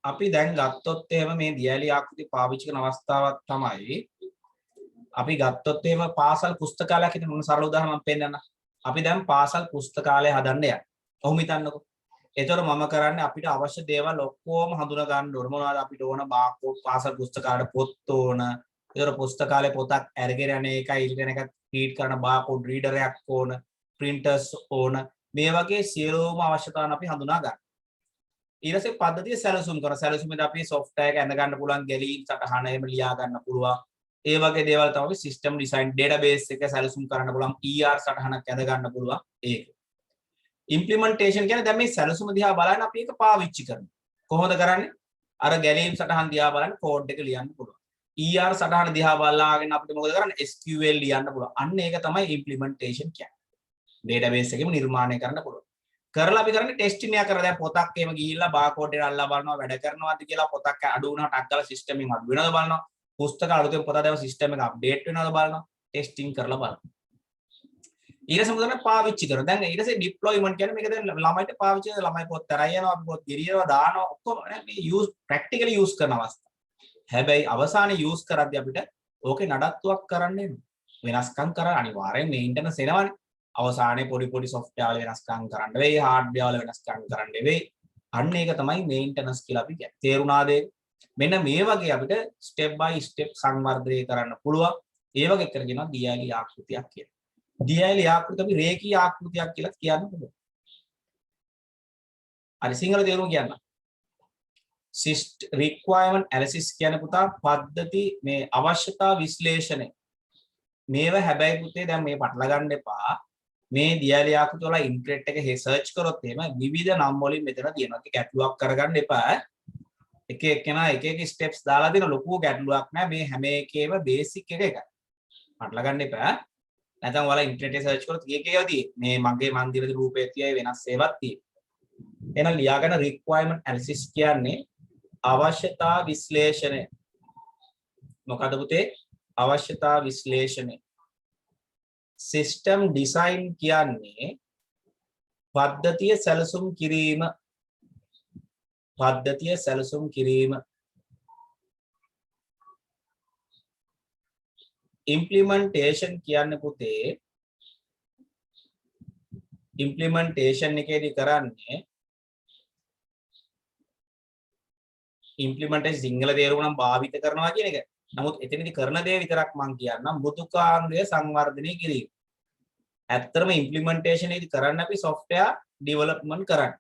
අපි දැන් ගත්තොත් එහෙම මේ දියැලි ආකෘතිය පාවිච්චි කරන අවස්ථාවක් තමයි අපි ගත්තොත් එහෙම පාසල් පුස්තකාලයක් හිතමු. මොන සරල උදාහරණයක් මම පෙන්නන්න. අපි දැන් පාසල් පුස්තකාලය හදන්න යනවා. ඔහොම හිතන්නකෝ. ඒතකොට මම කරන්නේ අපිට අවශ්‍ය දේවල් ඔක්කොම හඳුනා ගන්න ඕන. මොනවද අපිට ඕන? බාකෝඩ් පාසල් පුස්තකාලේ පොත් ඕන. ඒතකොට පුස්තකාලේ පොතක් අරගෙන යන එකයි ඊළඟ එකක් රීඩ් කරන බාකෝඩ් රීඩර් එකක් ඕන. printers ඕන. මේ වගේ සියලුම අවශ්‍යතාවන් අපි හඳුනා ගන්න. ඊළඟ පද්ධතිය සැලසුම් කරන. සැලසුමේදී අපි software එක ඇඳ ගන්න පුළුවන්, ගැලීම් සටහන එහෙම ලියා ගන්න පුළුවන්. ඒ වගේ දේවල් තමයි system design database එක සැලසුම් කරන්න පුළුවන්. ER සටහනක් ඇඳ ගන්න පුළුවන් ඒක. implementation කියන්නේ දැන් මේ සැලසුම දිහා බලන්න අපි ඒක පාවිච්චි කරනවා. කොහොමද කරන්නේ? අර ගැලීම් සටහන් දිහා බලන්න කෝඩ් එක ලියන්න පුළුවන්. ER සටහන දිහා බලාගෙන අපිට මොකද කරන්නේ? SQL ලියන්න පුළුවන්. අන්න ඒක තමයි implementation කියන්නේ. database එකෙම නිර්මාණය කරන්න පුළුවන්. කරලා අපි කරන්නේ ටෙස්ටිං එක කරලා දැන් පොතක් එහෙම ගිහිල්ලා බාකෝඩ් එක අල්ලලා බලනවා වැඩ කරනවද කියලා. පොතක් අඩු වුණාට අක්කලා සිස්ටම් එකෙන් අඩු වෙනවද බලනවා. පුස්තක අලුතෙන් පොත දැම්ම සිස්ටම් එක අප්ඩේට් වෙනවද බලනවා. ටෙස්ටිං කරලා බලනවා. ඊට සමග තමයි පාවිච්චි කරනවා. දැන් ඊට පස්සේ ඩිප්ලොයිමන්ට් කියන්නේ මේක දැන් ළමයිට පාවිච්චි කරලා ළමයි පොත් තරයි යනවා, අපි පොත් ගෙරියනවා, දානවා ඔක්කොම මේ යූස් ප්‍රැක්ටිකලි යූස් කරන අවස්ථා. හැබැයි අවසානයේ යූස් කරද්දී අපිට ඕකේ නඩත්තුවක් කරන්න වෙනස්කම් කරන්න අනිවාර්යෙන් මේන්ටනන්ස් එනවනේ. අවසානයේ පොඩි software වල වෙනස්කම් කරන්න වෙයි, hardware වල වෙනස්කම් කරන්න වෙයි. අන්න ඒක තමයි මේන්ටනන්ස් කියලා අපි කියන්නේ. තේරුණාද? මෙන්න මේ වගේ අපිට step by step සංවර්ධනය කරන්න පුළුවන්. ඒ වගේ කරගෙනවා දියැලි ආකෘතියක් කියලා. දියැලි ආකෘතිය අපි රේඛීය ආකෘතියක් කියලා කියන්න පුළුවන්. හරි සිංහල තේරුම කියන්න. requirement analysis කියන පුතා පද්ධති මේ අවශ්‍යතා විශ්ලේෂණය. මේව හැබැයි පුතේ දැන් මේ පටල ගන්න එපා. මේ දියැලි ආකෘතිය වල ඉන්ටර්නෙට් එකේ සර්ච් කරොත් එහෙම විවිධ නම් වලින් මෙතන තියෙනවා. ඒක ගැටලුවක් කරගන්න එපා. එක එකනා එක ස්ටෙප්ස් දාලා දෙන ලොකු ගැටලුවක් නෑ. මේ හැම එකේම බේසික් එක එකයි. පටල ගන්න එපා. නැත්නම් ඔයාලා ඉන්ටර්නෙට් එකේ සර්ච් කරොත් එක එකව තියෙයි. මේ මගේ මන්දිරේ රූපේ තියයි වෙනස් ඒවාක් තියෙයි. එහෙනම් ලියාගන්න requirement analysis කියන්නේ අවශ්‍යතා විශ්ලේෂණය. මොකද පුතේ? අවශ්‍යතා විශ්ලේෂණය. සිස්ටම් ඩිසයින් කියන්නේ පද්ධතිය සැලසුම් කිරීම. පද්ධතිය සැලසුම් කිරීම. ඉම්ප්ලිමන්ටේෂන් කියන්නේ පුතේ ඉම්ප්ලිමන්ටේෂන් එකේදී කරන්නේ ඉම්ප්ලිමන්ටේෂන් සිංහල තේරුම නම් භාවිත කරනවා කියන එක. නමුත් එතනදී කරන දේ විතරක් මම කියන්නම් මෘදුකාංගය සංවර්ධනය කිරීම. ඇත්තටම ඉම්ප්ලිමන්ටේෂන් එකේදී කරන්නේ අපි software development කරන්නේ.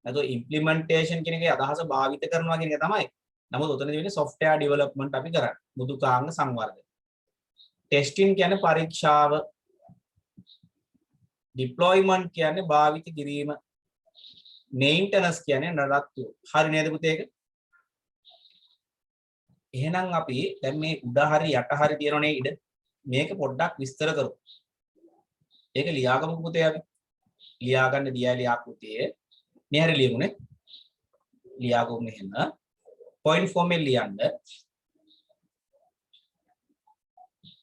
නැතෝ ඉම්ප්ලිමන්ටේෂන් කියන එකේ අදහස භාවිත කරනවා කියන එක තමයි. නමුත් උතනදී වෙන්නේ software development අපි කරන්නේ. මෘදුකාංග සංවර්ධනය. ටෙස්ටිං කියන්නේ පරීක්ෂාව. deployment කියන්නේ භාවිත කිරීම. මේන්ටනන්ස් කියන්නේ නඩත්තු. හරි නේද පුතේ ඒක? එහෙනම් අපි දැන් මේ උඩ හරි යට හරි තියෙනනේ ඉඩ. මේක පොඩ්ඩක් විස්තර කරමු. ඒක ලියාගමු පුතේ අපි. ලියාගන්න දියැලි ආකෘතියේ මේ හරි ලියමුනේ. ලියාගමු මෙහෙම. point form එක ලියන්න.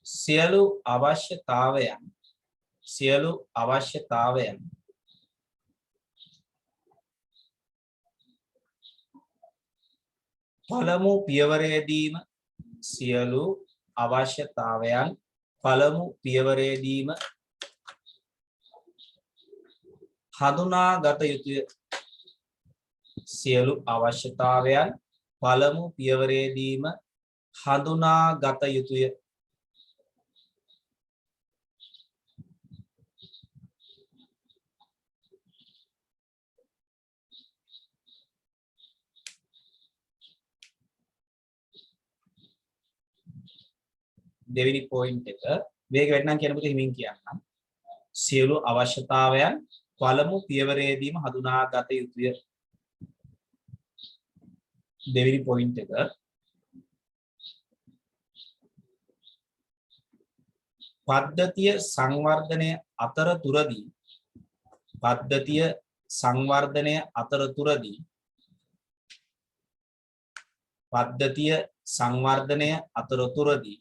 සියලු අවශ්‍යතාවයන් සියලු අවශ්‍යතාවයන් පළමු පියවරේදීම සියලු අවශ්‍යතාවයන් පළමු පියවරේදීම හඳුනාගත යුතුය. සියලු අවශ්‍යතාවයන් පළමු පියවරේදීම හඳුනාගත යුතුය. දෙවෙනි පොයින්ට් එක වේග වැඩි නම් කියනකොට හිමින් කියන්නම්. සියලු අවශ්‍යතාවයන් පළමු පියවරේදීම හඳුනාගත යුතුය. දෙවෙනි පොයින්ට් එක පද්ධතිය සංවර්ධනය අතරතුරදී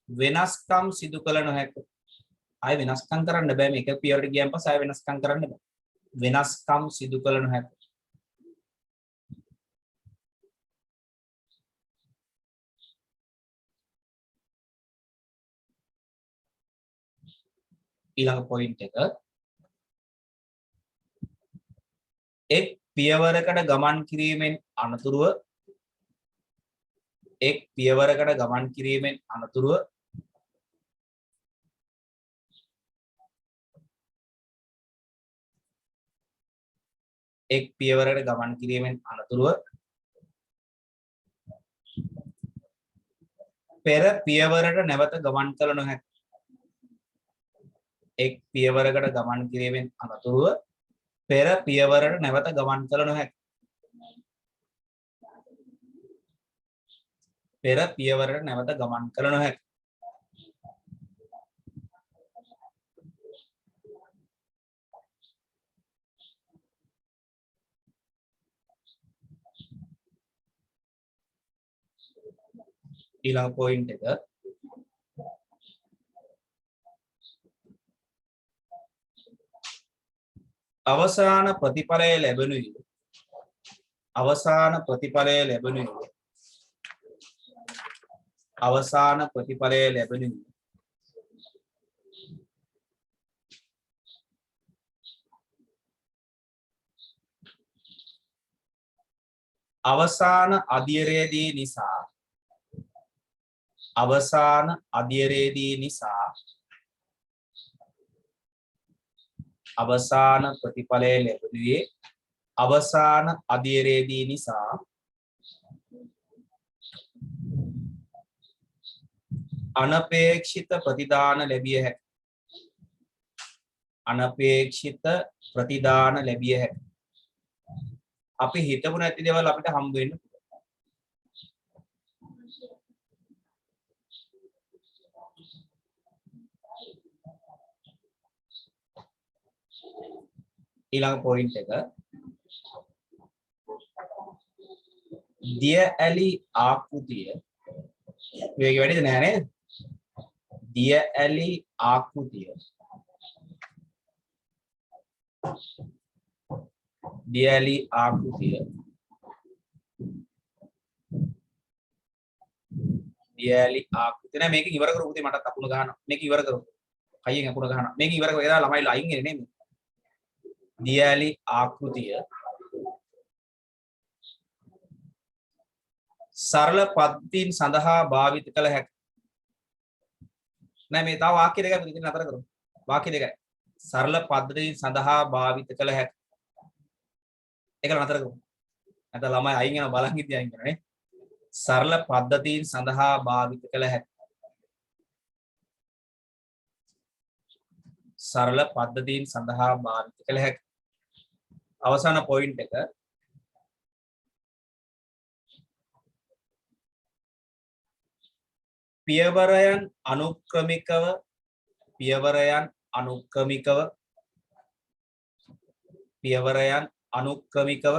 වෙනස්කම් සිදු කළ නොහැක. ආය වෙනස්කම් කරන්න බෑ. මේක පියවරට ගියන් පස්සේ ආය වෙනස්කම් කරන්න බෑ. වෙනස්කම් සිදු කළ නොහැක. ඊළඟ පොයින්ට් එක එක් පියවරකට ගමන් කිරීමෙන් අනතුරුව එක් පියවරකට ගමන් කිරීමෙන් අනතුරුව එක් පියවරකට ගමන් කිරීමෙන් අනතුරුව පෙර පියවරට නැවත ගමන් කළ නොහැක. එක් පියවරකට ගමන් කිරීමෙන් අනතුරුව පෙර පියවරට නැවත ගමන් කළ නොහැක. පෙර පියවරට නැවත ගමන් කළ නොහැක. ඊළඟ පොයින්ට් එක අවසාන ප්‍රතිඵලය ලැබෙනුයේ අවසාන ප්‍රතිඵලය ලැබෙනුයේ අවසාන ප්‍රතිඵලය ලැබෙනුයේ අවසාන අධ්‍යයනයේදී නිසා අවසාන අධ්‍යයනයේදී නිසා අවසාන ප්‍රතිඵලය ලැබුණේ අවසාන අධ්‍යයනයේදී නිසා අනපේක්ෂිත ප්‍රතිදාන ලැබිය හැකියි. අනපේක්ෂිත ප්‍රතිදාන ලැබිය හැකියි. අපි හිතපු නැති දේවල් අපිට හම්බ වෙන්න පුළුවන්. ඊළඟ පොයින්ට් එක දිය ඇලි ආකෘතිය වේගය වැඩිද නෑ නේද? දිය ඇලි ආකෘතිය දිය ඇලි ආකෘතිය දිය ඇලි ආකෘතිය නෑ මේක ඉවර කරපු පුතේ මටත් අකුණ ගහනවා. මේක ඉවර කරමු. කයියෙන් අකුණ ගහනවා. මේක ඉවර කරලා ළමයි ලයින් එන්නේ නේ. දිය ඇලි ආකෘතිය සරල පද්ධතීන් සඳහා භාවිත කළ හැකියි. නෑ මේ තව වාක්‍ය දෙකක් මෙතන නතර කරමු. වාක්‍ය දෙකයි. සරල පද්ධතීන් සඳහා භාවිත කළ හැකියි. ඒක නතර කරමු. නැත්නම් ළමයි අයින් යනවා බලන් ඉඳි අයින් කරනවා නේ. සරල පද්ධතීන් සඳහා භාවිත කළ හැකියි. සරල පද්ධතීන් සඳහා භාවිත කළ හැකියි. අවසාන පොයින්ට් එක පියවරයන් අනුක්‍රමිකව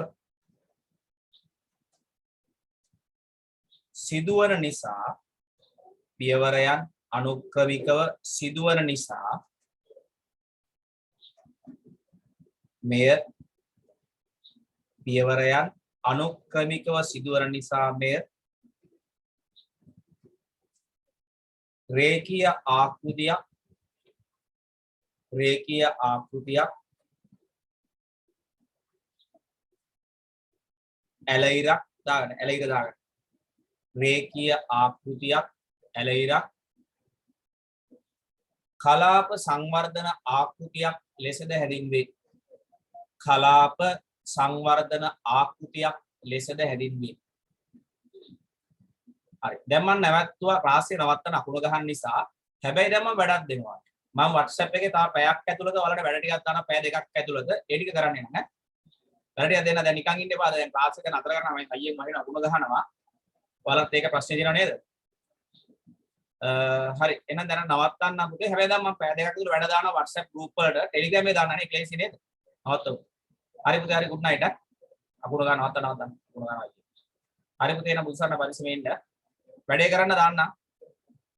සිදුවන නිසා පියවරයන් අනුක්‍රමිකව සිදුවන නිසා මෙය පියවරයන් අනුක්‍රමිකව සිදුවන නිසා මෙය රේඛීය ආකෘතියක් ඇලයිරක් දාගන්න ඇලයිර දාගන්න රේඛීය ආකෘතියක් ඇලයිරක් කලාප සංවර්ධන ආකෘතියක් ලෙසද හැඳින්වේ කලාප සංවර්ධන ආකෘතියක් ලෙසද හැඳින්වේ හරි දැන් මම නැවතුවා රාශිය නවත්තන අකුණ ගහන්න නිසා හැබැයි දැන් මම වැඩක් දෙනවා මම WhatsApp එකේ තා පැයක් ඇතුළත ඔයාලට වැඩ ටිකක් දානවා පැය දෙකක් ඇතුළත ඒ ටික කරන්න යන්න වැඩ ටික දෙන්න දැන් නිකන් ඉන්න එපා දැන් ක්ලාස් එක නතර කරනවා මම අයියෙන් මහින අකුණ ගහනවා ඔයාලත් ඒක ප්‍රශ්නේ දිනව නේද හරි එහෙනම් දැන් නවත්තන්න පුතේ හැබැයි දැන් මම පැය දෙකක් ඇතුළත වැඩ දානවා WhatsApp group වලට Telegram එකේ දාන්නනේ ක්ලේසි නේද නවත්තමු හරි පුතේ හරි good night අකුණ ගන්න නවත්තන්න අකුණ ගන්නවා හරි පුතේ එහෙනම් බුදුසරණ පරිස්සමෙන් ඉන්න වැඩේ කරන්න දාන්න